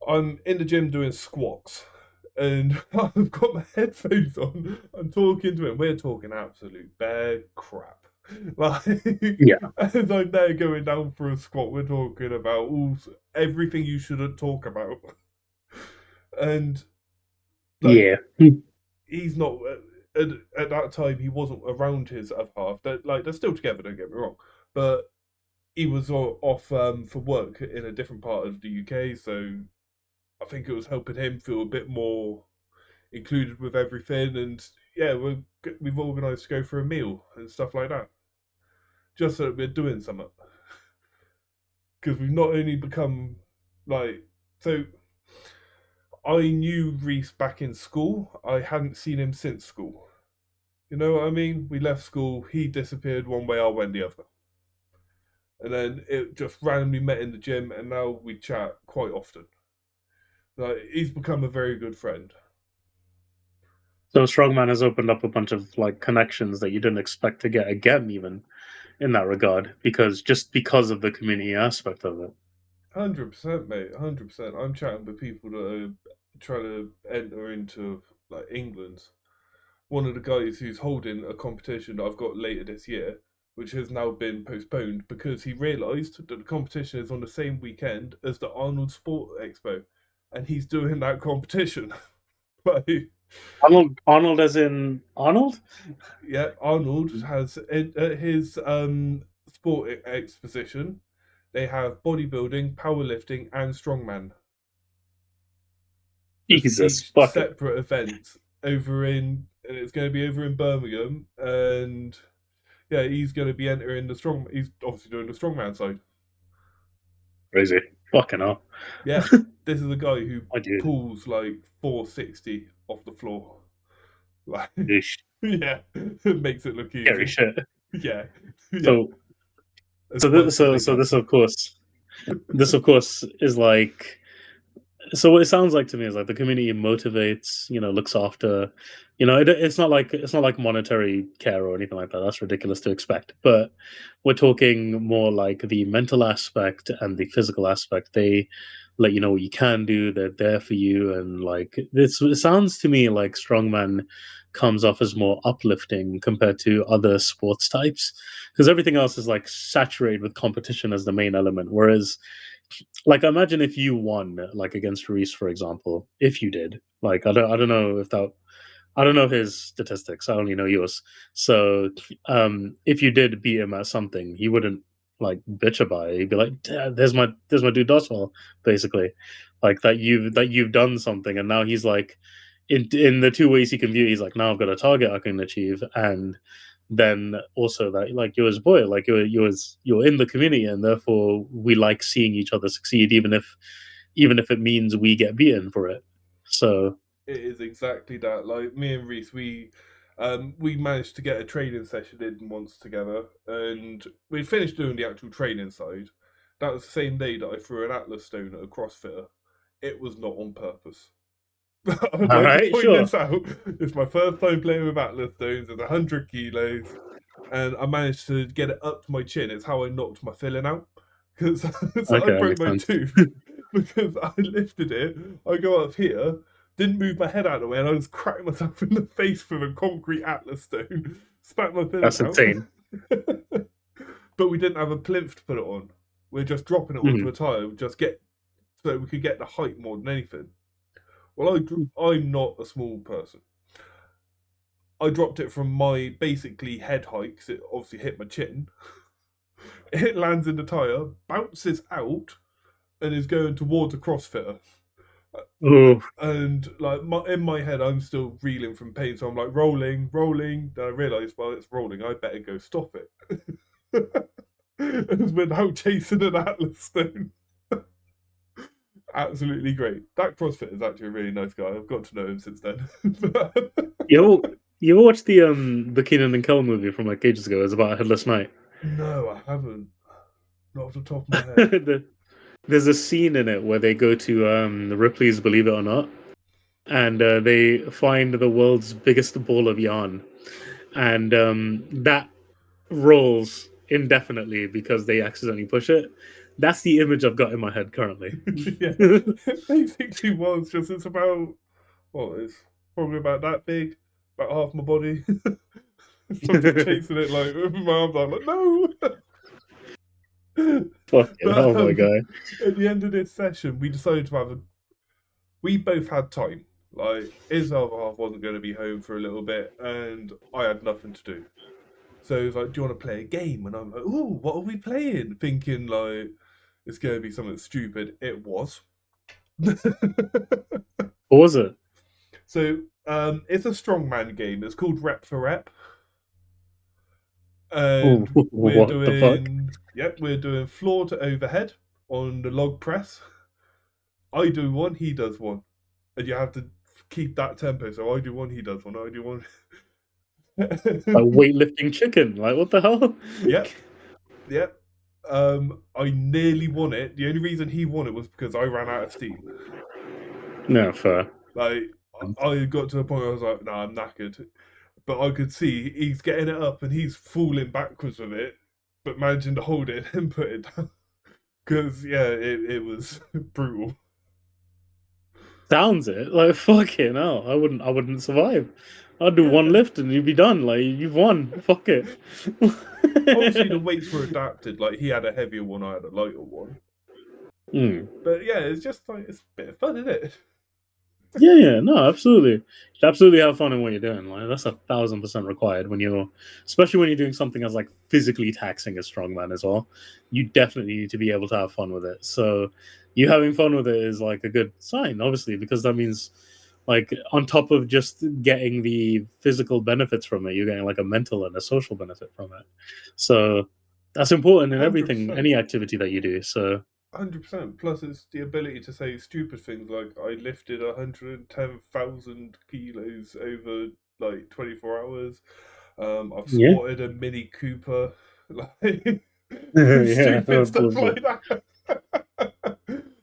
I'm in the gym doing squats, and I've got my headphones on. I'm talking to him. We're talking absolute bare crap. Like, yeah, as I'm there going down for a squat, we're talking about everything you shouldn't talk about, and like yeah. he's not at that time he wasn't around his other half. They're still together. Don't get me wrong, but he was off for work in a different part of the UK, so I think it was helping him feel a bit more included with everything. And yeah, we've organised to go for a meal and stuff like that, just so that we're doing something. Because we've not only become like so. I knew Reese back in school. I hadn't seen him since school. You know what I mean? We left school, he disappeared one way, I went the other. And then it just randomly met in the gym, and now we chat quite often. Like, he's become a very good friend. So strongman has opened up a bunch of like connections that you didn't expect to get again, even in that regard, because of the community aspect of it. 100%, mate. 100%. I'm chatting with people that are trying to enter into like England. One of the guys who's holding a competition that I've got later this year, which has now been postponed because he realised that the competition is on the same weekend as the Arnold Sport Expo, and he's doing that competition. Like, Arnold, as in Arnold. yeah, Arnold has at his sport exposition. They have bodybuilding, powerlifting, and strongman as Jesus each fucking separate event and it's going to be over in Birmingham. And yeah, he's going to be entering the strong. He's obviously doing the strongman side. crazy, fucking hell. Yeah, this is a guy who My dude, pulls like 460 off the floor. Like, yeesh, yeah, it makes it look scary easy. shit. Yeah, yeah, So as much as they so can. this of course is like, so what it sounds like to me is like the community motivates, looks after, it's not like monetary care or anything like that. That's ridiculous to expect. But we're talking more like the mental aspect and the physical aspect. They let you know what you can do. They're there for you, and like it sounds to me like strongman comes off as more uplifting compared to other sports types, because everything else is like saturated with competition as the main element, whereas like imagine if you won like against Reese, for example. If you did, like I don't know if that I don't know his statistics. I only know yours. So if you did beat him at something, he wouldn't like bitch about it. He'd be like, there's my dude Doswell," basically. Like that you've done something, and now he's like, in the two ways he can view it, he's like, now I've got a target I can achieve, and then also that like you're his boy, like you're in the community, and therefore we like seeing each other succeed, even if it means we get beaten for it. So It is exactly that. Like, me and Reese, we managed to get a training session in once together, and we finished doing the actual training side. That was the same day that I threw an Atlas stone at a CrossFitter. It was not on purpose. I'd all like to right, point sure. this out. It's my first time playing with Atlas stones. It's 100 kilos, and I managed to get it up to my chin. It's how I knocked my filling out because so I Okay, that broke makes my sense. tooth because I lifted it. I go up here, didn't move my head out of the way, and I just cracked myself in the face with a concrete Atlas stone, spat my filling That's out. insane. But we didn't have a plinth to put it on. We're just dropping it onto Mhm. a tire, just get so we could get the height more than anything. Well, I'm not a small person. I dropped it from my basically head height because it obviously hit my chin. It lands in the tire, bounces out, and is going towards a CrossFitter. Ooh, And like in my head, I'm still reeling from pain, so I'm like rolling, rolling. Then I realise, well, it's rolling. I better go stop it. As we're now chasing an Atlas stone. Absolutely great. That CrossFitter is actually a really nice guy. I've got to know him since then. yo, You ever watched the Keenan and Kel movie from like ages ago? It's about a headless knight. No, I haven't. Not off the top of my head. There's a scene in it where they go to Ripley's Believe It or Not, and they find the world's biggest ball of yarn, and that rolls indefinitely because they accidentally push it. That's the image I've got in my head currently. Yeah, basically was just it's about it's probably about that big, about half my body. So I'm just chasing it like with my arms out, like no. Fucking But hell, my guy. at the end of this session, we decided to have a. We both had time. Like his other half wasn't going to be home for a little bit, and I had nothing to do. So he was like, "Do you want to play a game?" And I'm like, "Oh, what are we playing?" Thinking like it's going to be something stupid. It was. What was it? So it's a strongman game. It's called Rep for Rep, and we're What the fuck? doing floor to overhead on the log press. I do one, he does one, and you have to keep that tempo. So I do one, he does one. I do one. A weightlifting chicken? Like what the hell? Yep. I nearly won it. The only reason he won it was because I ran out of steam. No, fair. Like I got to the point where I was like, "Nah, I'm knackered," but I could see he's getting it up and he's falling backwards with it, but managing to hold it and put it down. Because it was brutal. Sounds it like fucking hell. I wouldn't survive. I'd do one lift and you'd be done. Like you've won. Fuck it. Obviously, the weights were adapted. Like he had a heavier one, I had a lighter one. But yeah, it's just like it's a bit of fun, isn't it? Yeah, no, absolutely. You should absolutely have fun in what you're doing. Like that's 1,000% required when you're, especially when you're doing something as like physically taxing as strongman as well. You definitely need to be able to have fun with it. So you having fun with it is like a good sign, obviously, because that means like on top of just getting the physical benefits from it, you're getting like a mental and a social benefit from it. So that's important in everything, 100%. any activity that you do. So 100%. Plus, it's the ability to say stupid things like I lifted 110,000 kilos over like 24 hours. I've yeah, squatted a Mini Cooper, like yeah, stupid stuff bullshit. like that.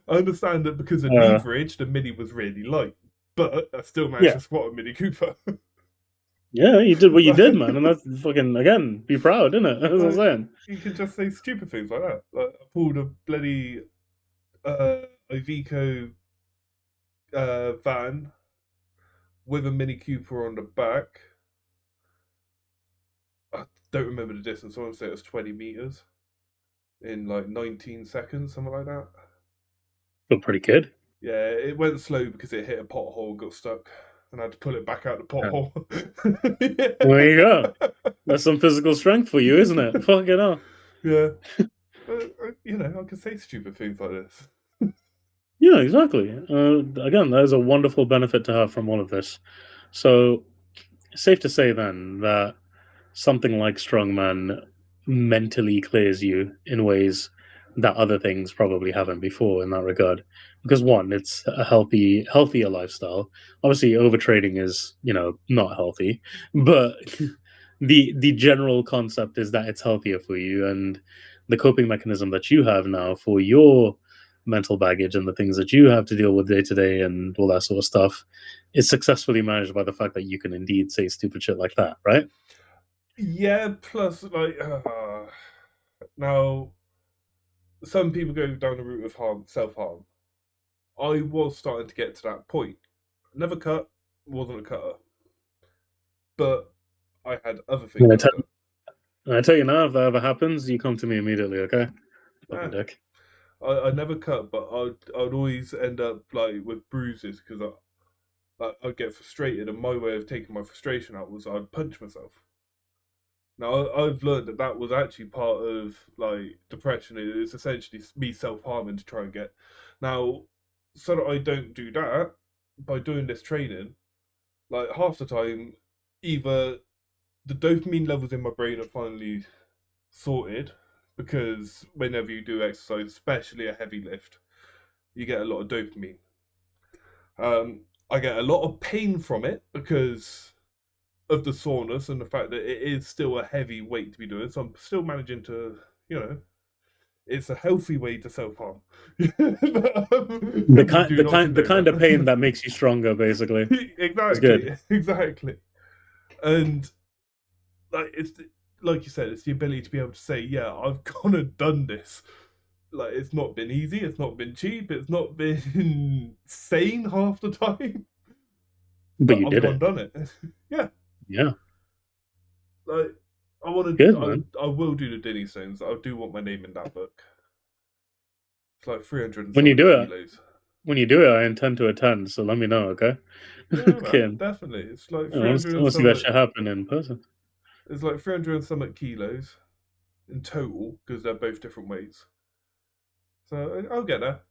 I understand that because of Uh, leverage, the Mini was really light, but I still managed yeah. to squat a Mini Cooper. Yeah, you did what you did, man, and like, that's fucking again. Be proud, isn't it? That's what I'm like, saying. you can just say stupid things like that. Like I pulled a bloody Iveco van with a Mini Cooper on the back. I don't remember the distance. I want to say it was 20 meters in like 19 seconds, something like that. Feel pretty good. Yeah, it went slow because it hit a pothole and got stuck, and I had to pull it back out the Yeah. pothole. There you go. That's some physical strength for you, isn't it? Fucking hell. Yeah, but I can say stupid things like this. Yeah, exactly. Again, that is a wonderful benefit to have from all of this. So, safe to say then that something like strongman mentally clears you in ways that other things probably haven't before in that regard. Because one, it's a healthier lifestyle. Obviously, overtraining is not healthy, but the general concept is that it's healthier for you, and the coping mechanism that you have now for your mental baggage and the things that you have to deal with day to day and all that sort of stuff is successfully managed by the fact that you can indeed say stupid shit like that, right? Yeah, plus like now some people go down the route of self harm. I was starting to get to that point. Never cut, wasn't a cutter, but I had other things When I I've tell, done. when I tell you now, if that ever happens, you come to me immediately, okay? Fucking Ah, dick. I never cut, but I'd always end up like with bruises because I'd get frustrated, and my way of taking my frustration out was I'd punch myself. Now I've learned that that was actually part of like depression. It's essentially me self harming to try and get. Now, so that I don't do that by doing this training, like half the time, either the dopamine levels in my brain are finally sorted because whenever you do exercise, especially a heavy lift, you get a lot of dopamine. I get a lot of pain from it because of the soreness and the fact that it is still a heavy weight to be doing. So I'm still managing to, it's a healthy way to self harm. The kind of pain that makes you stronger, basically. It's good. Exactly. And like like you said, it's the ability to be able to say, yeah, I've gone and done this. Like, it's not been easy, it's not been cheap, it's not been sane half the time. But you I've did gone it. done it. Yeah. Yeah. Like, I want Good, to. man. I will do the Dinny Stones. I do want my name in that book. It's like 300 and When you something do it, kilos. I intend to attend. So let me know, okay? Yeah, man, Okay. definitely. It's like I want 300 and to see that something. shit happen in person. It's like 300 and something kilos in total because they're both different weights. So I'll get there.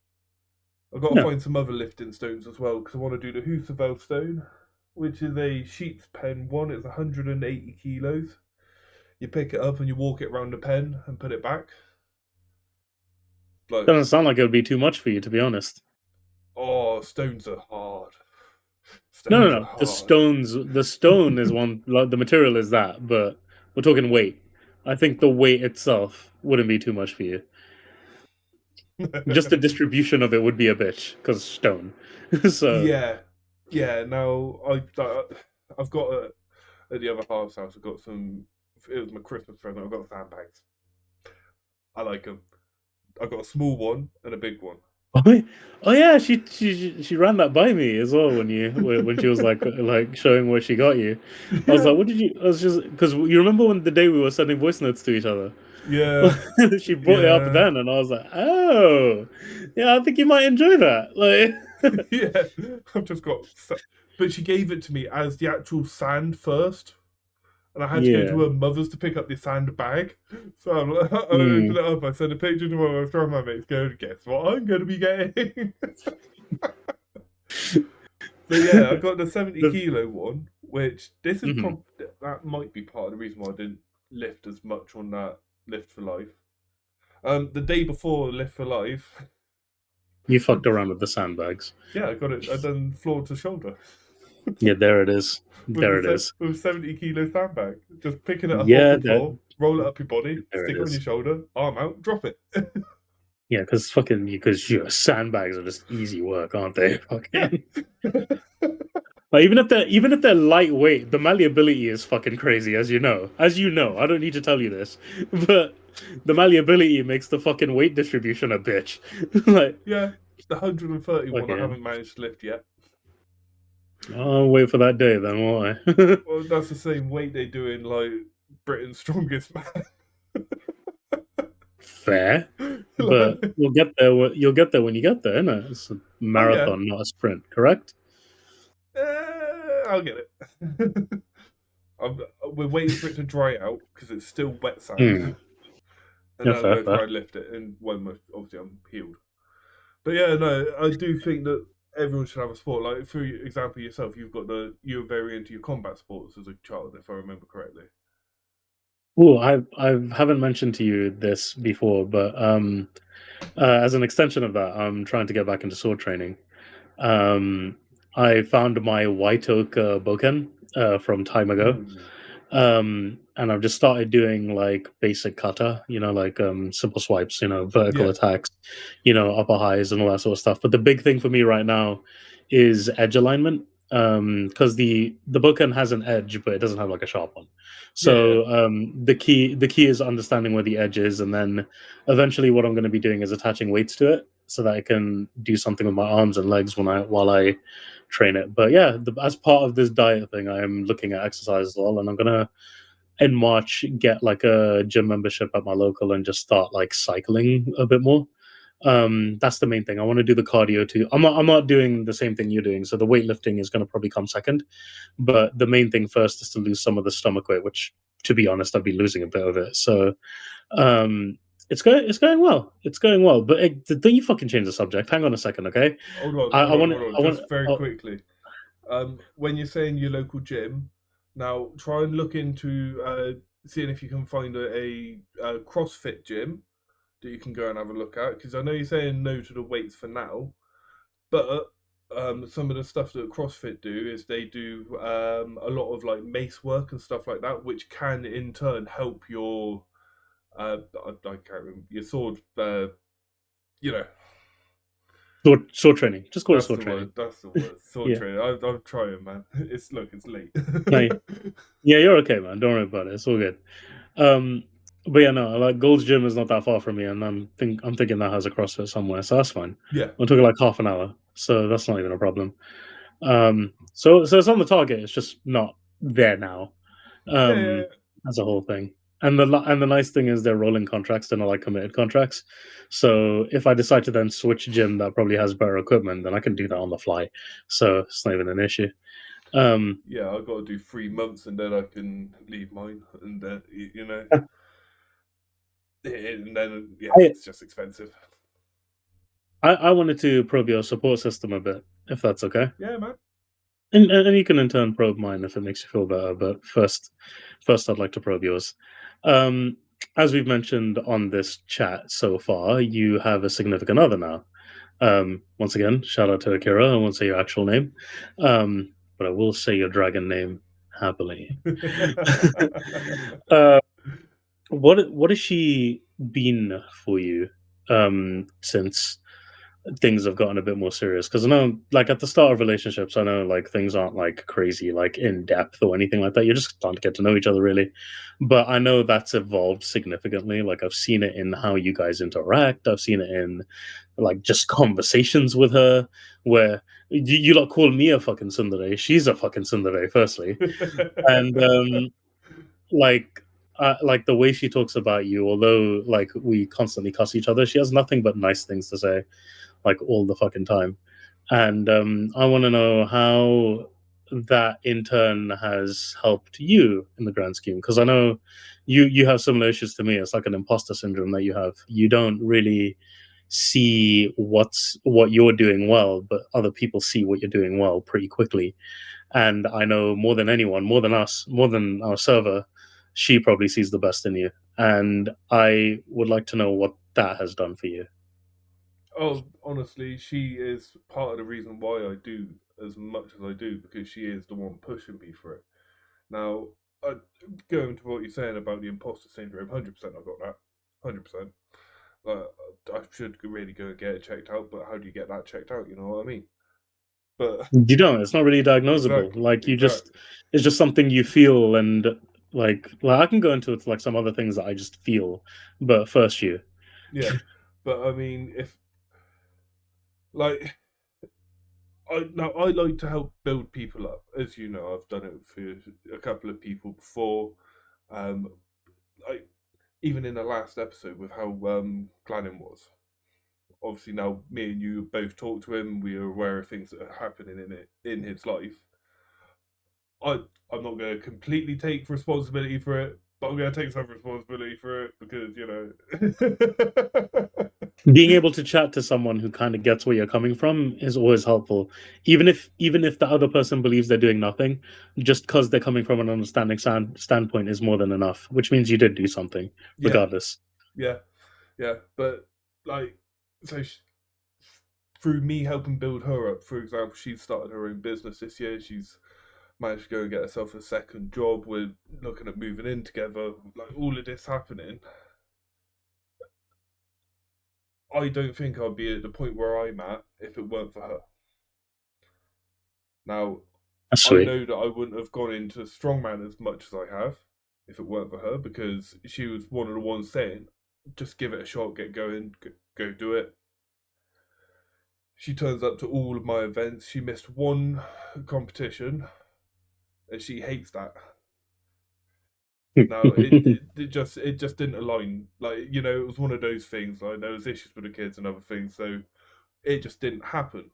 I've got to Yeah. find some other lifting stones as well because I want to do the Husserl stone, which is a sheep's pen one. It's 180 kilos. You pick it up and you walk it around the pen and put it back. Like, Doesn't sound like it would be too much for you, to be honest. oh, stones are hard. No, Stones are The hard. stone is one. Like, the material is that, but we're talking weight. I think the weight itself wouldn't be too much for you. Just the distribution of it would be a bitch because stone. So yeah. Now I've got at the other half's house. I've got some. It was my Christmas present. I've got sandbags. I like them. I've got a small one and a big one. oh yeah, she ran that by me as well when she was like showing what she got you. I was Yeah, like, what did you? I was just because you remember when the day we were sending voice notes to each other. yeah, She brought it up yeah, then, and I was like, oh, yeah, I think you might enjoy that. Like, yeah. I've just got. But she gave it to me as the actual sand first, and I had to go yeah, to her mother's to pick up the sand bag. So I opened mm. it up. I sent a picture to one of my strong mates. Going, guess what I'm going to be getting. But yeah, I got the 70 The- kilo one, which this is mhm. that might be part of the reason why I didn't lift as much on that lift for life. The day before lift for life, You fucked around with the sandbags. yeah, I got it. I done floor to shoulder Yeah, there it is. with There it is. with 70 kilo sandbag. Just picking it up off Yeah, the floor, roll it up your body, there it stick it on your is. shoulder, arm out, drop it. Yeah, because your sandbags are just easy work, aren't they? Yeah. Fucking. Like, even if they're lightweight, the malleability is fucking crazy, as you know. As you know, I don't need to tell you this, but the malleability makes the fucking weight distribution a bitch. Like, Yeah, the 131 I okay, haven't managed to lift yet. I'll wait for that day then. Why? Well, that's the same weight they do in like Britain's Strongest Man. Fair, but Like, you'll get there. You'll get there when you get there, innit? It's a oh yeah, marathon, not a sprint. Correct? I'll get it. I'm, we're waiting for it to dry out because it's still wet sand, Mm. and Yeah, then I'm going to try fair. and lift it. And when obviously I'm healed, but yeah, no, I do think that everyone should have a sport. Like for example, yourself, you're very into your combat sports as a child, if I remember correctly. Oh, I haven't mentioned to you this before, but as an extension of that, I'm trying to get back into sword training. Um, I found my white oak boken from time ago, Ooh, and I've just started doing like basic kata, like simple swipes, vertical yeah, attacks, upper highs and all that sort of stuff. But the big thing for me right now is edge alignment, because the boken has an edge, but it doesn't have like a sharp one. yeah, So the key is understanding where the edge is, and then eventually what I'm going to be doing is attaching weights to it so that I can do something with my arms and legs while I train it. But yeah, as part of this diet thing, I am looking at exercise as well, and I'm gonna in March get like a gym membership at my local and just start like cycling a bit more. That's the main thing. I want to do the cardio too. I'm not doing the same thing you're doing, so the weightlifting is going to probably come second. But the main thing first is to lose some of the stomach weight, which, to be honest, I've been losing a bit of it. So um, it's going well. It's going well. But don't you fucking change the subject? Hang on a second, okay? hold on, I, hold I on, want hold on, I want just very oh, quickly. When you're saying your local gym, now try and look into seeing if you can find a CrossFit gym that you can go and have a look at. Because I know you're saying no to the weights for now, but some of the stuff that CrossFit do is they do a lot of like mace work and stuff like that, which can in turn help your I can't remember your sword. You know, Sword training. Just call it that's sword the training. word. That's the word. Sword Yeah. training. I'm trying, man. It's late. No, yeah, you're okay, man. Don't worry about it. It's all good. Um, but yeah, no, like Gold's Gym is not that far from me, and I'm thinking that has a CrossFit somewhere, so that's fine. Yeah, I'm talking like half an hour, so that's not even a problem. So it's on the target. It's just not there now. yeah, yeah, yeah. As a whole thing. And the nice thing is they're rolling contracts, they're not like committed contracts. So if I decide to then switch gym that probably has better equipment, then I can do that on the fly. So it's not even an issue. Um, Yeah, I've got to do 3 months and then I can leave mine, and then you know, and then yeah, I, it's just expensive. I wanted to probe your support system a bit, if that's okay. Yeah, man. And you can in turn probe mine if it makes you feel better. But first I'd like to probe yours. Um, as we've mentioned on this chat so far, you have a significant other now. Once again, shout out to Akira. I won't say your actual name, but I will say your dragon name happily. uh, what has she been for you since things have gotten a bit more serious? Because I know, like at the start of relationships, I know like things aren't like crazy, like in depth or anything like that. You're just starting to get to know each other really. But I know that's evolved significantly. Like I've seen it in how you guys interact. I've seen it in like just conversations with her where you lot call me a fucking tsundere. She's a fucking tsundere, firstly, and like. Like the way she talks about you, although like we constantly cuss each other, she has nothing but nice things to say, like all the fucking time. And I want to know how that in turn has helped you in the grand scheme, because I know you have similar issues to me. It's like an imposter syndrome that you have. You don't really see what you're doing well, but other people see what you're doing well pretty quickly. And I know more than anyone, more than us, more than our server, she probably sees the best in you. And I would like to know what that has done for you. Oh, honestly, she is part of the reason why I do as much as I do, because she is the one pushing me for it. Now, going to what you're saying about the imposter syndrome, 100% I got that. 100%. Like, I should really go and get it checked out, but how do you get that checked out? You know what I mean? But You don't. It's not really diagnosable. exactly, Like you just, exactly. it's just something you feel, and like I can go into it like some other things that I just feel. But first, you. Yeah. But I mean, if, like, I like to help build people up. As you know, I've done it for a couple of people before. Um, I even in the last episode with how Glennon was. Obviously, now me and you both talked to him. We are aware of things that are happening in his life. I I'm not going to completely take responsibility for it, but I'm going to take some responsibility for it because Being able to chat to someone who kind of gets where you're coming from is always helpful. Even if the other person believes they're doing nothing, just because they're coming from an understanding standpoint is more than enough. Which means you did do something, yeah, regardless. yeah, yeah. But like, so through me helping build her up, for example, she's started her own business this year. She's managed to go and get herself a second job. We're looking at moving in together. Like all of this happening, I don't think I'd be at the point where I'm at if it weren't for her. Now, That's I sweet. know that I wouldn't have gone into strongman as much as I have if it weren't for her, because she was one of the ones saying, just give it a shot, get going, go do it. She turns up to all of my events. She missed one competition, and she hates that. Now it just didn't align. Like it was one of those things. Like there was issues with the kids and other things, so it just didn't happen.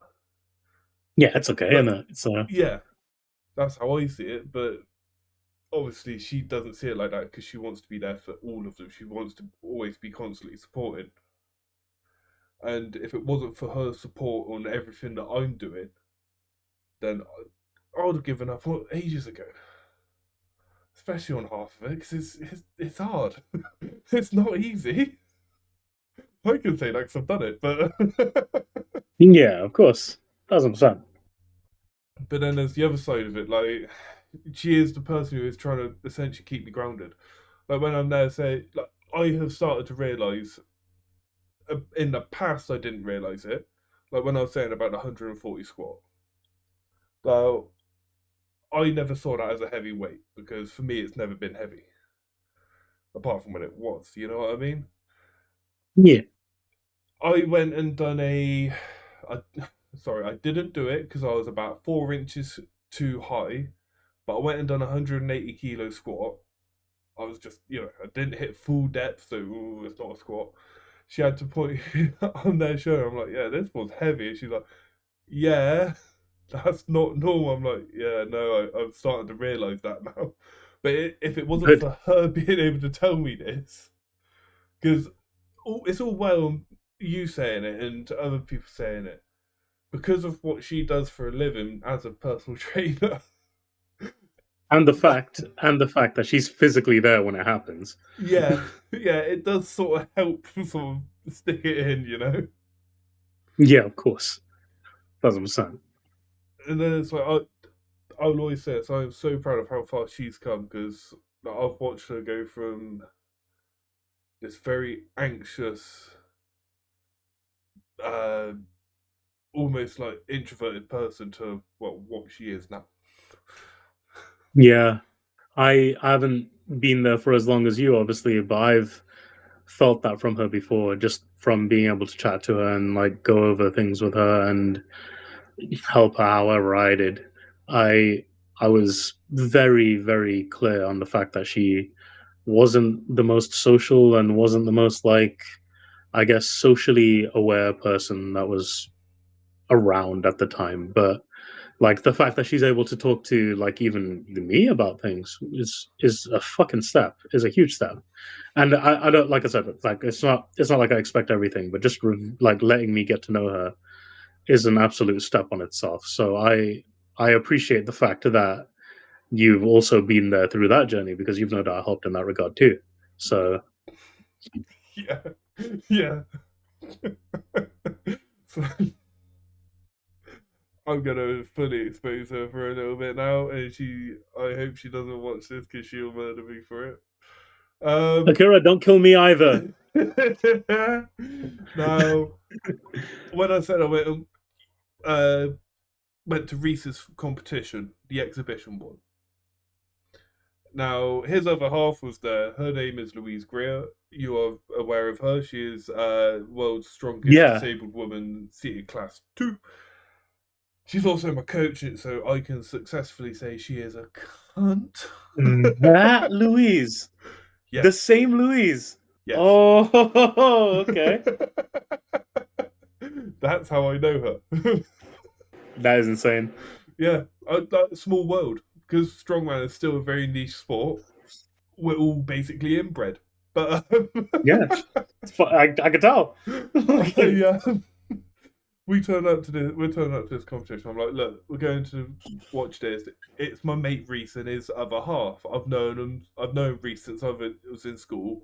Yeah, it's okay, But and it's yeah, that's how I see it. But obviously, she doesn't see it like that because she wants to be there for all of them. She wants to always be constantly supported. And if it wasn't for her support on everything that I'm doing, then I would have given up ages ago. Especially on half of it, because it's hard. It's not easy. I can say that 'cause I've done it, but yeah, of course. 1,000%. But then there's the other side of it. Like, she is the person who is trying to essentially keep me grounded. Like when I'm there, say, like I have started to realise. In the past, I didn't realise it. Like when I was saying about the 140 squat. Well, I never saw that as a heavy weight because for me, it's never been heavy. Apart from when it was, you know what I mean? Yeah. I went and done sorry, I didn't do it because I was about 4 inches too high. But I went and done a 180 kilo squat. I was just, I didn't hit full depth, so it's not a squat. She had to put on their shoulder. I'm like, yeah, this was heavy. And she's like, yeah, that's not normal. I'm like, yeah, no, I'm starting to realise that now. But if it wasn't Good. for her being able to tell me this, because it's all well you saying it and other people saying it, because of what she does for a living as a personal trainer. And the fact that she's physically there when it happens. Yeah, it does sort of help sort of stick it in, Yeah, of course. 1,000%. And then it's like I'll always say it. So I'm so proud of how far she's come because I've watched her go from this very anxious, uh, almost like introverted person to what she is now. Yeah. I haven't been there for as long as you, obviously, but I've felt that from her before, just from being able to chat to her and like go over things with her and help her however I did. I I was very, very clear on the fact that she wasn't the most social and wasn't the most like, I guess, socially aware person that was around at the time. But like the fact that she's able to talk to like even me about things is a fucking step, is a huge step. And I don't, like I said, like it's not like I expect everything, but just like letting me get to know her is an absolute step on itself. So I appreciate the fact that you've also been there through that journey because you've no doubt helped in that regard too. So Yeah, yeah. So I'm gonna fully expose her for a little bit now, and I hope she doesn't watch this because she'll murder me for it. Akira, don't kill me either. Now, when I said I went to Reese's competition, the exhibition one. Now, his other half was there. Her name is Louise Greer. You are aware of her. She is world's strongest Yeah. disabled woman, seated class 2. She's also my coach, so I can successfully say she is a cunt. That Louise. Yes. The same Louise. Yes. Oh, okay. That's how I know her. That is insane. Yeah, small world. Because strongman is still a very niche sport. We're all basically inbred. But Yeah, I could tell. We're turning up to this competition. I'm like, look, we're going to watch this. It's my mate Reese and his other half. I've known Reese since I was in school.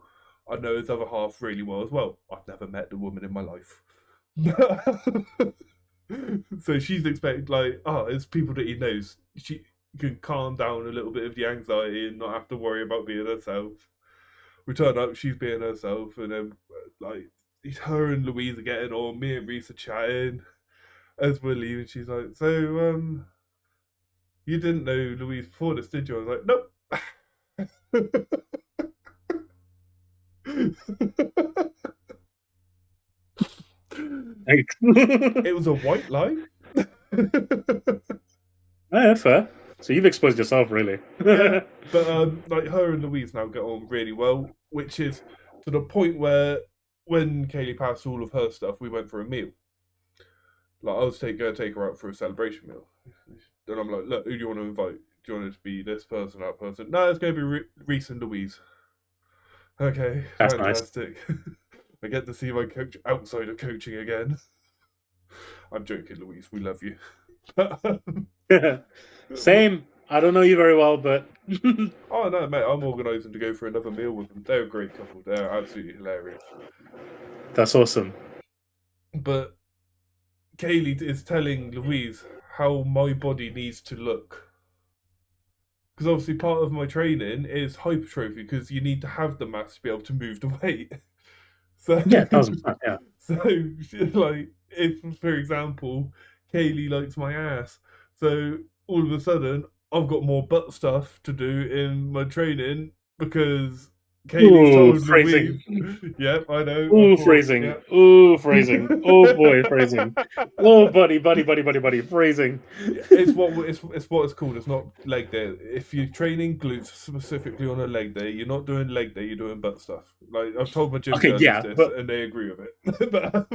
I know his other half really well as well. I've never met the woman in my life. So she's expecting it's people that he knows. She can calm down a little bit of the anxiety and not have to worry about being herself. We turn up, she's being herself, and then her and Louise are getting on. Me and Reese are chatting as we're leaving. She's like, "So, you didn't know Louise before this, did you?" I was like, "Nope." It was a white lie. Yeah, fair. So you've exposed yourself, really. Yeah, but her and Louise now get on really well, which is to the point where when Kaylee passed all of her stuff, we went for a meal. Like I was gonna take her out for a celebration meal, and I'm like, "Look, who do you want to invite? Do you want it to be this person, that person?" No, it's gonna be Reese and Louise. Okay, That's fantastic. I get to see my coach outside of coaching again. I'm joking, Louise. We love you. nice. Same. I don't know you very well, but Oh no, mate! I'm organising to go for another meal with them. They're a great couple. They're absolutely hilarious. that's awesome. But Kaylee is telling Louise how my body needs to look. Because obviously part of my training is hypertrophy, because you need to have the mass to be able to move the weight. So Yeah, 1,000%. Yeah. so like, if for example Kaylee likes my ass, so all of a sudden I've got more butt stuff to do in my training because Kaylee's Ooh, told phrasing. Louise. Yep, I know. Ooh, Of course. phrasing. Yep. Ooh, phrasing. Oh boy, phrasing. Oh, buddy, phrasing. It's what it's called. It's not leg day. If you're training glutes specifically on a leg day, you're not doing leg day. You're doing butt stuff. Like, I've told my gym Okay, girlies yeah, this, but and they agree with it. But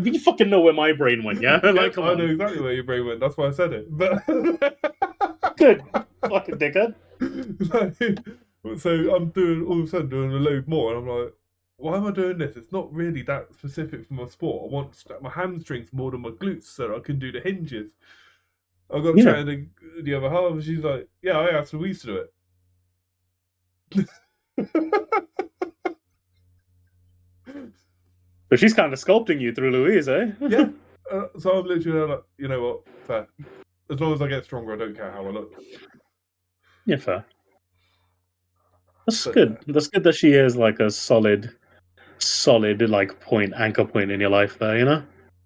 you fucking know where my brain went, yeah? Like, yep, come I know on. exactly where your brain went. That's why I said it. But Good. Fucking dickhead. like, so I'm doing all of a sudden doing a load more, and I'm like, why am I doing this? It's not really that specific for my sport. I want to stack my hamstrings more than my glutes so that I can do the hinges. I got Yeah. chatting to the other half, and she's like, "Yeah, I asked Louise to do it." But she's kind of sculpting you through Louise, eh? Yeah. So I'm literally like, you know what? Fair. As long as I get stronger, I don't care how I look. Yeah, fair. That's But good. That's good that she is like a solid like anchor point in your life there, you know?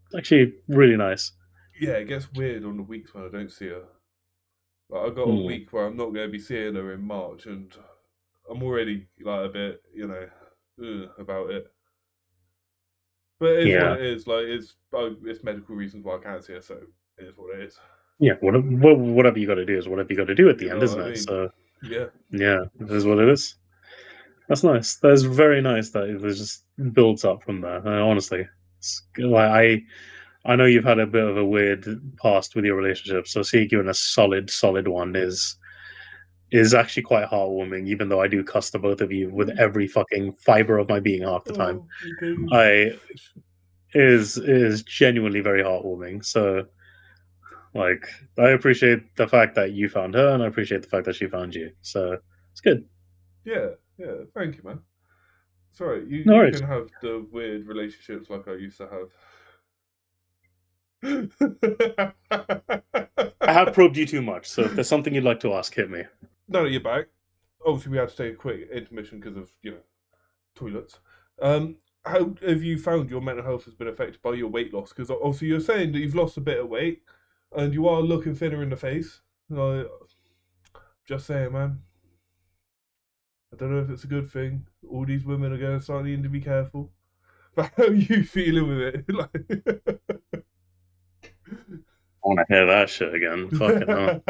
It's actually really nice. yeah, it gets weird on the weeks when I don't see her. Like, I got a Mm. week where I'm not going to be seeing her in March, and I'm already like a bit, about it. But it is what Yeah. it is. Like, it's medical reasons why I can't see her, so it is what it is. Yeah, whatever you got to do is whatever you got to do at the You end, know isn't what I it? mean? So, Yeah. yeah, it is what it is. That's nice. That's very nice that it just builds up from there. Honestly, like I know you've had a bit of a weird past with your relationship, so seeing you in a solid one is actually quite heartwarming. Even though I do cuss the both of you with every fucking fiber of my being half the time, Oh, okay. I is genuinely very heartwarming. So, like, I appreciate the fact that you found her, and I appreciate the fact that she found you. So it's good. Yeah, thank you, man. Sorry, No you worries. can have the weird relationships like I used to have. I have probed you too much, so if there's something you'd like to ask, hit me. Now that you're back, obviously we had to take a quick intermission because of toilets. How have you found your mental health has been affected by your weight loss? Because obviously you're saying that you've lost a bit of weight and you are looking thinner in the face. Like, just saying, man. I don't know if it's a good thing. All these women are going to start needing to be careful. But how are you feeling with it? I want to hear that shit again. Fucking hell.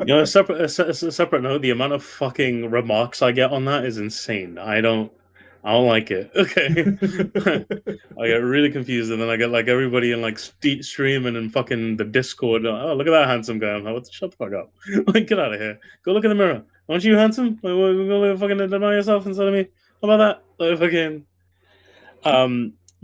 You know, a separate note, the amount of fucking remarks I get on that is insane. I don't like it. Okay. I get really confused, and then I get like everybody in like streaming and fucking the Discord. Oh, look at that handsome guy! I'm like, what? Shut the fuck up! Like, get out of here. Go look in the mirror. Aren't you handsome? Like, what, you gonna fucking deny yourself instead of me? How about that? Like, fucking.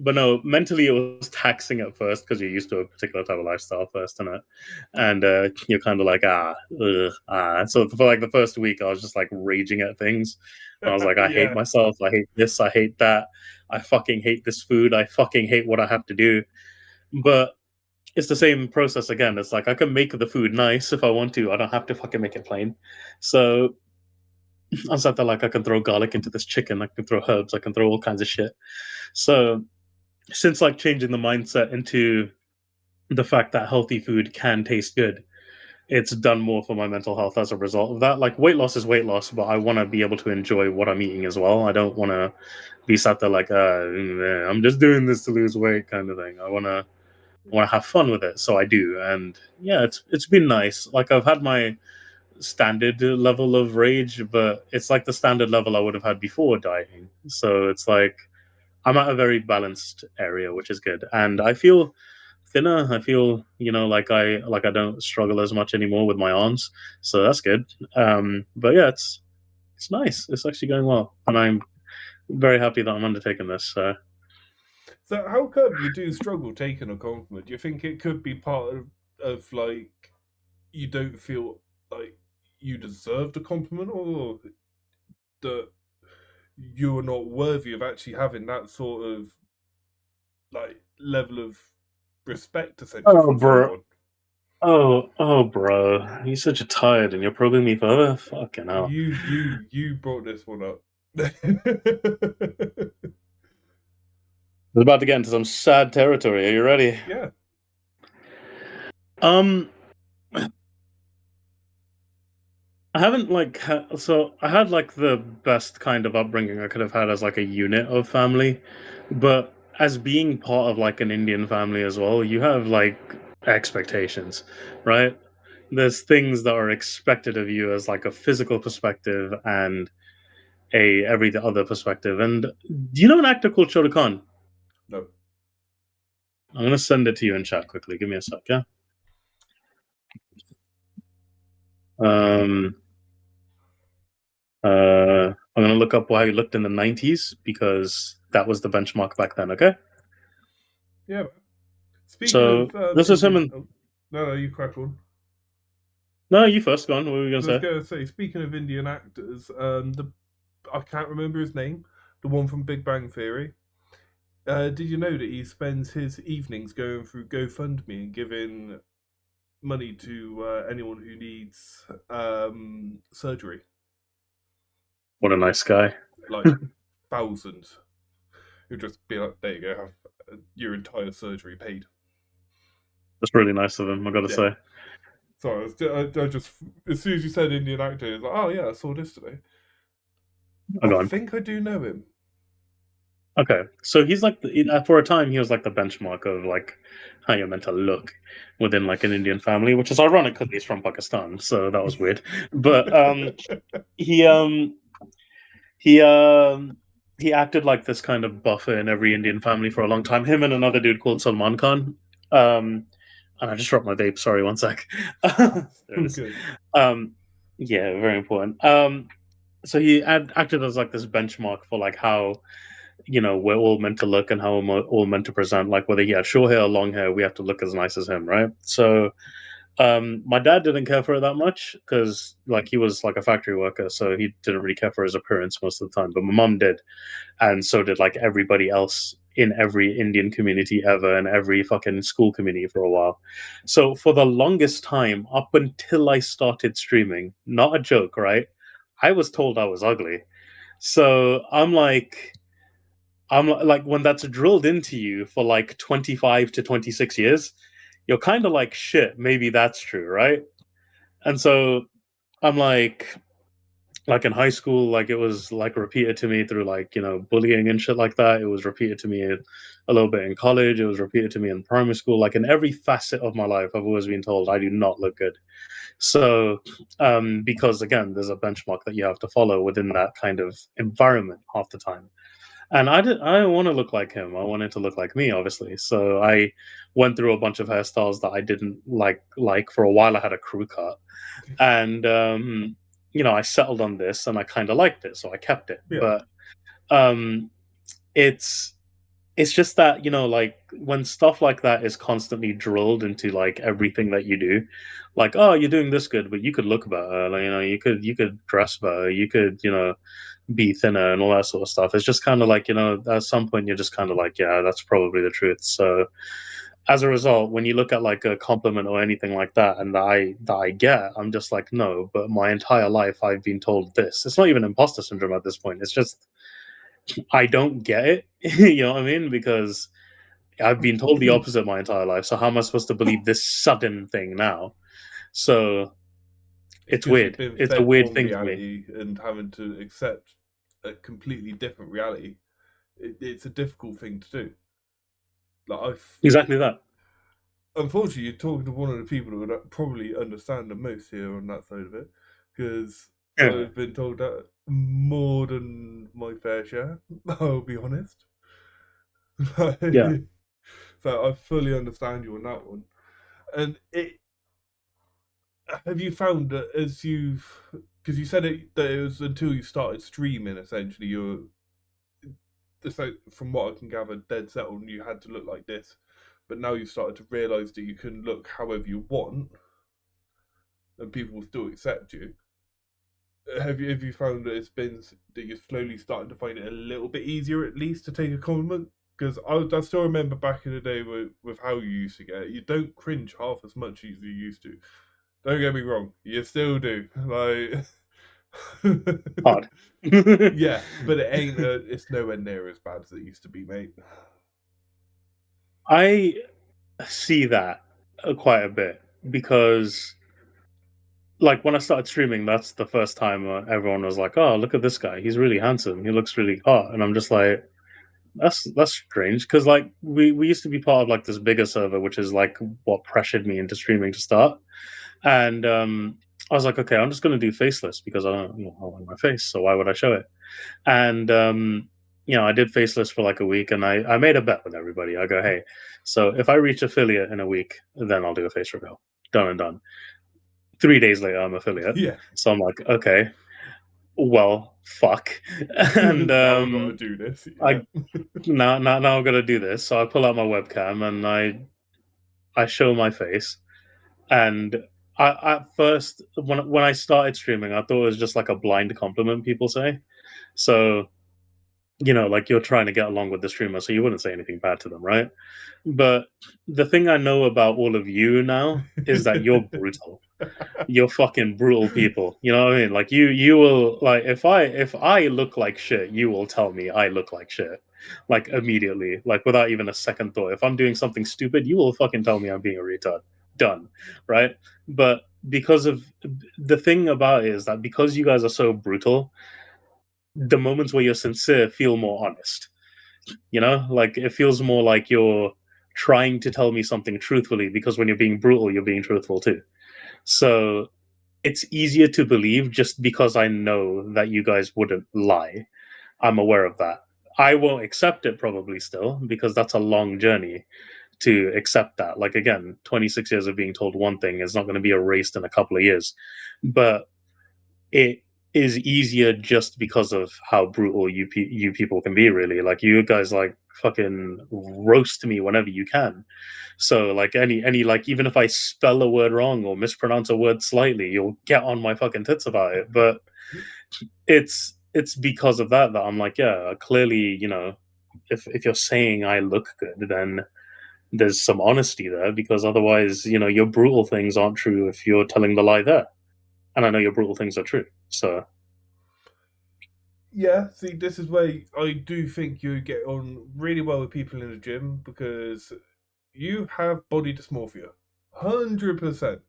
But no, mentally it was taxing at first because you're used to a particular type of lifestyle first, and you're kind of like So for like the first week, I was just like raging at things. I was like, I hate Yeah. myself. I hate this. I hate that. I fucking hate this food. I fucking hate what I have to do. But it's the same process again. It's like I can make the food nice if I want to. I don't have to fucking make it plain. So I was like, I can throw garlic into this chicken. I can throw herbs. I can throw all kinds of shit. So since like changing the mindset into the fact that healthy food can taste good, it's done more for my mental health as a result of that. Like weight loss is weight loss, but I want to be able to enjoy what I'm eating as well. I don't want to be sat there like, I'm just doing this to lose weight kind of thing. I want to have fun with it, so I do. And yeah, it's been nice. Like I've had my standard level of rage, but it's like the standard level I would have had before dieting. So it's like I'm at a very balanced area, which is good, and I feel thinner. I feel like I don't struggle as much anymore with my arms, so that's good. But yeah, it's nice. It's actually going well, and I'm very happy that I'm undertaking this. So So how come you do struggle taking a compliment? Do you think it could be part of like you don't feel like you deserve the compliment, or that you are not worthy of actually having that sort of like level of respect essentially Oh, from bro. someone. Oh, bro. You're such a tired and you're probing me further? Fucking hell. You brought this one up. We're about to get into some sad territory. Are you ready? Yeah. Um, I haven't so I had like the best kind of upbringing I could have had as like a unit of family, but as being part of like an Indian family as well, you have like expectations, right? There's things that are expected of you as like a physical perspective and a every other perspective. And do you know an actor called Shota Khan? No. I'm gonna send it to you in chat quickly. Give me a sec, yeah. Um, I'm gonna look up how he looked in the '90s because that was the benchmark back then. Okay. Yeah. Speaking So of this is him. Indian, And oh, no, you crack on. no, you first. Go on. What were you gonna I was say? going to say, speaking of Indian actors, I can't remember his name, the one from Big Bang Theory. Did you know that he spends his evenings going through GoFundMe and giving money to anyone who needs surgery, What a nice guy. like thousands, who just be like, "There you go, have your entire surgery paid." That's really nice of him. I gotta Yeah. say. Sorry, I just as soon as you said Indian actor, I was like, "Oh yeah, I saw this today." Oh, I go on. think I do know him. Okay, so he's like for a time he was like the benchmark of like how you're meant to look within like an Indian family, which is ironic because he's from Pakistan, so that was weird. But he um he um he acted like this kind of buffer in every Indian family for a long time. Him and another dude called Salman Khan. And I just dropped my vape. Sorry, one sec. There it is. Good. Um, yeah, very important. So he acted as like this benchmark for like how we're all meant to look and how we're all meant to present. Like whether he had short hair or long hair, we have to look as nice as him, right? So my dad didn't care for it that much because like he was like a factory worker, so he didn't really care for his appearance most of the time. But my mom did, and so did like everybody else in every Indian community ever and every fucking school community for a while. So for the longest time, up until I started streaming, not a joke, right? I was told I was ugly. So I'm like when that's drilled into you for like 25 to 26 years, you're kind of like shit, maybe that's true, right? And so I'm like in high school, like it was like repeated to me through like bullying and shit like that. It was repeated to me a little bit in college. It was repeated to me in primary school. Like in every facet of my life, I've always been told I do not look good. So because again, there's a benchmark that you have to follow within that kind of environment half the time. And I didn't want to look like him. I wanted to look like me, obviously. So I went through a bunch of hairstyles that I didn't like for a while. I had a crew cut, and I settled on this, and I kind of liked it, so I kept it. Yeah. But um, it's it's just that like when stuff like that is constantly drilled into like everything that you do, like, oh, you're doing this good, but you could look better. Like, you could dress better. You could be thinner and all that sort of stuff. It's just kind of like at some point you're just kind of like, yeah, that's probably the truth. So as a result, when you look at like a compliment or anything like that, and that I get, I'm just like, no. But my entire life, I've been told this. It's not even imposter syndrome at this point. It's just I don't get it. You know what I mean? Because I've been told the opposite my entire life. So how am I supposed to believe this sudden thing now? So It's it's because you've weird. been It's a fed weird one thing for me. reality and having to accept a completely different reality. It's a difficult thing to do. Like Exactly that. unfortunately, you're talking to one of the people who would probably understand the most here on that side of it, because Yeah. I've been told that more than my fair share. I'll be honest. Yeah. So I fully understand you on that one. And have you found that as you've, because you said that it was until you started streaming, essentially, you're, so from what I can gather, dead set on you had to look like this, but now you've started to realise that you can look however you want, and people will still accept you. Have you found that it's been that you're slowly starting to find it a little bit easier, at least, to take a compliment? Because I still remember back in the day with how you used to get it. You don't cringe half as much as you used to. Don't get me wrong, you still do. Like, Hard. yeah, but it ain't. It's nowhere near as bad as it used to be, mate. I see that quite a bit because, like, when I started streaming, that's the first time everyone was like, "Oh, look at this guy. He's really handsome. He looks really hot," and I'm just like, "That's strange," because like we used to be part of like this bigger server, which is like what pressured me into streaming to start, and I was like, "Okay, I'm just gonna do faceless because I don't, I like my face, so why would I show it?" And I did faceless for like a week, and I made a bet with everybody. I go, "Hey, so if I reach affiliate in a week, then I'll do a face reveal. Done and done." 3 days later, I'm affiliate. Yeah. So I'm like, okay, well, fuck. And Now I've got to do this. Yeah. now I'm gonna do this. So I pull out my webcam and I show my face. And at first, when I started streaming, I thought it was just like a blind compliment people say. So like you're trying to get along with the streamer, so you wouldn't say anything bad to them, right? But the thing I know about all of you now is that you're brutal. You're fucking brutal people. You know what I mean? Like you will, like, if I look like shit, you will tell me I look like shit, like immediately, like without even a second thought. If I'm doing something stupid, you will fucking tell me I'm being a retard. Done, right? But because of the thing about it is that because you guys are so brutal, the moments where you're sincere feel more honest. Like it feels more like you're trying to tell me something truthfully, because when you're being brutal, you're being truthful too. So it's easier to believe just because I know that you guys wouldn't lie. I'm aware of that. I won't accept it probably still, because that's a long journey to accept that. Like, again, 26 years of being told one thing is not going to be erased in a couple of years. But it is easier just because of how brutal you people can be, really. Like, you guys, like, fucking roast me whenever you can. So like any like, even if I spell a word wrong or mispronounce a word slightly, you'll get on my fucking tits about it. But it's because of that I'm like, yeah, clearly, if you're saying I look good, then there's some honesty there, because otherwise, your brutal things aren't true if you're telling the lie there. And I know your brutal things are true. So Yeah, see, this is where I do think you get on really well with people in the gym, because you have body dysmorphia. 100%.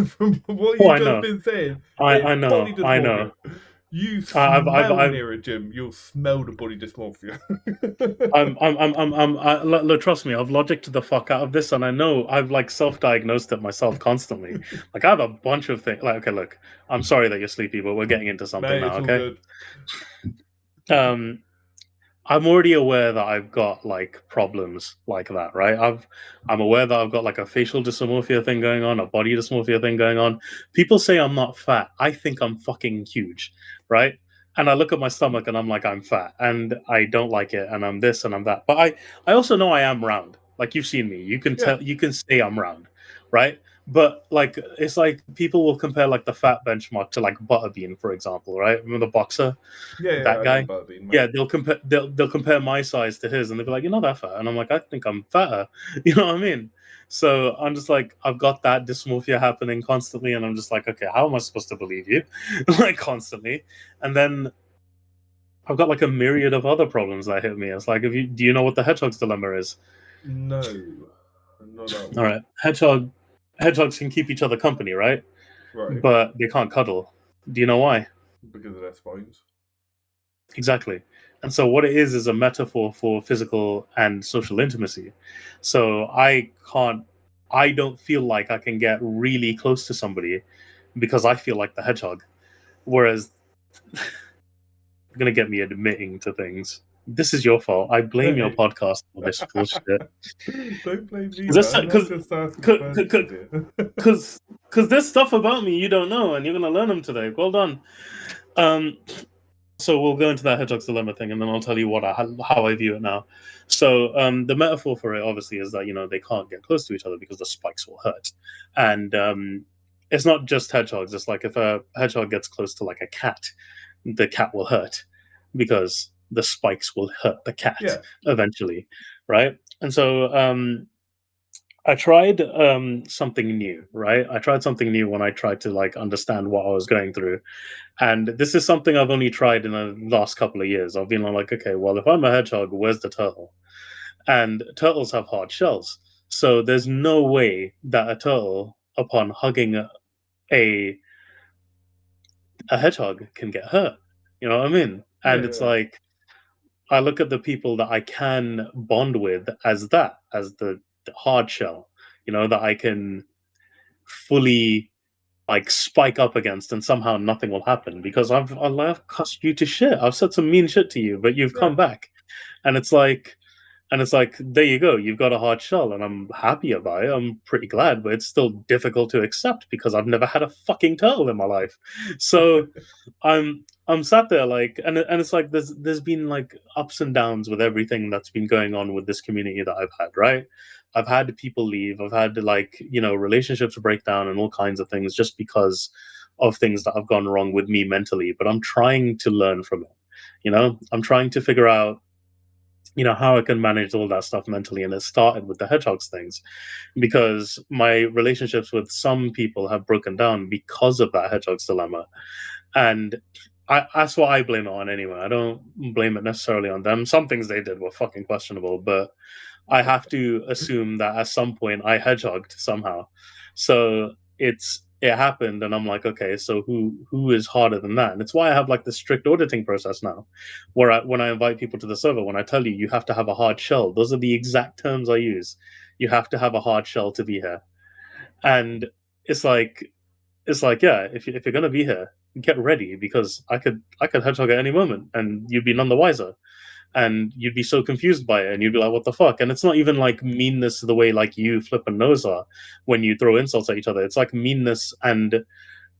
From what oh, you've I just know. been saying, I it's body know. I know. dysmorphia. You I've smell near a gym, you'll smell the body dysmorphia. look, trust me, I've logicked the fuck out of this, and I know I've like self-diagnosed it myself constantly. Like, I have a bunch of things. Like, okay, look, I'm sorry that you're sleepy, but we're getting into something Mate, now, it's all okay? good. Um, I'm already aware that I've got like problems like that, right? I'm aware that I've got like a facial dysmorphia thing going on, a body dysmorphia thing going on. People say I'm not fat. I think I'm fucking huge, right? And I look at my stomach and I'm like, I'm fat and I don't like it, and I'm this and I'm that. But I also know I am round. Like, you've seen me. You can Yeah, tell, you can say I'm round, right? But like, it's like people will compare like the fat benchmark to like Butterbean, for example, right? Remember the boxer? yeah, That I know guy? Butterbean, Yeah, mate. they'll compare my size to his, and they'll be like, "You're not that fat," and I'm like, "I think I'm fatter." You know what I mean? So I'm just like, I've got that dysmorphia happening constantly, and I'm just like, okay, how am I supposed to believe you? Like, constantly. And then I've got like a myriad of other problems that hit me. It's like, do you know what the hedgehog's dilemma is? No, not that All one. right, hedgehogs can keep each other company, right? Right, But they can't cuddle. Do you know why? because of their spines. Exactly. And so what it is a metaphor for physical and social intimacy. So I don't feel like I can get really close to somebody because I feel like the hedgehog. Whereas you're gonna get me admitting to things. This is your fault. I blame your Hey. podcast for this bullshit. Don't blame me, This man. I'm just asking questions here. because there's stuff about me you don't know, and you're gonna learn them today. Well done. Um, So we'll go into that hedgehog's dilemma thing, and then I'll tell you how I view it now. So the metaphor for it, obviously, is that they can't get close to each other because the spikes will hurt, and it's not just hedgehogs. It's like if a hedgehog gets close to like a cat, the cat will hurt because the spikes will hurt the cat Yeah. eventually, right? And so I tried something new, right? I tried something new when I tried to like understand what I was going through. And this is something I've only tried in the last couple of years. I've been like, okay, well, if I'm a hedgehog, where's the turtle? And turtles have hard shells. So there's no way that a turtle, upon hugging a hedgehog, can get hurt. You know what I mean? Yeah. And it's like I look at the people that I can bond with as that, as the hard shell, that I can fully like spike up against, and somehow nothing will happen because I've cussed you to shit. I've said some mean shit to you, but you've Yeah. come back, and it's like there you go, you've got a hard shell, and I'm happy about it. I'm pretty glad, but it's still difficult to accept because I've never had a fucking turtle in my life. So I'm sat there like, and it's like there's been like ups and downs with everything that's been going on with this community that I've had, right? I've had people leave, I've had like, relationships break down and all kinds of things just because of things that have gone wrong with me mentally, but I'm trying to learn from it. I'm trying to figure out how I can manage all that stuff mentally. And it started with the hedgehogs things because my relationships with some people have broken down because of that hedgehogs dilemma. And that's what I blame it on anyway. I don't blame it necessarily on them. Some things they did were fucking questionable, but I have to assume that at some point I hedgehogged somehow. So it happened, and I'm like, okay, so who is harder than that? And it's why I have like the strict auditing process now, where when I invite people to the server, when I tell you have to have a hard shell, those are the exact terms I use. You have to have a hard shell to be here, and it's like yeah, if you're gonna be here, get ready because I could hedgehog at any moment, and you'd be none the wiser, and you'd be so confused by it, and you'd be like, what the fuck? And it's not even like meanness the way like you Flip and Nose are when you throw insults at each other. It's like meanness and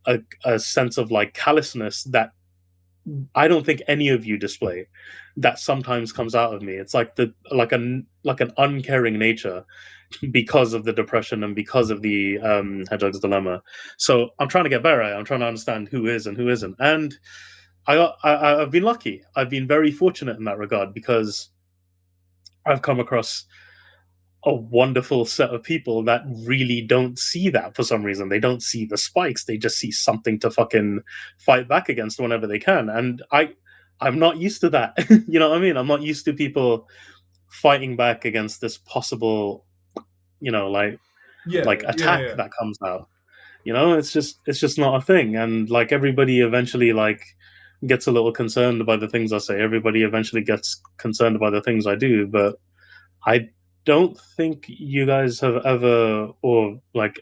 a sense of like callousness that I don't think any of you display, that sometimes comes out of me. It's like an uncaring nature because of the depression and because of the hedgehog's dilemma. So I'm trying to get better at it. I'm trying to understand who is and who isn't. And I've been lucky. I've been very fortunate in that regard because I've come across a wonderful set of people that really don't see that for some reason. They don't see the spikes. They just see something to fucking fight back against whenever they can. And I'm not used to that. You know what I mean? I'm not used to people fighting back against this possible, like Yeah. attack Yeah. that comes out. It's just not a thing. And like everybody eventually like gets a little concerned by the things I say. Everybody eventually gets concerned by the things I do, but I don't think you guys have ever, or like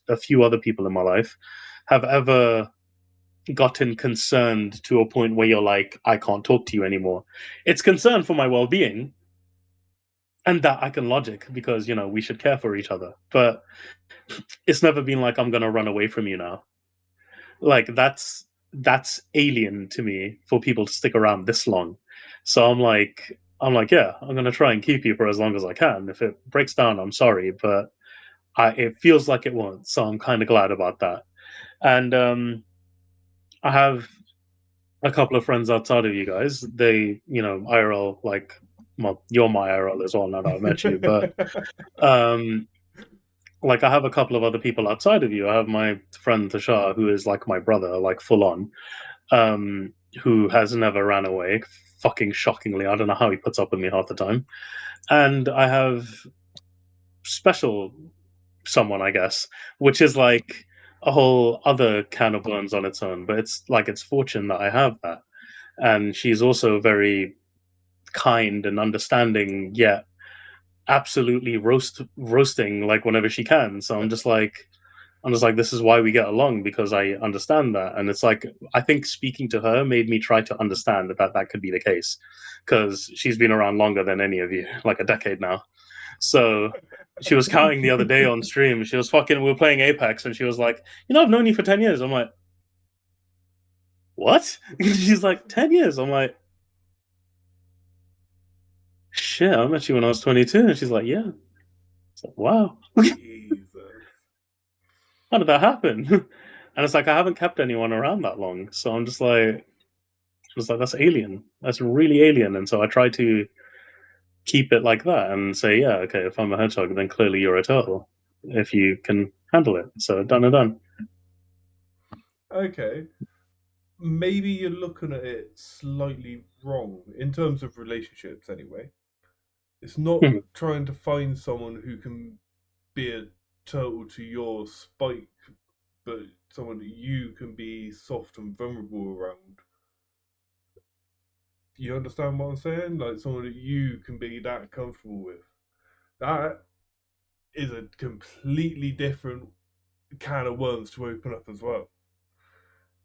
a few other people in my life, have ever gotten concerned to a point where you're like, I can't talk to you anymore. It's concern for my well being, and that I can logic because, we should care for each other. But it's never been like, I'm going to run away from you now. Like, that's alien to me for people to stick around this long. So I'm like, yeah, I'm gonna try and keep you for as long as I can. If it breaks down, I'm sorry, but it feels like it won't. So I'm kind of glad about that. And I have a couple of friends outside of you guys. They, IRL, like, well, you're my IRL as well now that I've met you, but um, like I have a couple of other people outside of you. I have my friend Tashar, who is like my brother, like full on, who has never ran away. Fucking shockingly, I don't know how he puts up with me half the time. And I have special someone, I guess, which is like a whole other can of worms on its own. But it's fortune that I have that, and she's also very kind and understanding, yet absolutely roasting like whenever she can. So I'm just like, this is why we get along because I understand that. And it's like, I think speaking to her made me try to understand that could be the case because she's been around longer than any of you, like a decade now. So she was counting the other day on stream. She was we were playing Apex and she was like, I've known you for 10 years. I'm like, what? She's like, 10 years. I'm like, shit, I met you when I was 22. And she's like, yeah. It's like, wow. Jesus. How did that happen? And it's like, I haven't kept anyone around that long. So I'm just like, was like, that's alien. That's really alien. And so I try to keep it like that and say, yeah, okay, if I'm a hedgehog, then clearly you're a turtle. If you can handle it. So done and done. Okay. Maybe you're looking at it slightly wrong in terms of relationships, anyway. It's not Hmm. trying to find someone who can be a turtle to your spike, but someone that you can be soft and vulnerable around. Do you understand what I'm saying? Like someone that you can be that comfortable with. That is a completely different can of worms to open up as well.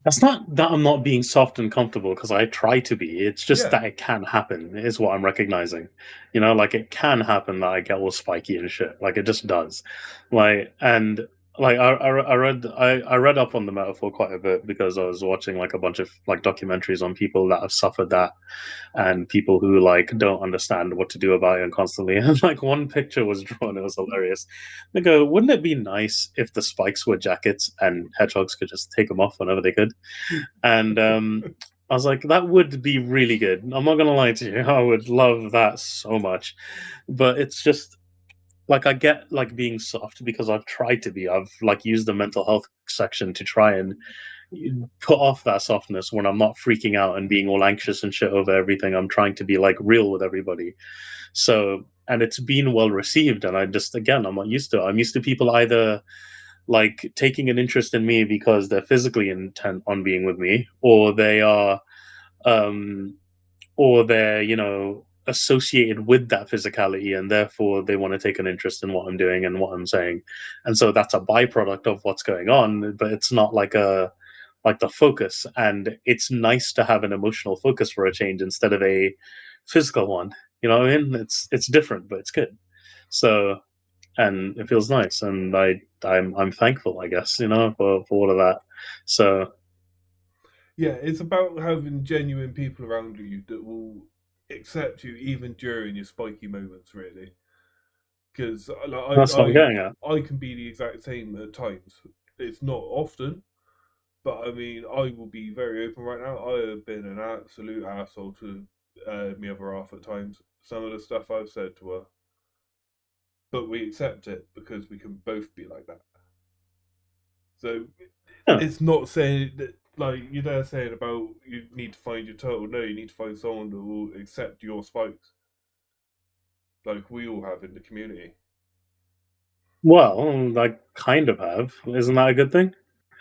That's not that I'm not being soft and comfortable because I try to be. It's just Yeah. that it can happen, is what I'm recognizing. You know, like it can happen that I get all spiky and shit. Like it just does. Like and like I read up on the metaphor quite a bit because I was watching like a bunch of like documentaries on people that have suffered that and people who like don't understand what to do about it and constantly. And like one picture was drawn, it was hilarious. They go, wouldn't it be nice if the spikes were jackets and hedgehogs could just take them off whenever they could? And I was like, that would be really good. I'm not gonna lie to you, I would love that so much. But it's just like I get like being soft because I've tried to be. I've like used the mental health section to try and put off that softness when I'm not freaking out and being all anxious and shit over everything. I'm trying to be like real with everybody. So, and it's been well received. And I just, again, I'm not used to it. I'm used to people either like taking an interest in me because they're physically intent on being with me, um, or they're, you know, associated with that physicality and therefore they want to take an interest in what I'm doing and what I'm saying. And so that's a byproduct of what's going on, but it's not like a like the focus. And it's nice to have an emotional focus for a change instead of a physical one. You know what I mean? It's different, but it's good. So and it feels nice, and I'm thankful, I guess, you know, for all of that. So Yeah, it's about having genuine people around you that will accept you even during your spiky moments, really. Because like, that's what I'm getting at. I can be the exact same at times. It's not often, but I mean, I will be very open right now. I have been an absolute asshole to my other half at times. Some of the stuff I've said to her, but we accept it because we can both be like that. So Yeah. it's not saying that like you're there saying about you need to find your turtle. No, you need to find someone that will accept your spikes, like we all have in the community. Well, I kind of have. Isn't that a good thing?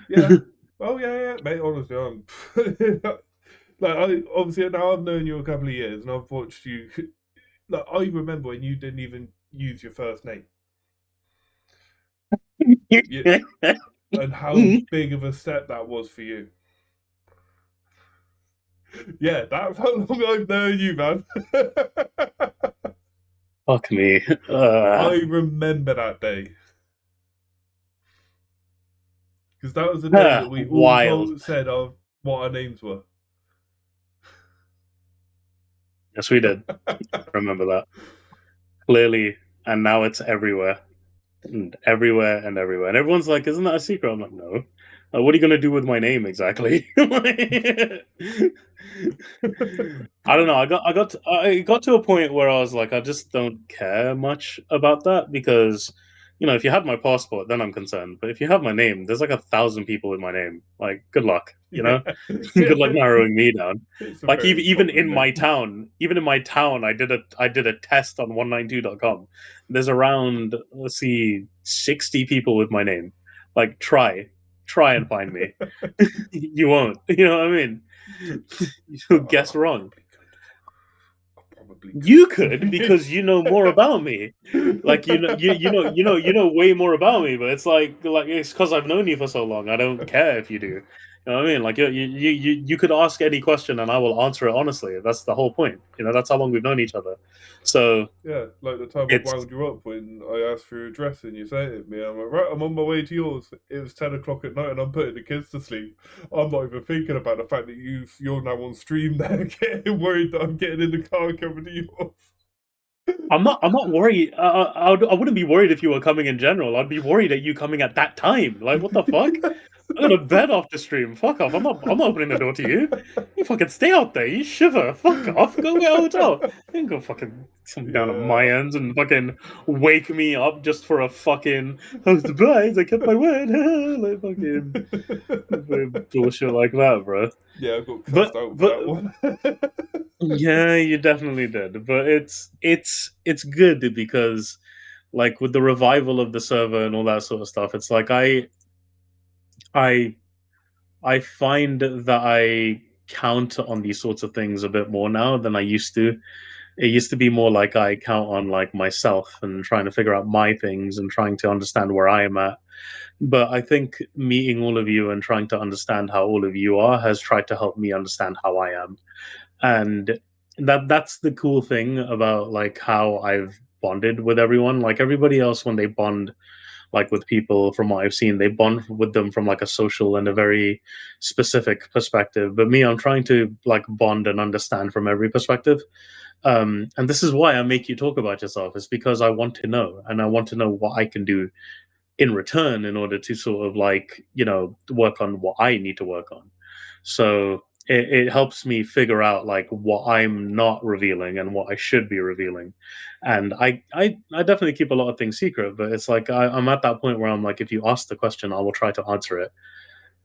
Yeah. Oh yeah, yeah, mate. Honestly, I'm like I obviously now I've known you a couple of years and I've watched you. Like I remember when you didn't even use your first name. Yeah, and how big of a step that was for you. Yeah, that's how long I've known you, man. Fuck me. I remember that day because that was the day that we all Wild. told said of what our names were. Yes, we did. Remember that clearly, and now it's everywhere. And everywhere and everywhere. And everyone's like, "Isn't that a secret?" I'm like, "No." What are you gonna do with my name exactly? I don't know. I got to a point where I was like, I just don't care much about that because, you know, if you have my passport, then I'm concerned. But if you have my name, there's like 1,000 people with my name. Like, good luck. You know, Yeah, good luck narrowing me down. it's a Like very even common in my name. town, I did a test on 192.com. There's around, let's see, 60 people with my name. Like try and find me. You won't. You know what I mean? You'll guess I wrong. probably You could could. because you know more about me. Like you know way more about me. But it's like it's because I've known you for so long. I don't care if you do. You know what I mean? Like you could ask any question and I will answer it honestly. That's the whole point. You know, that's how long we've known each other. So Yeah, like the time I it's wound you up when I asked for your address and you sent it to me. I'm like, right, I'm on my way to yours. It was 10 o'clock at night and I'm putting the kids to sleep. I'm not even thinking about the fact that you're now on stream there, getting worried that I'm getting in the car coming to yours. I'm not worried. I wouldn't be worried if you were coming in general. I'd be worried at you coming at that time. Like what the fuck? I'm gonna bed off the stream. Fuck off. I'm not opening the door to you. You fucking stay out there. You shiver. Fuck off. Go get a hotel. You can go fucking come down at my Yeah. ends and fucking wake me up just for a fucking I was surprised. I kept my word. Like fucking bullshit like that, bro. Yeah, I got But cussed out for but that one. yeah, you definitely did. But it's good because like with the revival of the server and all that sort of stuff, it's like I I find that I count on these sorts of things a bit more now than I used to. It used to be more like I count on like myself and trying to figure out my things and trying to understand where I am at. But I think meeting all of you and trying to understand how all of you are has tried to help me understand how I am. And that's the cool thing about like how I've bonded with everyone. Like everybody else when they bond like with people from what I've seen, they bond with them from like a social and a very specific perspective. But me, I'm trying to like bond and understand from every perspective. And this is why I make you talk about yourself, is because I want to know and I want to know what I can do in return in order to sort of like, work on what I need to work on. So it helps me figure out like what I'm not revealing and what I should be revealing. And I definitely keep a lot of things secret, but it's like I'm at that point where I'm like, if you ask the question, I will try to answer it.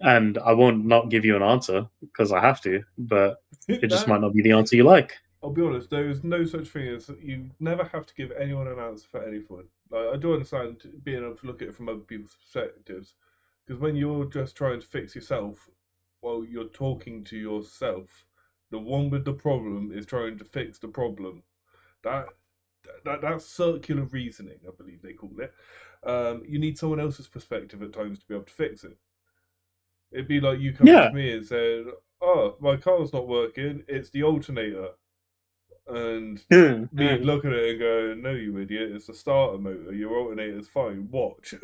And I won't not give you an answer because I have to, but it just That might not be the answer you like. I'll be honest, there is no such thing as you never have to give anyone an answer for anything. Like I do understand being able to look at it from other people's perspectives, because when you're just trying to fix yourself, while you're talking to yourself, the one with the problem is trying to fix the problem. That that's circular reasoning, I believe they call it. You need someone else's perspective at times to be able to fix it. It'd be like you coming Yeah. to me and saying, "Oh, my car's not working. It's the alternator." And me look at it and go, "No, you idiot! It's the starter motor. Your alternator's fine. Watch."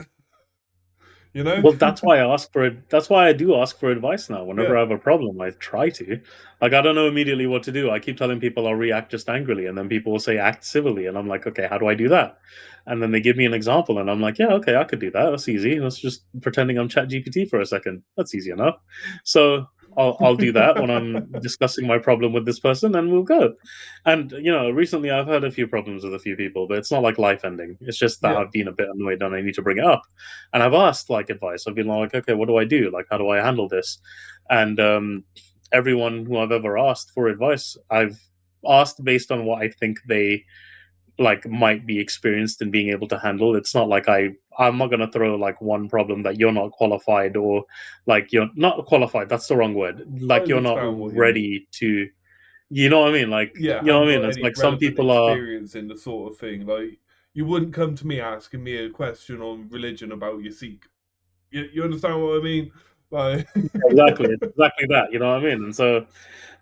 You know? Well, that's why I ask for it. That's why I do ask for advice now. Whenever Yeah. I have a problem, I try to. Like, I don't know immediately what to do. I keep telling people I'll react just angrily, and then people will say act civilly, and I'm like, okay, how do I do that? And then they give me an example, and I'm like, yeah, okay, I could do that. That's easy. That's just pretending I'm Chat GPT for a second. That's easy enough. So I'll do that when I'm discussing my problem with this person, and we'll go. And recently I've had a few problems with a few people, but it's not like life ending. It's just that Yeah. I've been a bit annoyed and I need to bring it up. And I've asked like advice. I've been like, okay, what do I do? Like, how do I handle this? And everyone who I've ever asked for advice, I've asked based on what I think they like might be experienced in being able to handle. It's not like I'm not gonna throw like one problem that you're not qualified or like you're not qualified. That's the wrong word. I Like you're not understand what you mean. ready to. You know what I mean? Like Yeah, you know haven't what I mean? got It's any like some relevant people are experience in the sort of thing. Like, you wouldn't come to me asking me a question on religion about your Sikh. You understand what I mean? Like, exactly it's exactly that. You know what I mean? And so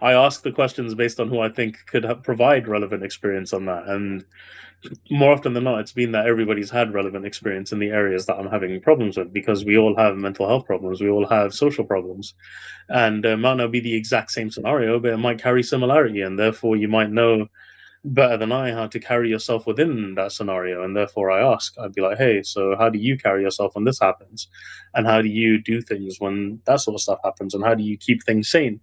I ask the questions based on who I think could provide relevant experience on that. And more often than not, it's been that everybody's had relevant experience in the areas that I'm having problems with because we all have mental health problems, we all have social problems, and it might not be the exact same scenario, but it might carry similarity, and therefore you might know better than I how to carry yourself within that scenario. And therefore, I ask, I'd be like, hey, so how do you carry yourself when this happens? And how do you do things when that sort of stuff happens? And how do you keep things sane?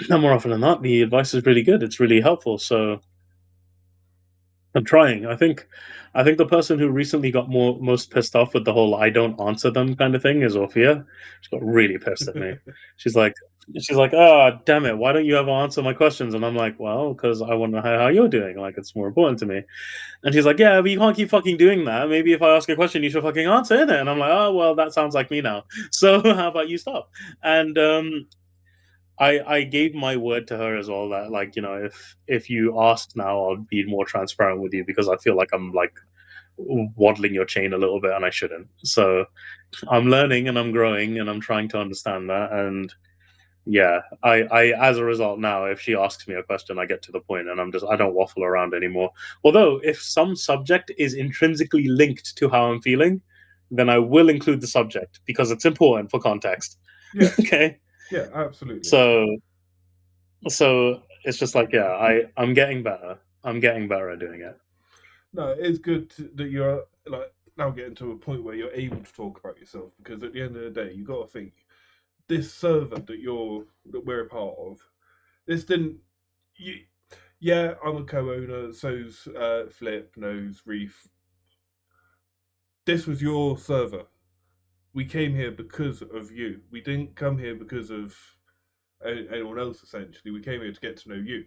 And more often than not, the advice is really good. It's really helpful. So I'm trying. I think the person who recently got most pissed off with the whole "I don't answer them" kind of thing is Orphea. She got really pissed at me. She's like, she's like, "Oh, damn it! Why don't you ever answer my questions?" And I'm like, "Well, because I want to know how you're doing. Like, it's more important to me." And she's like, "Yeah, but you can't keep fucking doing that. Maybe if I ask a question, you should fucking answer it." And I'm like, "Oh, well, that sounds like me now. So how about you stop?" And I gave my word to her as well that like if you ask now I'll be more transparent with you because I feel like I'm like waddling your chain a little bit and I shouldn't. So I'm learning and I'm growing and I'm trying to understand that. And yeah, I as a result now if she asks me a question I get to the point and I don't waffle around anymore. Although if some subject is intrinsically linked to how I'm feeling, then I will include the subject because it's important for context. yeah, Okay. yeah, absolutely. So it's just like yeah, I'm getting better. I'm getting better at doing it. No, it's good that you're like. now getting to a point where you're able to talk about yourself, because at the end of the day, you got to think this server that we're a part of. This didn't. Yeah, I'm a co-owner. So's Flip, Nose, Reef. This was your server. We came here because of you. We didn't come here because of anyone else. Essentially, we came here to get to know you.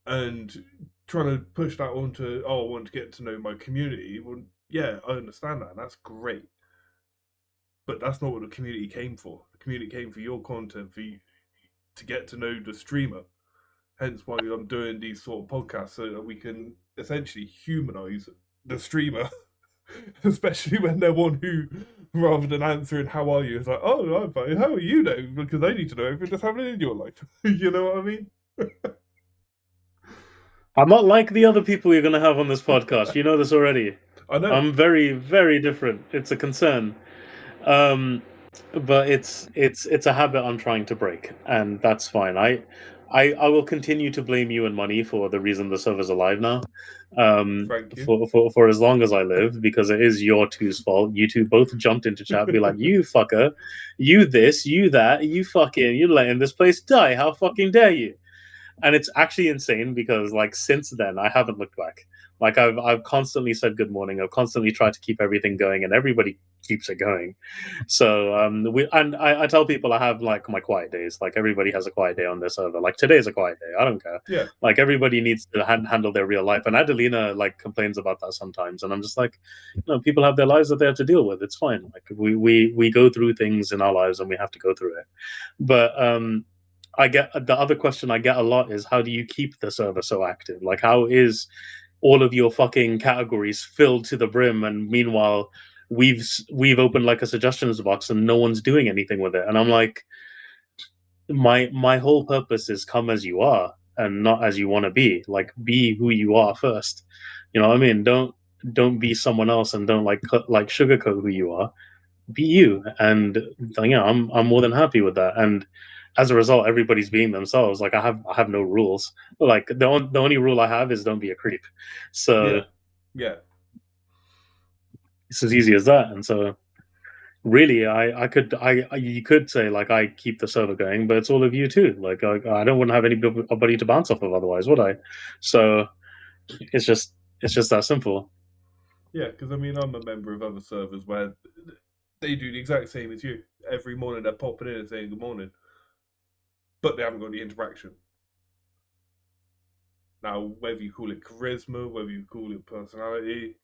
And trying to push that onto, I want to get to know my community. Well, yeah, I understand that. And that's great. But that's not what the community came for. The community came for your content, for you to get to know the streamer. Hence why I'm doing these sort of podcasts, so that we can essentially humanize the streamer, especially when they're one who, rather than answering "How are you?" is like, "Oh, I'm fine. How are you though?" Because they need to know everything that's happening in your life. You know what I mean? I'm not like the other people you're going to have on this podcast. You know this already. I know. I'm very, very different. It's a concern. But it's a habit I'm trying to break, and that's fine. I will continue to blame you and money for the reason the server's alive now. Thank you. For as long as I live, because it is your two's fault. You two both jumped into chat, be like, "You fucker, you this, you that, you fucking, you're letting this place die. How fucking dare you?" And it's actually insane because, like, since then I haven't looked back. Like, I've constantly said good morning. I've constantly tried to keep everything going, and everybody keeps it going. So I tell people I have like my quiet days. Like, everybody has a quiet day on this server. Like, today's a quiet day. I don't care. Yeah. Like, everybody needs to handle their real life. And Adelina like complains about that sometimes, and I'm just like, people have their lives that they have to deal with. It's fine. Like, we go through things in our lives, and we have to go through it. But I get the other question I get a lot is, how do you keep the server so active? Like, how is all of your fucking categories filled to the brim, and meanwhile we've opened like a suggestions box and no one's doing anything with it? And I'm like, my whole purpose is come as you are and not as you want to be. Like, be who you are first. You know what I mean? Don't be someone else, and don't like sugarcoat who you are. Be you. And I'm more than happy with that. And as a result, everybody's being themselves. Like, I have no rules. Like, the only rule I have is don't be a creep. So yeah, it's as easy as that. And so really, you could say like I keep the server going, but it's all of you too. Like, I don't want to have anybody to bounce off of otherwise, would I? So it's just that simple. yeah. Because I mean, I'm a member of other servers where they do the exact same as you. Every morning they're popping in and saying good morning, but they haven't got the interaction. Now, whether you call it charisma, whether you call it personality,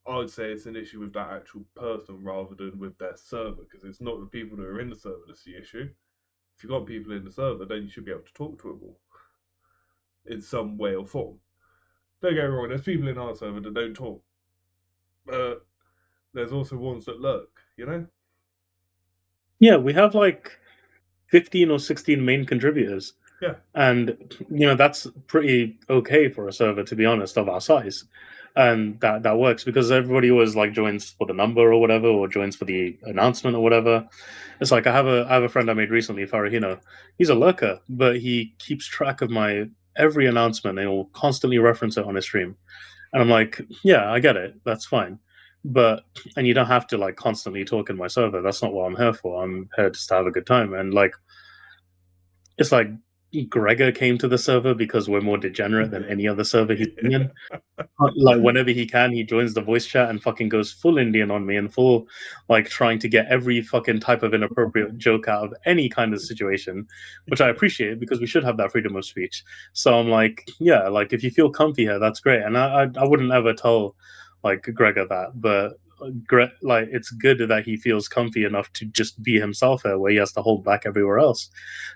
I would say it's an issue with that actual person rather than with their server, because it's not the people that are in the server that's the issue. If you've got people in the server, then you should be able to talk to them all in some way or form. Don't get me wrong, there's people in our server that don't talk. But there's also ones that lurk, you know? Yeah, we have like 15 or 16 main contributors. Yeah. And that's pretty okay for a server, to be honest, of our size. And that works because everybody always like joins for the number or whatever, or joins for the announcement or whatever. It's like I have a friend I made recently, Farahino. He's a lurker, but he keeps track of my every announcement and he'll constantly reference it on his stream. And I'm like, yeah, I get it. That's fine. And you don't have to like constantly talk in my server. That's not what I'm here for. I'm here just to have a good time. And like, it's like Gregor came to the server because we're more degenerate than any other server he's been in. Like, whenever he can, he joins the voice chat and fucking goes full Indian on me and full like trying to get every fucking type of inappropriate joke out of any kind of situation, which I appreciate because we should have that freedom of speech. So I'm like, yeah, like if you feel comfy here, that's great. And I wouldn't ever tell like Gregor that, but like it's good that he feels comfy enough to just be himself here, where he has to hold back everywhere else.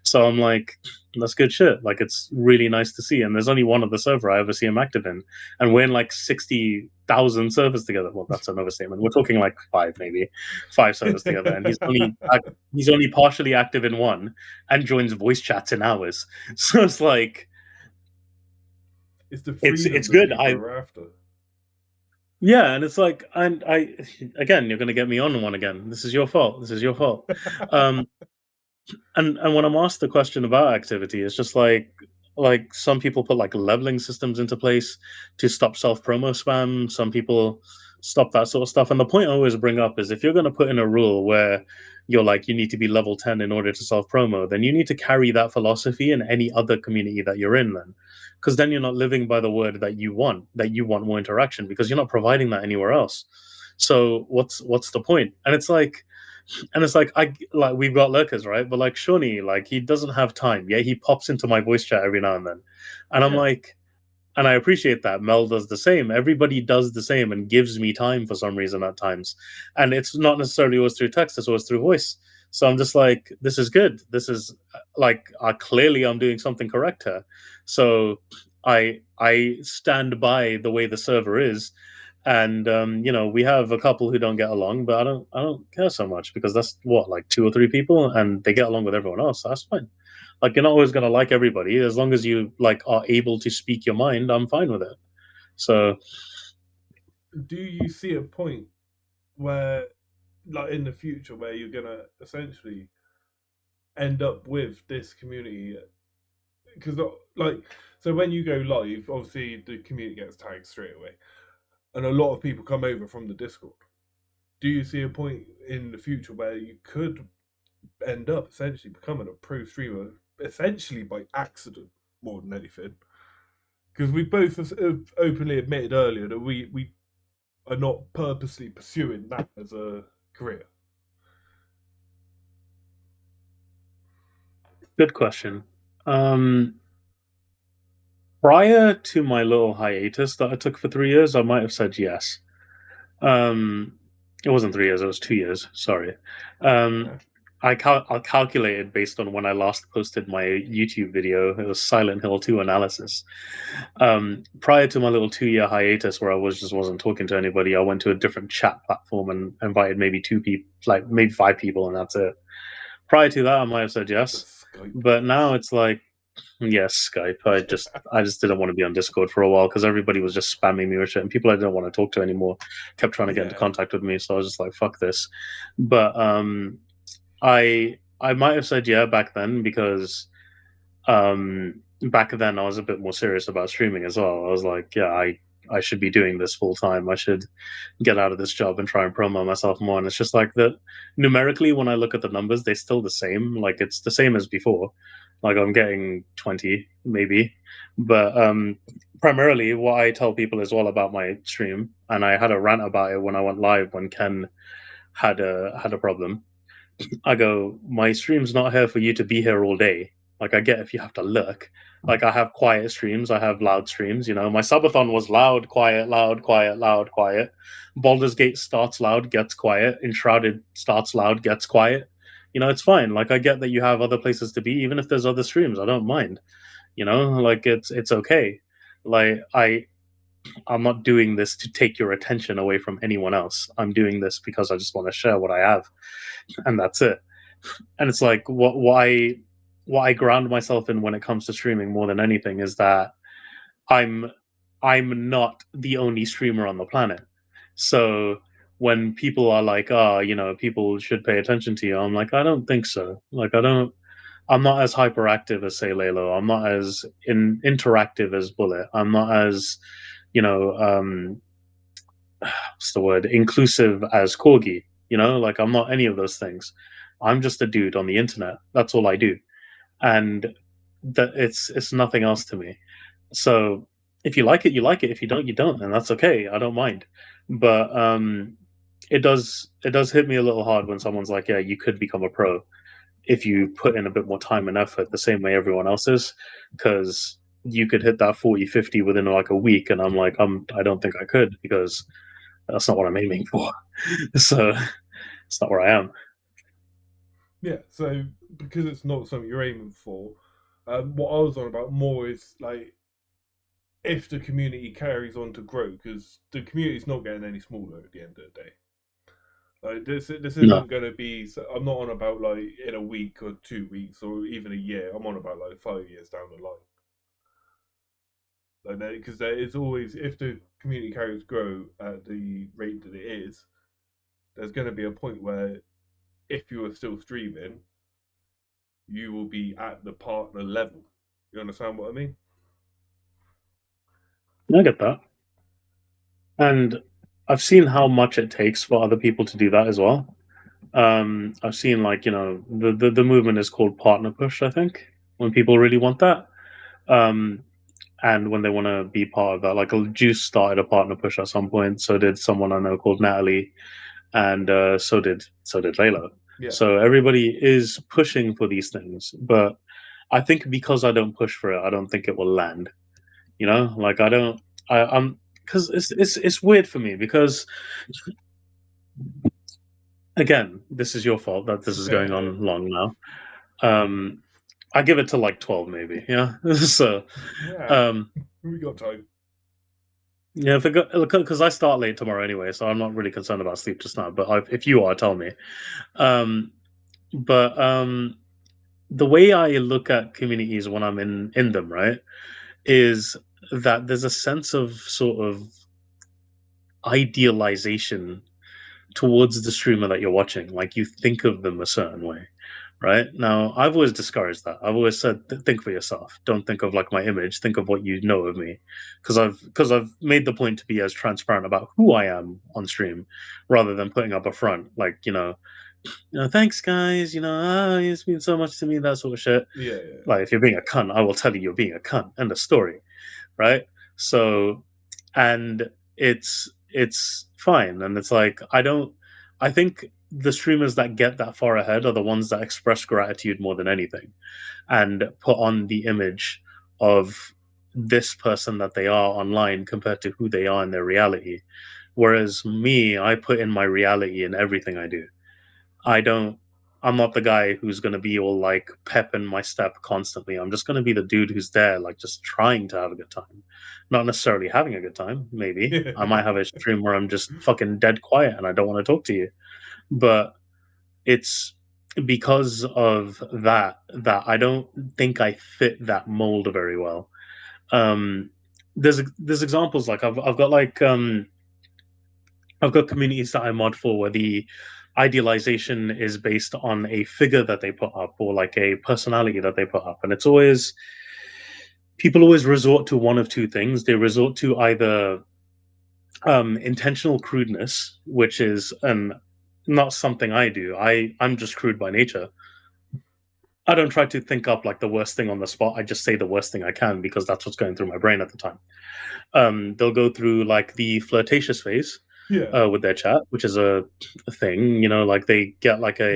So I'm like, that's good shit. Like, it's really nice to see. And there's only one other server I ever see him active in, and we're in like 60,000 servers together. Well, that's an overstatement. We're talking like maybe five servers together, and he's only partially active in one, and joins voice chats in ours. So it's like, it's the freedom it's good. We're after. Yeah, and it's like, and again, you're going to get me on one again. This is your fault. This is your fault. And when I'm asked the question about activity, it's just like some people put like leveling systems into place to stop self promo spam. Some people stop that sort of stuff. And the point I always bring up is if you're going to put in a rule where you're like, you need to be level 10 in order to solve promo, then you need to carry that philosophy in any other community that you're in, then. Because then you're not living by the word that you want more interaction, because you're not providing that anywhere else. So what's the point? And it's like, we've got lurkers, right? But like Shawnee, like he doesn't have time. Yeah, he pops into my voice chat every now and then, and I'm Yeah. like, and I appreciate that. Mel does the same. Everybody does the same and gives me time for some reason at times. And it's not necessarily always through text, it's always through voice. So I'm just like, this is good. This is like, clearly I'm doing something correct here. So I stand by the way the server is. And we have a couple who don't get along, but I don't care so much, because that's what, like 2 or 3 people, and they get along with everyone else. So that's fine. Like, you're not always gonna like everybody. As long as you like are able to speak your mind, I'm fine with it. So Do you see a point where, like in the future, where you're gonna essentially end up with this community? Because like, so when you go live, obviously the community gets tagged straight away, and a lot of people come over from the Discord. Do you see a point in the future where you could end up essentially becoming a pro streamer, essentially by accident more than anything? Because we both have openly admitted earlier that we are not purposely pursuing that as a career. good question. Prior to my little hiatus that I took for 3 years, I might have said yes. It wasn't 3 years; it was 2 years. Sorry. Yeah. I calculated based on when I last posted my YouTube video. It was Silent Hill 2 analysis. Prior to my little 2-year hiatus, where I wasn't talking to anybody, I went to a different chat platform and invited maybe 2 people, like maybe 5 people, and that's it. Prior to that, I might have said yes, Skype. but now it's like, yes, Skype. I just didn't want to be on Discord for a while, because everybody was just spamming me with shit, and people I didn't want to talk to anymore kept trying to get into Yeah. contact with me. So I was just like, fuck this. But I might have said yeah back then, because back then I was a bit more serious about streaming as well. I was like, yeah, I should be doing this full time. I should get out of this job and try and promote myself more. And it's just like that, numerically, when I look at the numbers, they're still the same. Like, it's the same as before. Like, I'm getting 20 maybe, but primarily what I tell people is all about my stream. And I had a rant about it when I went live, when Ken had a problem. I go, my stream's not here for you to be here all day. Like, I get if you have to look. Like, I have quiet streams, I have loud streams. My subathon was loud, quiet, loud, quiet, loud, quiet. Baldur's Gate starts loud, gets quiet. Enshrouded starts loud, gets quiet. It's fine. Like, I get that you have other places to be, even if there's other streams. I don't mind. Like, it's okay. Like, I'm not doing this to take your attention away from anyone else. I'm doing this because I just want to share what I have, and that's it. And it's like, what I ground myself in when it comes to streaming more than anything is that I'm not the only streamer on the planet. So when people are like, people should pay attention to you, I'm like, I don't think so. Like, I'm not as hyperactive as, say, Lalo. I'm not as interactive as Bullet. I'm not as, what's the word, inclusive as Corgi. Like, I'm not any of those things. I'm just a dude on the internet. That's all I do, and that it's nothing else to me. So if you like it, you like it. If you don't, you don't, and that's okay. I don't mind. But it does hit me a little hard when someone's like, "Yeah, you could become a pro if you put in a bit more time and effort, the same way everyone else is," because you could hit that 40-50 within like a week, and I'm like, I don't think I could, because that's not what I'm aiming for. So it's not where I am. Yeah. So because it's not something you're aiming for, what I was on about more is like, if the community carries on to grow, because the community's not getting any smaller at the end of the day. Like, this No. isn't going to be. I'm not on about like in a week or 2 weeks or even a year. I'm on about like 5 years down the line. Like, because there is always, if the community carries grow at the rate that it is, there's going to be a point where, if you are still streaming, you will be at the partner level. You understand what I mean? I get that. And I've seen how much it takes for other people to do that as well. I've seen like the movement is called partner push. I think when people really want that, um, and when they want to be part of that, like Juice started a partner push at some point. So did someone I know called Natalie, and so did Layla. Yeah. So everybody is pushing for these things, but I think because I don't push for it, I don't think it will land. Like I don't. I'm because it's weird for me because again, this is your fault that this is going on long now. Um, I give it to like 12 maybe. Yeah. So Yeah, um, we got time. yeah, because I start late tomorrow anyway, so I'm not really concerned about sleep just now. But if you are, tell me. Um, but the way I look at communities when I'm in them, right, is that there's a sense of sort of idealization towards the streamer that you're watching. Like you think of them a certain way, right? Now, I've always discouraged that. I've always said, think for yourself. Don't think of like my image. Think of what you know of me, because I've made the point to be as transparent about who I am on stream, rather than putting up a front, like thanks guys. It's been so much to me, that sort of shit. Yeah, yeah. Like if you're being a cunt, I will tell you you're being a cunt. End of story, right? So, and it's fine, and it's like I think the streamers that get that far ahead are the ones that express gratitude more than anything, and put on the image of this person that they are online compared to who they are in their reality. Whereas me, I put in my reality in everything I do. I don't. I'm not the guy who's going to be all like pep in my step constantly. I'm just going to be the dude who's there, like just trying to have a good time, not necessarily having a good time. Maybe I might have a stream where I'm just fucking dead quiet and I don't want to talk to you. But it's because of that I don't think I fit that mold very well. Um, there's examples like I've got communities that I mod for where the idealization is based on a figure that they put up or like a personality that they put up. And it's always, people always resort to one of two things. They resort to either intentional crudeness, which is not something I do. I'm just crude by nature. I don't try to think up like the worst thing on the spot. I just say the worst thing I can because that's what's going through my brain at the time. They'll go through like the flirtatious phase Yeah. with their chat, which is a thing. Like they get like Yeah,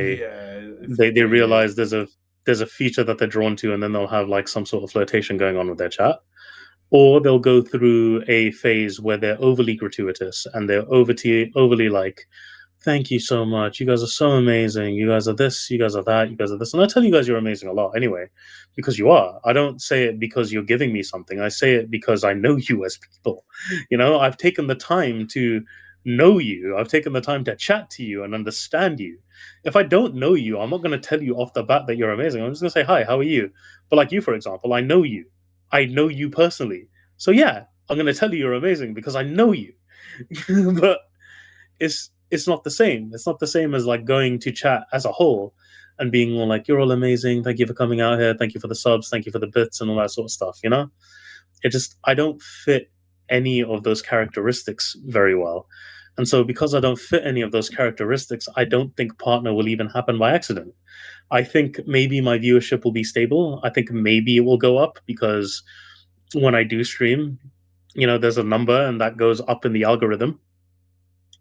it's they weird. realize there's a feature that they're drawn to, and then they'll have like some sort of flirtation going on with their chat. Or they'll go through a phase where they're overly gratuitous and they're overly like, thank you so much. You guys are so amazing. You guys are this, you guys are that, you guys are this. And I tell you guys you're amazing a lot anyway, because you are. I don't say it because you're giving me something. I say it because I know you as people. I've taken the time to know you. I've taken the time to chat to you and understand you. If I don't know you, I'm not going to tell you off the bat that you're amazing. I'm just going to say, hi, how are you? But like you, for example, I know you. I know you personally. So yeah, I'm going to tell you you're amazing because I know you. But it's not the same. It's not the same as like going to chat as a whole and being all like, "You're all amazing. Thank you for coming out here. Thank you for the subs. Thank you for the bits and all that sort of stuff." I don't fit any of those characteristics very well, and so because I don't fit any of those characteristics, I don't think partner will even happen by accident. I think maybe my viewership will be stable. I think maybe it will go up because when I do stream, there's a number and that goes up in the algorithm.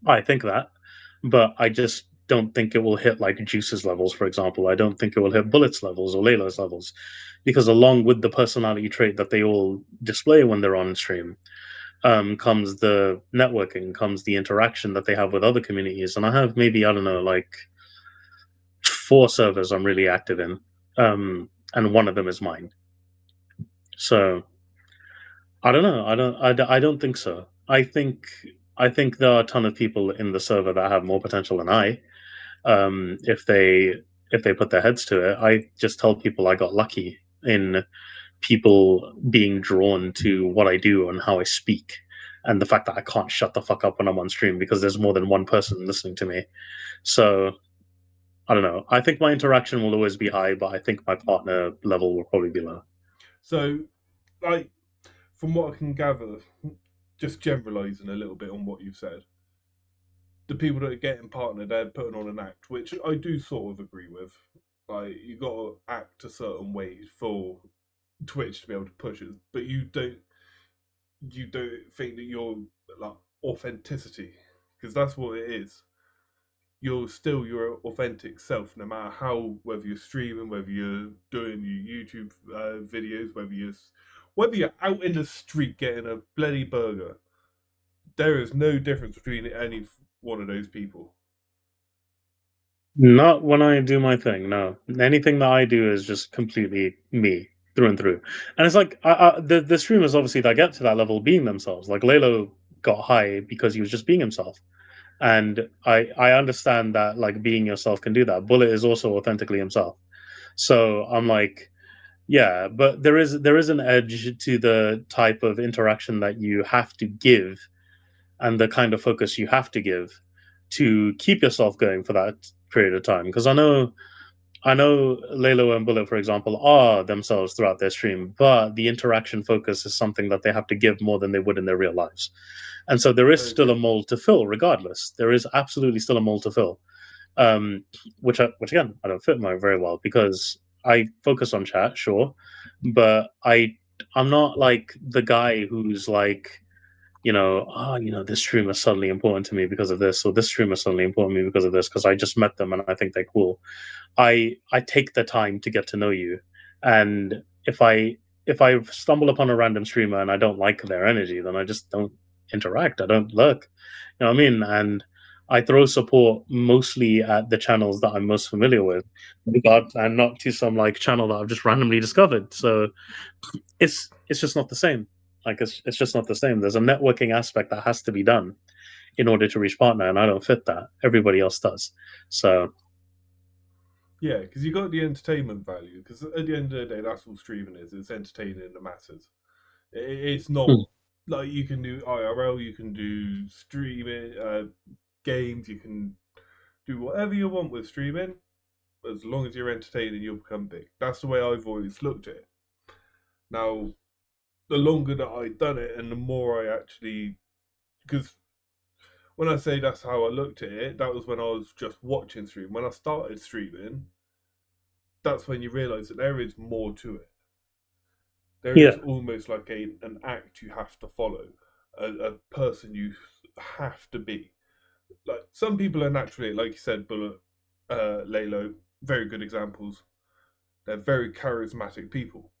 I think that, but I just don't think it will hit like Juice's levels, for example. I don't think it will hit Bullet's levels or Layla's levels, because along with the personality trait that they all display when they're on stream, comes the networking, comes the interaction that they have with other communities. And I have maybe, I don't know, like 4 servers I'm really active in, and one of them is mine. So I don't know. I don't think so. I think there are a ton of people in the server that have more potential than I. If they put their heads to it, I just tell people I got lucky in people being drawn to what I do and how I speak, and the fact that I can't shut the fuck up when I'm on stream because there's more than one person listening to me. So I don't know. I think my interaction will always be high, but I think my partner level will probably be low. So, like, from what I can gather, just generalizing a little bit on what you've said, the people that are getting partnered, they're putting on an act, which I do sort of agree with. Like, you got to act a certain way for Twitch to be able to push it, but you don't think that you're like authenticity, because that's what it is. You're still your authentic self, no matter how, whether you're streaming, whether you're doing your YouTube videos, whether you're out in the street getting a bloody burger. There is no difference between any one of those people. Not when I do my thing. No, anything that I do is just completely me through and through. And it's like the streamers obviously that get to that level being themselves. Like Lalo got high because he was just being himself. And I understand that like being yourself can do that. Bullet is also authentically himself. So I'm like, yeah, but there is an edge to the type of interaction that you have to give and the kind of focus you have to give to keep yourself going for that period of time. Because I know Lalo and Bullet, for example, are themselves throughout their stream, but the interaction focus is something that they have to give more than they would in their real lives. And so there is still a mold to fill, regardless. There is absolutely still a mold to fill, which again I don't fit my very well because I focus on chat, sure, but I'm not like the guy who's like, this streamer is suddenly important to me because of this, or this streamer is suddenly important to me because of this, because I just met them and I think they're cool. I take the time to get to know you, and if I stumble upon a random streamer and I don't like their energy, then I just don't interact. I don't look. You know what I mean? And I throw support mostly at the channels that I'm most familiar with, and not to some like channel that I've just randomly discovered. So it's just not the same. Like it's just not the same. There's a networking aspect that has to be done in order to reach partner, and I don't fit that. Everybody else does. So Yeah, because you got the entertainment value. Because at the end of the day, that's all streaming is. It's entertaining the masses. It's not like you can do IRL, you can do streaming, games, you can do whatever you want with streaming. As long as you're entertaining, you'll become big. That's the way I've always looked at it. Now, the longer that I've done it, and the more I actually, because when I say that's how I looked at it, that was when I was just watching stream. When I started streaming, that's when you realise that there is more to it. There is almost like an act you have to follow, a person you have to be. Like some people are naturally, like you said, Bullet, Lalo, very good examples. They're very charismatic people.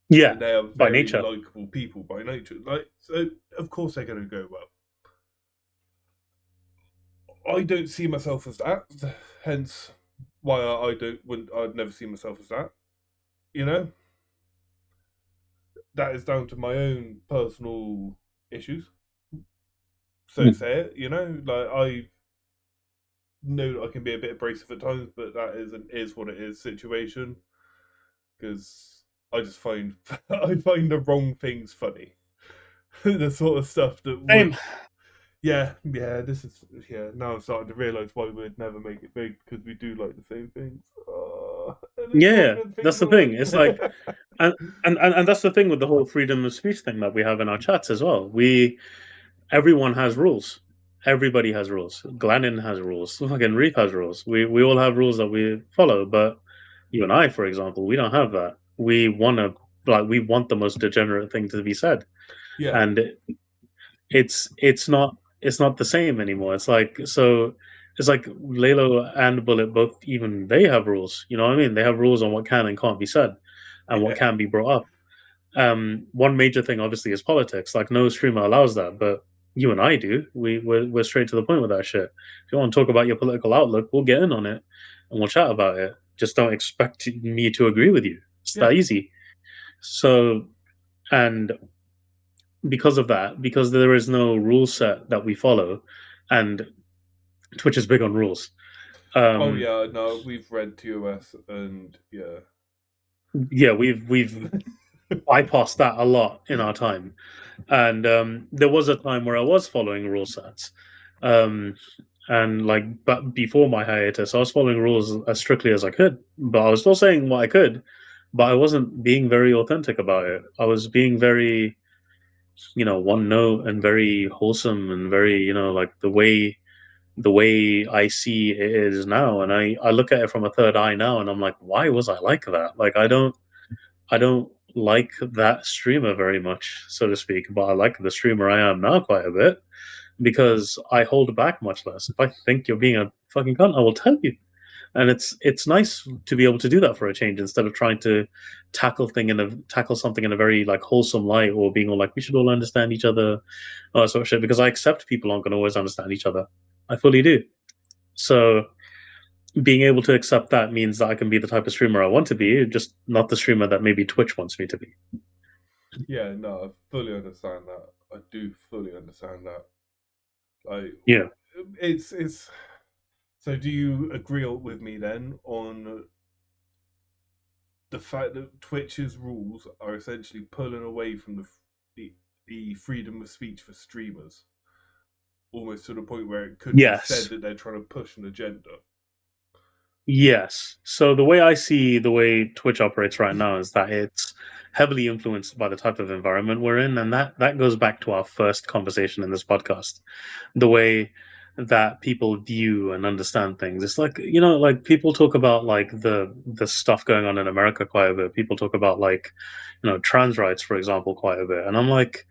Yeah, and they are by very nature. likable people by nature. Like, so of course they're going to go well. I don't see myself as that. Hence, why I'd never see myself as that. You know, that is down to my own personal issues. So say it. You know, like I know I can be a bit abrasive at times, but that is what it is situation. Because I just find I find the wrong things funny. The sort of stuff that would. Same. Yeah. Now I'm starting to realise why we'd never make it big, because we do like the same things. Yeah, that's the thing. It's like, and that's the thing with the whole freedom of speech thing that we have in our chats as well. Everyone has rules. Everybody has rules. Glennon has rules. Fucking Reef has rules. We all have rules that we follow. But you and I, for example, we don't have that. We want the most degenerate thing to be said, Yeah. and it's not the same anymore. It's like Lalo and Bullet both, even they have rules. You know what I mean? They have rules on what can and can't be said, and what can be brought up. One major thing, obviously, is politics. Like no streamer allows that, but you and I do. We're straight to the point with that shit. If you want to talk about your political outlook, we'll get in on it and we'll chat about it. Just don't expect me to agree with you. It's that easy. So, and because of that, because there is no rule set that we follow, and Twitch is big on rules. Oh yeah, no, we've read TOS and yeah. Yeah, we've bypassed that a lot in our time, and there was a time where I was following rule sets, and but before my hiatus, I was following rules as strictly as I could, but I was still saying what I could, but I wasn't being very authentic about it. I was being very one note and very wholesome and very, like the way I see it is now. And I look at it from a third eye now, and I'm like, why was I like that? Like, I don't like that streamer very much, so to speak, but I like the streamer I am now quite a bit because I hold back much less. If I think you're being a fucking cunt, I will tell you. And it's nice to be able to do that for a change instead of trying to tackle something in a very like wholesome light, or being all like we should all understand each other, all that sort of shit. Because I accept people aren't going to always understand each other. I fully do. So being able to accept that means that I can be the type of streamer I want to be, just not the streamer that maybe Twitch wants me to be. Yeah, no, I fully understand that. I do fully understand that. Like, Yeah. it's. So, do you agree with me then on the fact that Twitch's rules are essentially pulling away from the freedom of speech for streamers, almost to the point where it could be said Yes. that they're trying to push an agenda? Yes. So the way I see the way Twitch operates right now is that it's heavily influenced by the type of environment we're in, and that goes back to our first conversation in this podcast. The way that people view and understand things. It's like, like people talk about like the stuff going on in America quite a bit. People talk about like, trans rights, for example, quite a bit. And I'm like,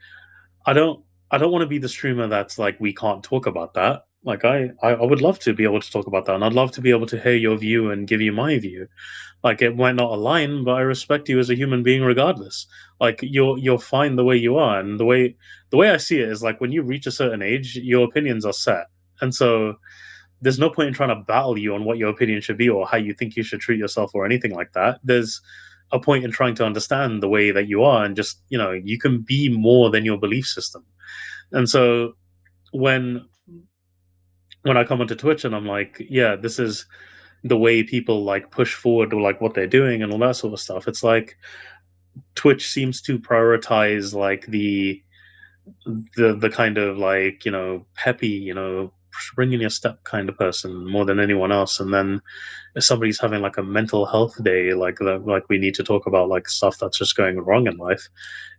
I don't I don't want to be the streamer that's like we can't talk about that. Like I would love to be able to talk about that, and I'd love to be able to hear your view and give you my view. Like it might not align, but I respect you as a human being regardless. Like you're fine the way you are, and the way I see it is like when you reach a certain age, your opinions are set, and so there's no point in trying to battle you on what your opinion should be or how you think you should treat yourself or anything like that. There's a point in trying to understand the way that you are, and just you can be more than your belief system. And so when I come onto Twitch and I'm like, yeah, this is the way people like push forward or like what they're doing and all that sort of stuff. It's like Twitch seems to prioritize like the kind of like peppy, bringing your step kind of person more than anyone else. And then if somebody's having like a mental health day, like we need to talk about like stuff that's just going wrong in life,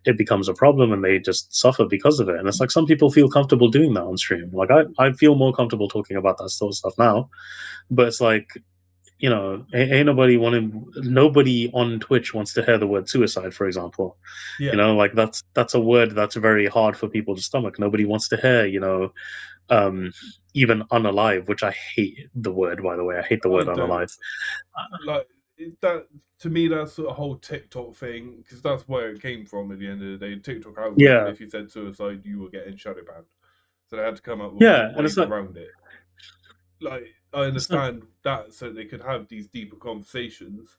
it becomes a problem and they just suffer because of it. And it's like some people feel comfortable doing that on stream. Like I feel more comfortable talking about that sort of stuff now. But it's like, ain't nobody on Twitch wants to hear the word suicide, for example. Yeah, Like that's a word that's very hard for people to stomach. Nobody wants to hear, um, even unalive, which I hate the word, by the way. I hate the I word don't unalive. like that. To me, that's the whole TikTok thing, because that's where it came from. At the end of the day, TikTok algorithm. Yeah, If you said suicide, you were getting shadow banned. So they had to come up with yeah, and ways around it. Like, I it's not, understand that so they could have these deeper conversations,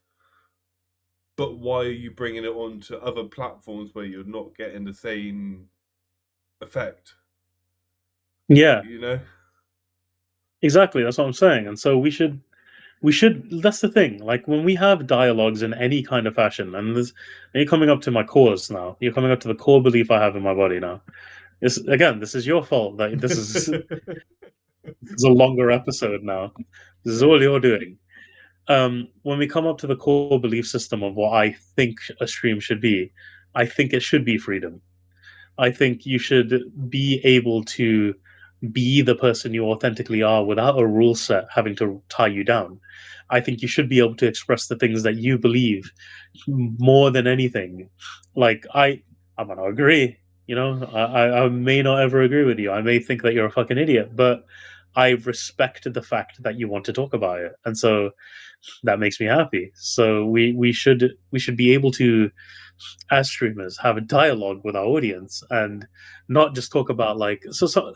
but why are you bringing it on to other platforms where you're not getting the same effect? yeah, You know? exactly. That's what I'm saying. And so we should. That's the thing. Like when we have dialogues in any kind of fashion, and you're coming up to my cause now. You're coming up to the core belief I have in my body now. This is your fault that this is a longer episode now. This is all you're doing. When we come up to the core belief system of what I think a stream should be, I think it should be freedom. I think you should be able to be the person you authentically are without a rule set having to tie you down. I think you should be able to express the things that you believe more than anything. Like I'm gonna agree. I may not ever agree with you. I may think that you're a fucking idiot, but I respect the fact that you want to talk about it, and so that makes me happy. So we should be able to, as streamers, have a dialogue with our audience and not just talk about like so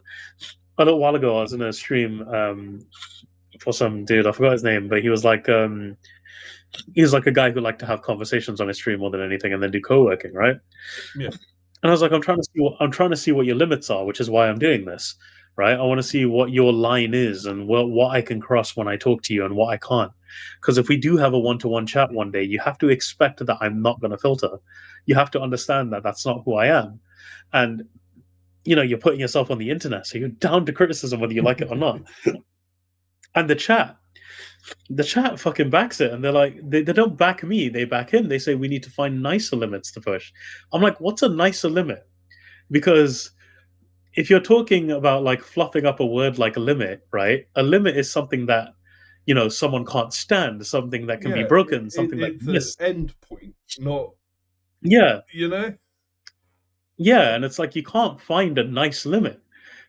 a little while ago I was in a stream for some dude, I forgot his name, but he was like a guy who liked to have conversations on his stream more than anything and then do co-working, right? Yeah. And I was like, I'm trying to see what your limits are, which is why I'm doing this, right? I want to see what your line is and what I can cross when I talk to you and what I can't. Because if we do have a one-to-one chat one day, you have to expect that I'm not going to filter. You have to understand that that's not who I am, and you're putting yourself on the internet, so you're down to criticism whether you like it or not. And the chat fucking backs it, and they're like, they don't back me, they back him. They say we need to find nicer limits to push. I'm like, what's a nicer limit? because if you're talking about like fluffing up a word like a limit, right? A limit is something that someone can't stand, something that can be Yeah, broken, something that it's can an miss. end point, not, Yeah, you know? yeah, and it's like you can't find a nice limit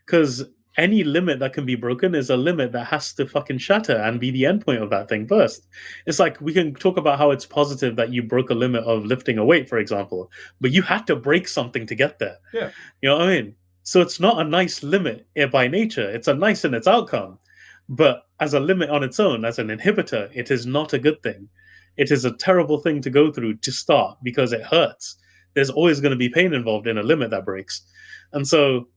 because any limit that can be broken is a limit that has to fucking shatter and be the endpoint of that thing first. It's like we can talk about how it's positive that you broke a limit of lifting a weight, for example, but you had to break something to get there. Yeah. You know what I mean? So it's not a nice limit by nature. It's a nice in its outcome. But as a limit on its own, as an inhibitor, it is not a good thing. It is a terrible thing to go through to start because it hurts. There's always going to be pain involved in a limit that breaks. And so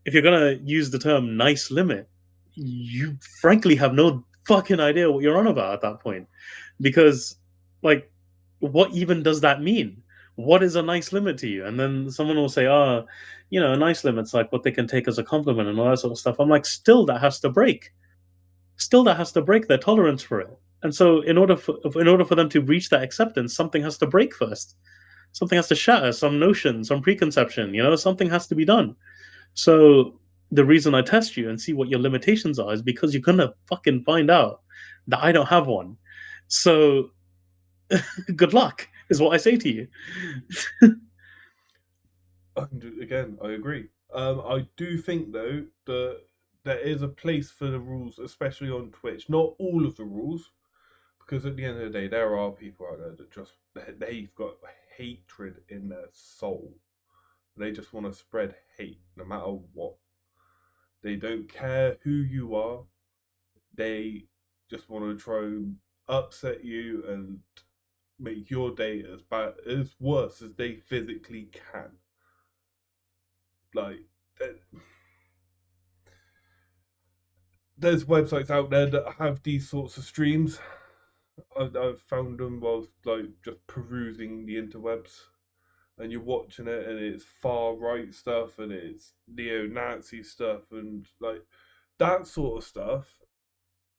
if you're going to use the term nice limit, you frankly have no fucking idea what you're on about at that point. Because, like, what even does that mean? What is a nice limit to you? And then someone will say, a nice limit's like what they can take as a compliment and all that sort of stuff. I'm like, still that has to break. Still that has to break their tolerance for it. And so in order for them to reach that acceptance, something has to break first. Something has to shatter, some notion, some preconception, something has to be done. So the reason I test you and see what your limitations are is because you're gonna fucking find out that I don't have one. So good luck is what I say to you. And again, I agree. I do think though that there is a place for the rules, especially on Twitch. Not all of the rules, because at the end of the day, there are people out there that just they've got hatred in their soul. They just want to spread hate, no matter what. They don't care who you are. They just want to try and upset you and make your day as bad, as worse as they physically can. Like, there's websites out there that have these sorts of streams. I've found them whilst like just perusing the interwebs, and you're watching it, and it's far right stuff, and it's neo-Nazi stuff, and like that sort of stuff.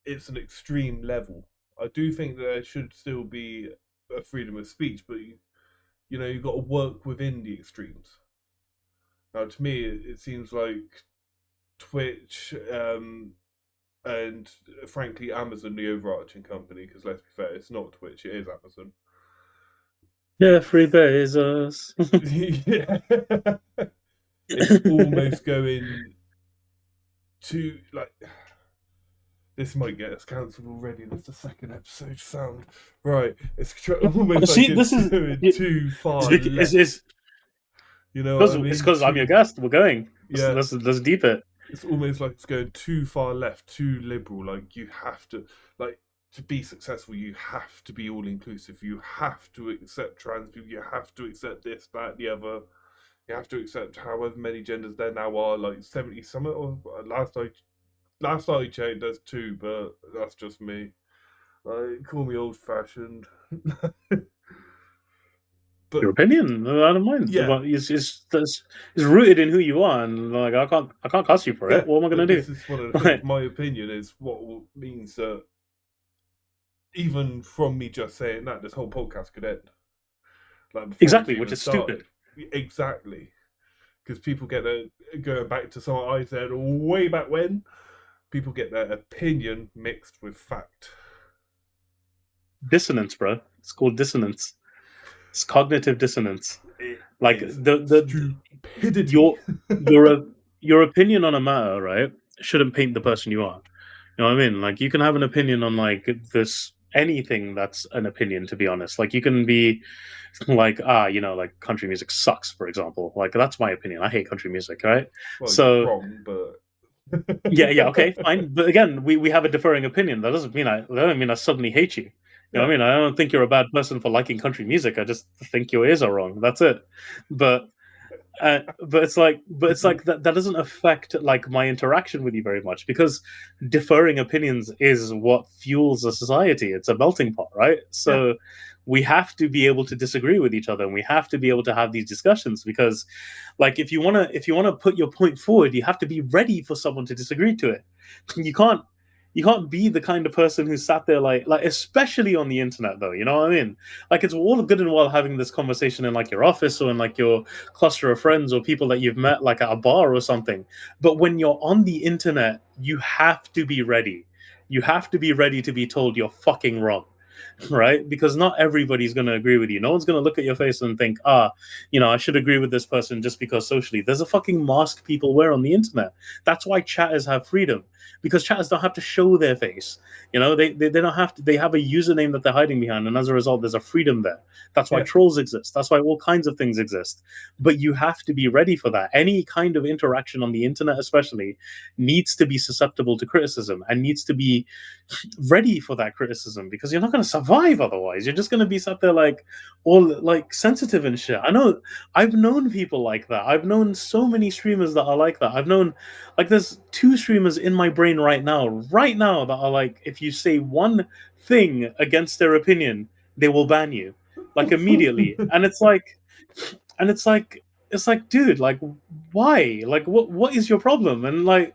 It's an extreme level. I do think that there should still be a freedom of speech, but you've got to work within the extremes. Now, to me, it seems like Twitch and frankly Amazon, the overarching company, because let's be fair, it's not Twitch, it is Amazon. Jeffrey Bezos. Yeah. It's almost going to like. This might get us cancelled already. That's the second episode sound. Right. It's almost See, like this it's is going too far left. You know what I mean? It's because I'm your guest. We're going. Yeah. Let's deep it. It's almost like it's going too far left, too liberal. Like you have to, like, to be successful, you have to be all inclusive. You have to accept trans people. You have to accept this, that, the other. You have to accept however many genders there now are, like 70 something. Or last I checked, there's 2, but that's just me. Like, call me old fashioned. But your opinion, I don't mind. Yeah, it's rooted in who you are, and like I can't cuss you for it. What am I gonna do? This is one of the things. My opinion is what means that even from me just saying that, this whole podcast could end. Like exactly, which is stupid. Exactly, because people get going back to something I said way back when. People get their opinion mixed with fact. Dissonance, bro. It's called dissonance. It's cognitive dissonance. Like stupidity. Your opinion on a matter, right, shouldn't paint the person you are. You know what I mean? Like you can have an opinion on like this anything that's an opinion, to be honest. Like you can be like, like country music sucks, for example. Like that's my opinion. I hate country music, right? Well, so you're wrong, but yeah, okay, fine. But again, we have a differing opinion. That doesn't mean I suddenly hate you. You know what I mean? I don't think you're a bad person for liking country music. I just think your ears are wrong. That's it. But it's like that doesn't affect like my interaction with you very much, because differing opinions is what fuels a society. It's a melting pot, right? So we have to be able to disagree with each other, and we have to be able to have these discussions, because like if you want to put your point forward, you have to be ready for someone to disagree to it. You can't You can't be the kind of person who sat there like especially on the internet though, you know what I mean? Like it's all good and well having this conversation in like your office or in like your cluster of friends or people that you've met like at a bar or something. But when you're on the internet, you have to be ready. You have to be ready to be told you're fucking wrong. Right? Because not everybody's going to agree with you. No one's going to look at your face and think, I should agree with this person just because socially. There's a fucking mask people wear on the internet. That's why chatters have freedom, because chatters don't have to show their face. They don't have to. They have a username that they're hiding behind, and as a result, there's a freedom there. That's why Yeah. trolls exist. That's why all kinds of things exist. But you have to be ready for that. Any kind of interaction on the internet, especially, needs to be susceptible to criticism and needs to be ready for that criticism, because you're not going to survive otherwise. You're just going to be sat there like all like sensitive and shit. I know, I've known people like that. I've known so many streamers that are like that. I've known, like, there's 2 streamers in my brain right now that are like, if you say one thing against their opinion, they will ban you like immediately. And it's like, dude, like, why? Like, what is your problem? And like,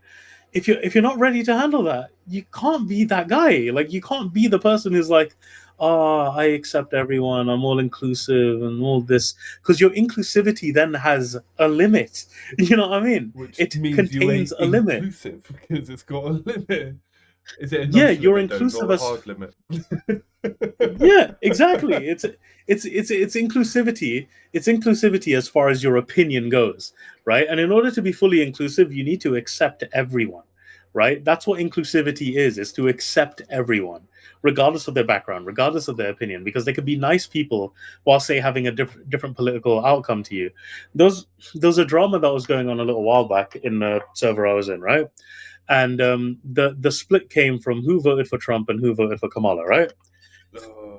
if you're not ready to handle that, you can't be that guy. Like, you can't be the person who's like, I accept everyone, I'm all inclusive and all this, because your inclusivity then has a limit. You know what I mean? Which It means you contains ain't a limit. inclusive because it's got a limit. Is it a Yeah, nice you're limit though, inclusive not a as hard limit? yeah, exactly. It's inclusivity. It's inclusivity as far as your opinion goes, right? And in order to be fully inclusive, you need to accept everyone, right? That's what inclusivity is to accept everyone, regardless of their background, regardless of their opinion, because they could be nice people while, say, having a different political outcome to you. There was a drama that was going on a little while back in the server I was in, right? And the split came from who voted for Trump and who voted for Kamala, right?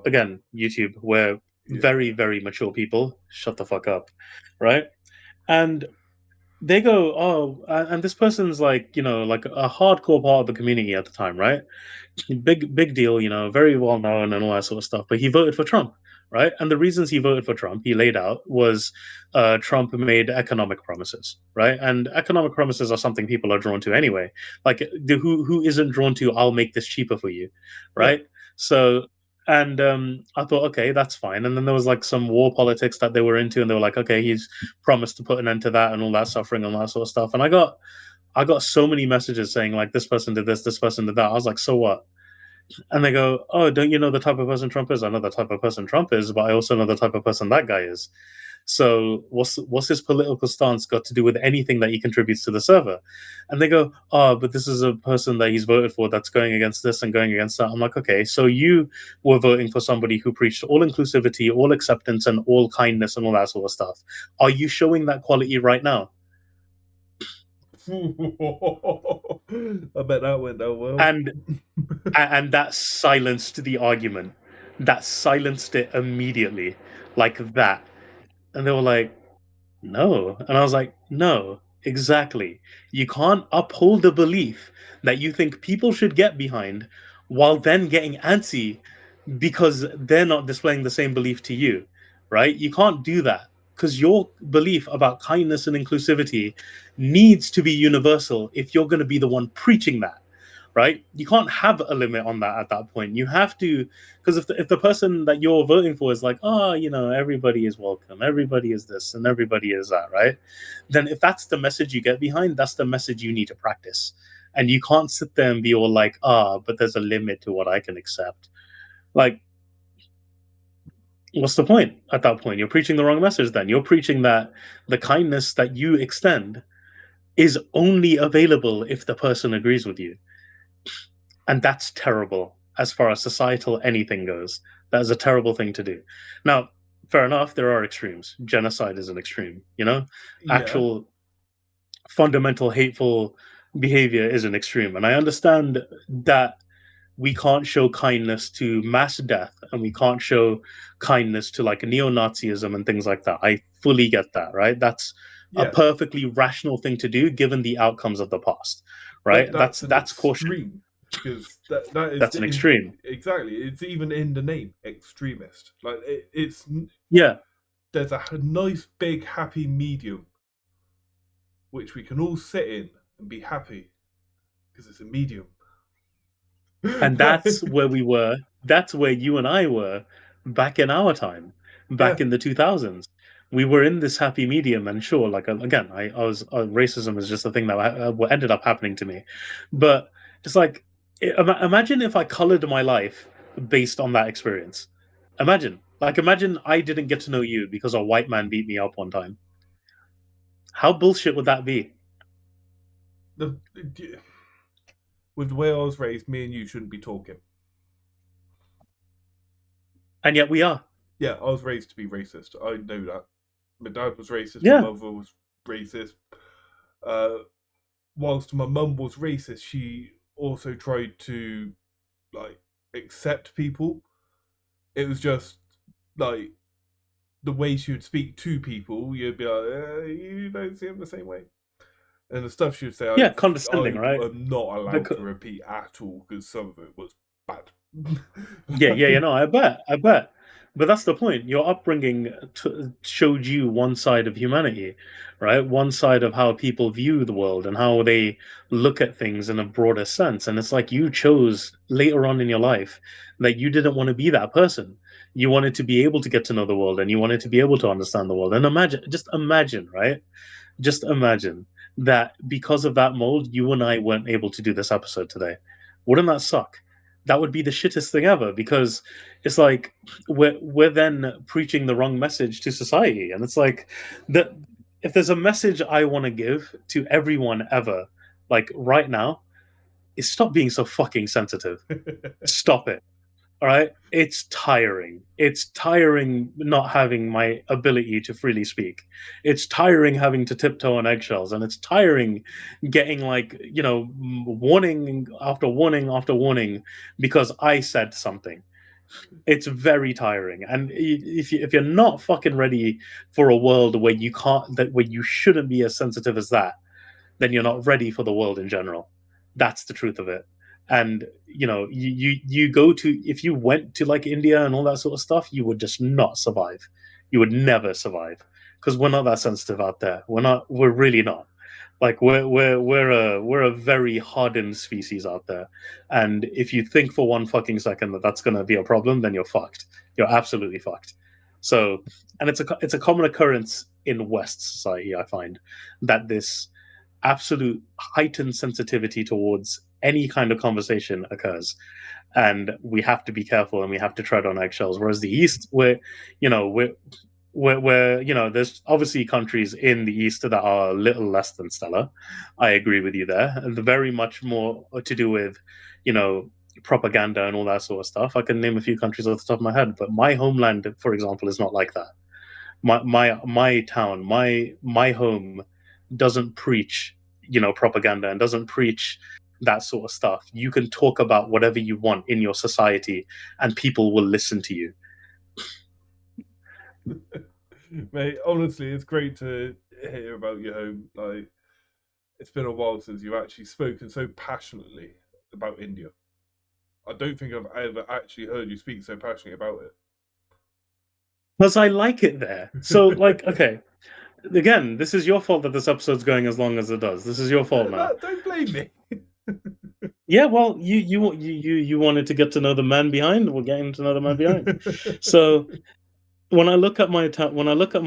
Again, YouTube, we're very, Yeah. very mature people. Shut the fuck up, right? And they go, and this person's like, like a hardcore part of the community at the time, right? Big deal, very well known and all that sort of stuff. But he voted for Trump, right? And the reasons he voted for Trump, he laid out, was Trump made economic promises, right? And economic promises are something people are drawn to anyway. Like, who isn't drawn to, I'll make this cheaper for you, Yeah. right? So. And I thought, okay, that's fine. And then there was like some war politics that they were into, and they were like, okay, he's promised to put an end to that and all that suffering and all that sort of stuff. And I got so many messages saying like, this person did this person did that. I was like, so what? And they go, oh, don't you know the type of person Trump is? I know the type of person Trump is, but I also know the type of person that guy is. So what's his political stance got to do with anything that he contributes to the server? And they go, oh, but this is a person that he's voted for that's going against this and going against that. I'm like, okay, so you were voting for somebody who preached all inclusivity, all acceptance, and all kindness and all that sort of stuff. Are you showing that quality right now? I bet that went down well. And that silenced the argument. That silenced it immediately, like that. And they were like, no. And I was like, no, exactly. You can't uphold the belief that you think people should get behind while then getting antsy because they're not displaying the same belief to you, right? You can't do that, because your belief about kindness and inclusivity needs to be universal if you're going to be the one preaching that, right? You can't have a limit on that at that point. You have to, because if the person that you're voting for is like, oh, everybody is welcome, everybody is this, and everybody is that, right? Then if that's the message you get behind, that's the message you need to practice. And you can't sit there and be all like, but there's a limit to what I can accept. Like, what's the point at that point? You're preaching the wrong message then. You're preaching that the kindness that you extend is only available if the person agrees with you. And that's terrible as far as societal anything goes. That is a terrible thing to do. Now, fair enough, there are extremes. Genocide is an extreme, Yeah. Actual fundamental hateful behavior is an extreme. And I understand that we can't show kindness to mass death and we can't show kindness to like neo-Nazism and things like that. I fully get that, right? That's a Yeah. perfectly rational thing to do given the outcomes of the past, But right? that's an That's caution. extreme because that is That's an extreme. exactly. It's even in the name, extremist. Like it's Yeah. there's a nice big happy medium which we can all sit in and be happy because it's a medium. And that's where we were. That's where you and I were back in our time, back Yeah. in the 2000s. We were in this happy medium, and sure, like again, I was racism is just a thing that what ended up happening to me. But just like, imagine if I colored my life based on that experience. Imagine I didn't get to know you because a white man beat me up one time. How bullshit would that be? the, with the way I was raised, me and you shouldn't be talking. And yet we are. Yeah, I was raised to be racist. I know that. My dad was racist. Yeah. My mother was racist. Whilst my mum was racist, she also tried to like accept people. It was just like the way she would speak to people. You'd be like, you don't see them the same way. And the stuff she would say, Yeah, condescending, right? I'm not allowed to repeat at all because some of it was bad. Yeah. No, I bet. But that's the point. Your upbringing showed you one side of humanity, right? One side of how people view the world and how they look at things in a broader sense. And it's like you chose later on in your life that you didn't want to be that person. You wanted to be able to get to know the world and you wanted to be able to understand the world. And just imagine, right? Just imagine that because of that mold, you and I weren't able to do this episode today. Wouldn't that suck? That would be the shittest thing ever because it's like we're then preaching the wrong message to society, and it's like that. If there's a message I want to give to everyone ever, like right now, is stop being so fucking sensitive. Stop it. All right, it's tiring. It's tiring not having my ability to freely speak. It's tiring having to tiptoe on eggshells, and it's tiring getting like warning after warning after warning because I said something. It's very tiring, and if you're not fucking ready for a world where you shouldn't be as sensitive as that, then you're not ready for the world in general. That's the truth of it. And you go to, if you went to like India and all that sort of stuff, you would just not survive. You would never survive because we're not that sensitive out there. We're really not. Like we're a very hardened species out there. And if you think for one fucking second that that's going to be a problem, then you're fucked. You're absolutely fucked. So, and it's a common occurrence in West society, I find, that this absolute heightened sensitivity towards any kind of conversation occurs, and we have to be careful and we have to tread on eggshells. Whereas the East, where there's obviously countries in the East that are a little less than stellar. I agree with you there, and very much more to do with propaganda and all that sort of stuff. I can name a few countries off the top of my head, but my homeland, for example, is not like that. My town, my home doesn't preach propaganda and doesn't preach that sort of stuff. You can talk about whatever you want in your society and people will listen to you. Mate, honestly, it's great to hear about your home. Like, it's been a while since you've actually spoken so passionately about India. I don't think I've ever actually heard you speak so passionately about it. Because I like it there. So, like, okay. Again, this is your fault that this episode's going as long as it does. This is your fault now. Don't blame me. Yeah, well, you wanted to get to know the man behind. We're getting to know the man behind. So when I look at my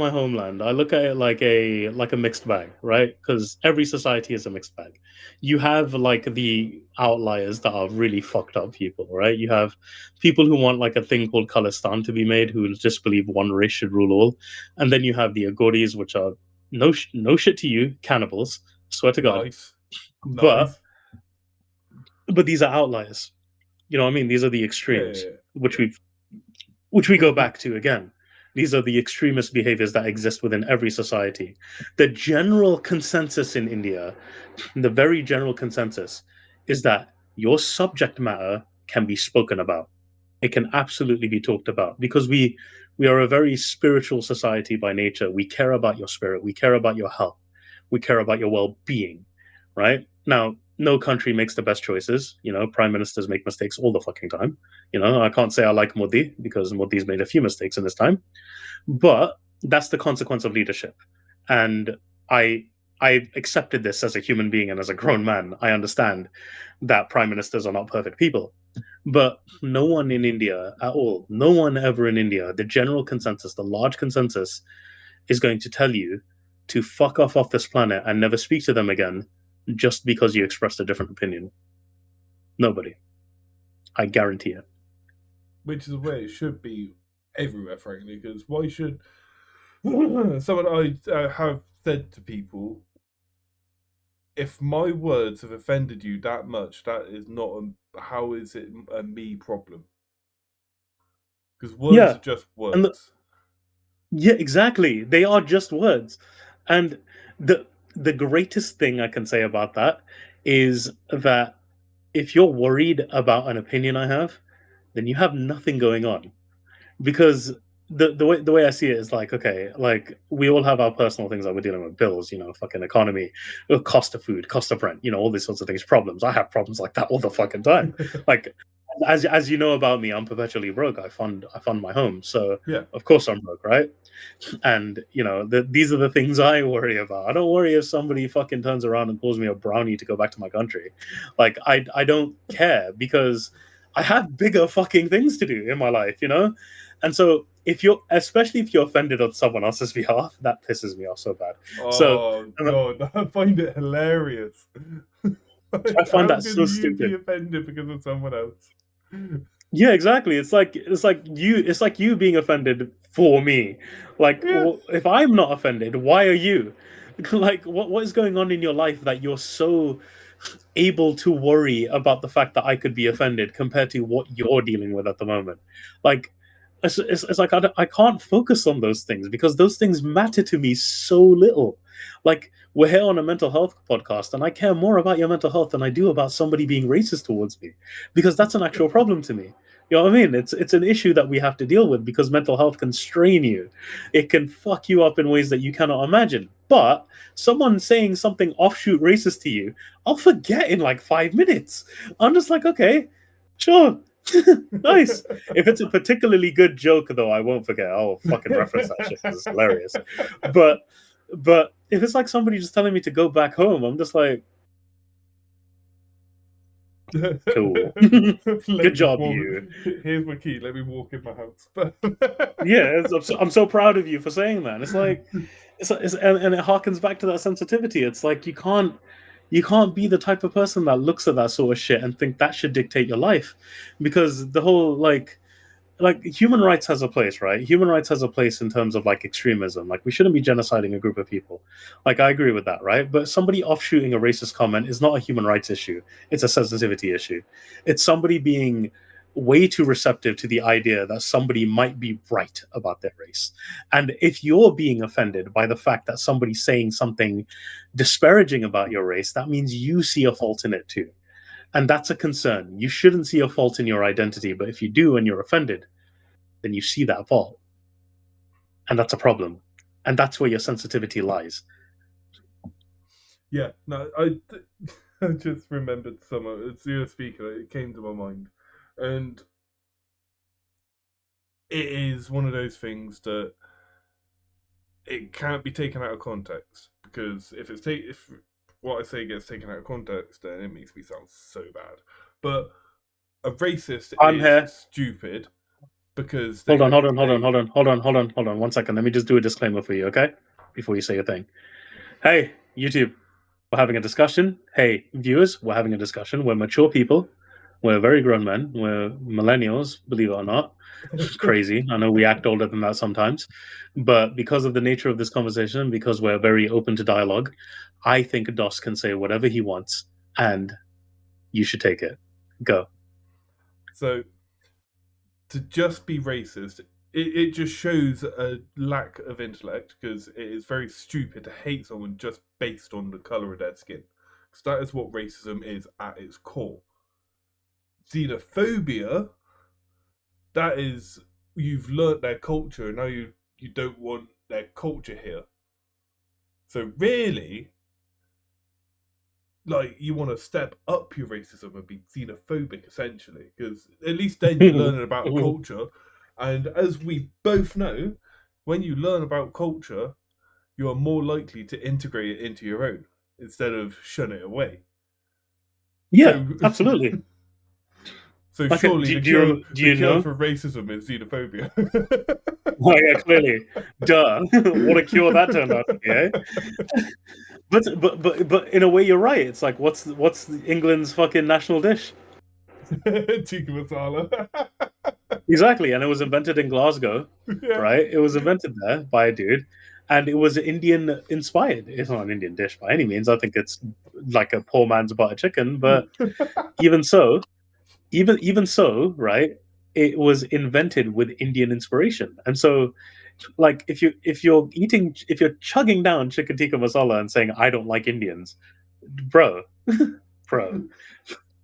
homeland, I look at it like a mixed bag, right? Because every society is a mixed bag. You have like the outliers that are really fucked up people, right? You have people who want like a thing called Khalistan to be made, who just believe one race should rule all, and then you have the Agoris, which are no shit to you, cannibals. Swear to God. Nice. But these are outliers. You know what I mean? These are the extremes, which we go back to again. These are the extremist behaviors that exist within every society. The general consensus in India, the very general consensus, is that your subject matter can be spoken about. It can absolutely be talked about because we are a very spiritual society by nature. We care about your spirit. We care about your health. We care about your well-being, right? Now, no country makes the best choices. Prime ministers make mistakes all the fucking time. I can't say I like Modi because Modi's made a few mistakes in his time, but that's the consequence of leadership. And I I've accepted this as a human being and as a grown man. I understand that prime ministers are not perfect people. But no one in India at all, no one ever in India, the general consensus, the large consensus, is going to tell you to fuck off this planet and never speak to them again just because you expressed a different opinion. Nobody. I guarantee it. Which is the way it should be everywhere, frankly, because why should someone I have said to people, if my words have offended you that much, that is not how is it a me problem? Because words are just words. Yeah, exactly. They are just words. And the greatest thing I can say about that is that if you're worried about an opinion I have, then you have nothing going on. Because the way I see it is like, okay, like we all have our personal things that we're dealing with, bills, fucking economy, cost of food, cost of rent, all these sorts of things, problems. I have problems like that all the fucking time. Like as you know about me, I'm perpetually broke. I fund my home, so Yeah. of course I'm broke, right? And these are the things I worry about. I don't worry if somebody fucking turns around and calls me a brownie to go back to my country. Like I don't care, because I have bigger fucking things to do in my life, And so especially if you're offended on someone else's behalf, that pisses me off so bad. Oh God, I find it hilarious. I find that so you stupid. Be offended because of someone else? Yeah, exactly. It's like you being offended for me. Like, Yeah. well, if I'm not offended, why are you? Like, what is going on in your life that you're so able to worry about the fact that I could be offended compared to what you're dealing with at the moment? Like, it's like I can't focus on those things because those things matter to me so little. Like, we're here on a mental health podcast, and I care more about your mental health than I do about somebody being racist towards me, because that's an actual problem to me. You know what I mean? It's an issue that we have to deal with because mental health can strain you. It can fuck you up in ways that you cannot imagine. But someone saying something offshoot racist to you, I'll forget in like 5 minutes. I'm just like, okay, sure. Nice. If it's a particularly good joke, though, I won't forget. I'll fucking reference that shit because it's hilarious. But if it's like somebody just telling me to go back home, I'm just like, cool. Good job, you. Here's my key. Let me walk in my house. Yeah, I'm so proud of you for saying that. It's like, and it harkens back to that sensitivity. It's like you can't be the type of person that looks at that sort of shit and think that should dictate your life, because the whole like human rights has a place, right? Human rights has a place in terms of like extremism. Like, we shouldn't be genociding a group of people. Like, I agree with that, right? But somebody offshooting a racist comment is not a human rights issue. It's a sensitivity issue. It's somebody being way too receptive to the idea that somebody might be right about their race. And if you're being offended by the fact that somebody's saying something disparaging about your race, that means you see a fault in it too. And that's a concern. You shouldn't see a fault in your identity, but if you do and you're offended, then you see that fault. And that's a problem. And that's where your sensitivity lies. Yeah, no, I just remembered someone, as you were speaking, it came to my mind. And it is one of those things that it can't be taken out of context, because if what I say gets taken out of context, then it makes me sound so bad. But a racist is stupid because hold on 1 second. Let me just do a disclaimer for you, okay? Before you say your thing. Hey, YouTube, we're having a discussion. Hey, viewers, we're having a discussion. We're mature people. We're very grown men. We're millennials, believe it or not. Crazy. I know we act older than that sometimes. But because of the nature of this conversation, because we're very open to dialogue, I think Dos can say whatever he wants, and you should take it. Go. So, to just be racist, it just shows a lack of intellect, because it is very stupid to hate someone just based on the colour of their skin. Because that is what racism is at its core. Xenophobia, that is, you've learnt their culture, and now you don't want their culture here. So really, like, you want to step up your racism and be xenophobic, essentially, because at least then you're learning about a culture. And as we both know, when you learn about culture, you are more likely to integrate it into your own instead of shun it away. Yeah, absolutely. So Like, surely do the you cure know? for racism is xenophobia. Oh yeah, clearly. Duh. What a cure that turned out to be, eh? But in a way, you're right. It's like, what's England's fucking national dish? Tikka masala. Exactly, and it was invented in Glasgow, Yeah. right? It was invented there by a dude, and it was Indian inspired. It's not an Indian dish by any means. I think it's like a poor man's butter chicken, but even so, even so, right? It was invented with Indian inspiration, and so, like, if you're chugging down chicken tikka masala and saying I don't like Indians, bro, bro,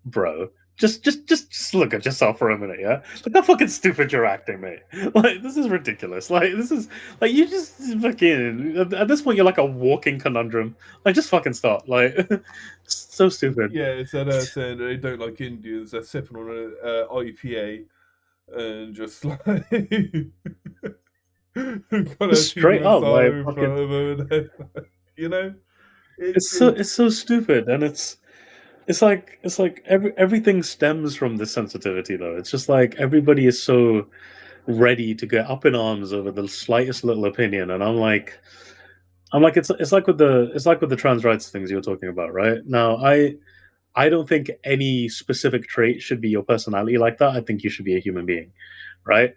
bro. Just look at yourself for a minute, yeah. Look how fucking stupid you're acting, mate. Like, this is ridiculous. Like, this is like, you just fucking at this point you're like a walking conundrum. Like, just fucking stop. Like, so stupid. Yeah, instead of saying they don't like Indians, they're sipping on an IPA and just like got a Just tikka straight up, like, masala in fucking. front of them, and you know, It's so stupid, and it's like everything stems from this sensitivity, though. It's just like everybody is so ready to get up in arms over the slightest little opinion, and I'm like, it's like with the trans rights things you were talking about, right? Now, I don't think any specific trait should be your personality like that. I think you should be a human being, right?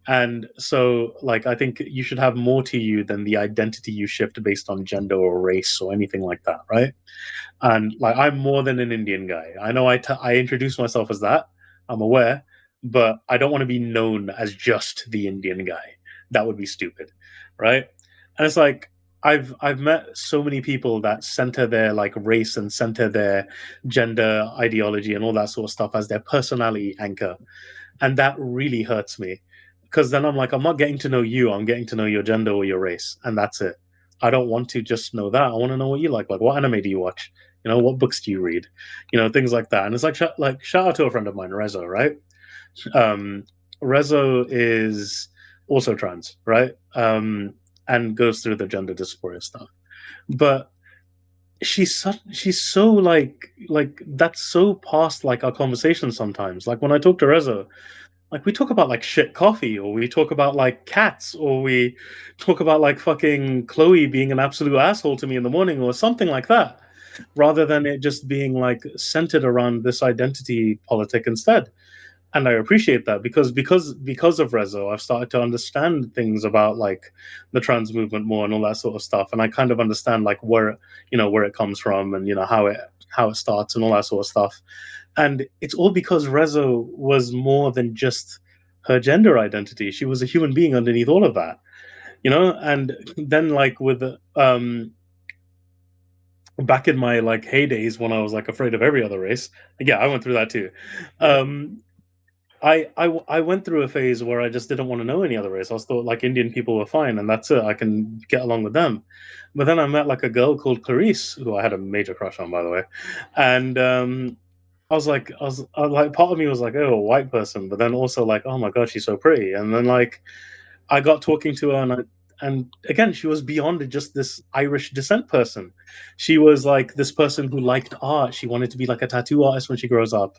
And so, like, I think you should have more to you than the identity you shift based on gender or race or anything like that, right? And like, I'm more than an Indian guy. I know I introduce myself as that. I'm aware, but I don't want to be known as just the Indian guy. That would be stupid, right? And it's like, I've met so many people that center their like race and center their gender ideology and all that sort of stuff as their personality anchor, and that really hurts me because then I'm like, I'm not getting to know you. I'm getting to know your gender or your race, and that's it. I don't want to just know that. I want to know what you like. Like, what anime do you watch? You know, what books do you read? You know, things like that. And it's like, shout out to a friend of mine, Rezo, right? Um, Rezo is also trans, right? And goes through the gender dysphoria stuff. But she's so like that's so past like our conversation sometimes. Like when I talk to Rezo, like we talk about like shit coffee, or we talk about like cats, or we talk about like fucking Chloe being an absolute asshole to me in the morning, or something like that, rather than it just being like centered around this identity politic instead. And I appreciate that because of Rezo, I've started to understand things about like the trans movement more and all that sort of stuff, and I kind of understand like where it comes from, and how it starts and all that sort of stuff. And it's all because Rezo was more than just her gender identity. She was a human being underneath all of that, And then like with back in my like heydays when I was like afraid of every other race, yeah, I went through that too. yeah. I went through a phase where I just didn't want to know any other race. I was thought like Indian people were fine and that's it. I can get along with them. But then I met like a girl called Clarice, who I had a major crush on, by the way. And I was like, part of me was like, oh, a white person, but then also like, oh my god, she's so pretty. And then like, I got talking to her, and again, she was beyond just this Irish descent person. She was like this person who liked art. She wanted to be like a tattoo artist when she grows up,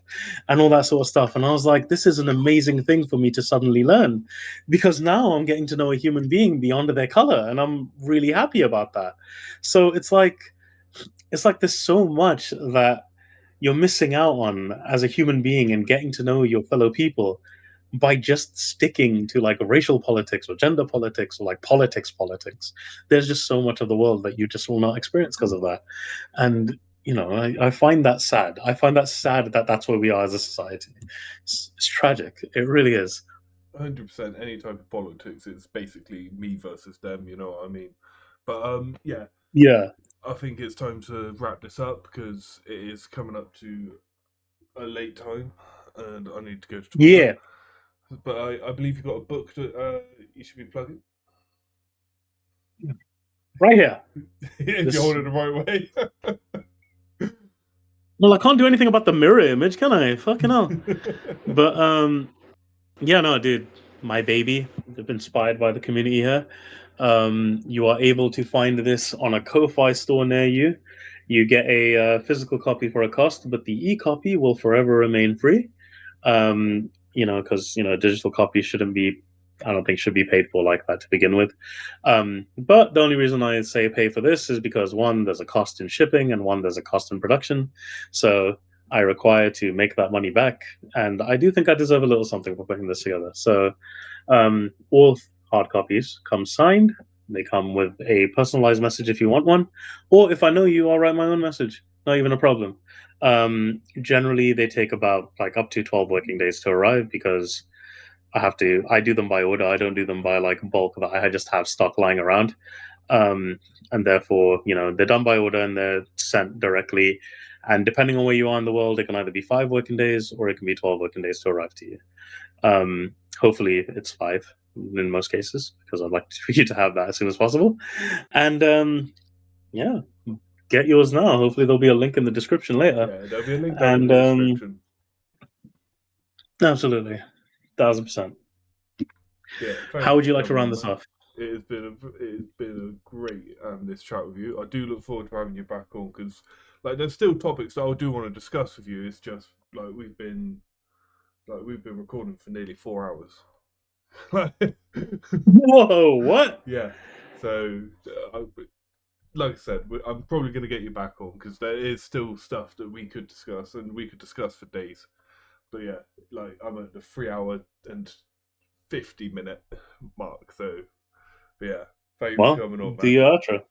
and all that sort of stuff. And I was like, this is an amazing thing for me to suddenly learn, because now I'm getting to know a human being beyond their color, and I'm really happy about that. So it's like there's so much that you're missing out on as a human being and getting to know your fellow people by just sticking to like racial politics or gender politics or like politics. There's just so much of the world that you just will not experience because of that. And I find that sad. I find that sad that that's where we are as a society. It's tragic. It really is. 100%. Any type of politics is basically me versus them. You know what I mean? But yeah. Yeah. I think it's time to wrap this up because it is coming up to a late time, and I need to go to the toilet. Yeah. But I believe you got a book that you should be plugging. Right here. If you hold it the right way. Well, I can't do anything about the mirror image, can I? Fucking hell. But yeah, no, dude, my baby, inspired by the community here. You are able to find this on a Ko-Fi store near you. You get a physical copy for a cost, but the e-copy will forever remain free. Because a digital copy shouldn't be, I don't think, should be paid for like that to begin with. But the only reason I say pay for this is because one, there's a cost in shipping, and one, there's a cost in production. So I require to make that money back, and I do think I deserve a little something for putting this together. So all hard copies come signed. They come with a personalized message if you want one, or if I know you, I'll write my own message. Not even a problem. Generally, they take about like up to 12 working days to arrive because I do them by order. I don't do them by like bulk that I just have stock lying around. And therefore, they're done by order and they're sent directly. And depending on where you are in the world, it can either be 5 working days or it can be 12 working days to arrive to you. Hopefully, it's 5 in most cases because I'd like for you to have that as soon as possible. And yeah, get yours now. Hopefully, there'll be a link in the description later. Yeah, there'll be a link down in the description. Absolutely, 1000%. Yeah. How would you like to round this off? It has been a great this chat with you. I do look forward to having you back on because there's still topics that I do want to discuss with you. It's just we've been recording for nearly 4 hours. Whoa! What? Yeah. So, like I said, I'm probably going to get you back on because there is still stuff that we could discuss and we could discuss for days. But yeah, I'm at the 3 hour and 50-minute mark. So, but yeah, thanks for coming on, man. Do your outro.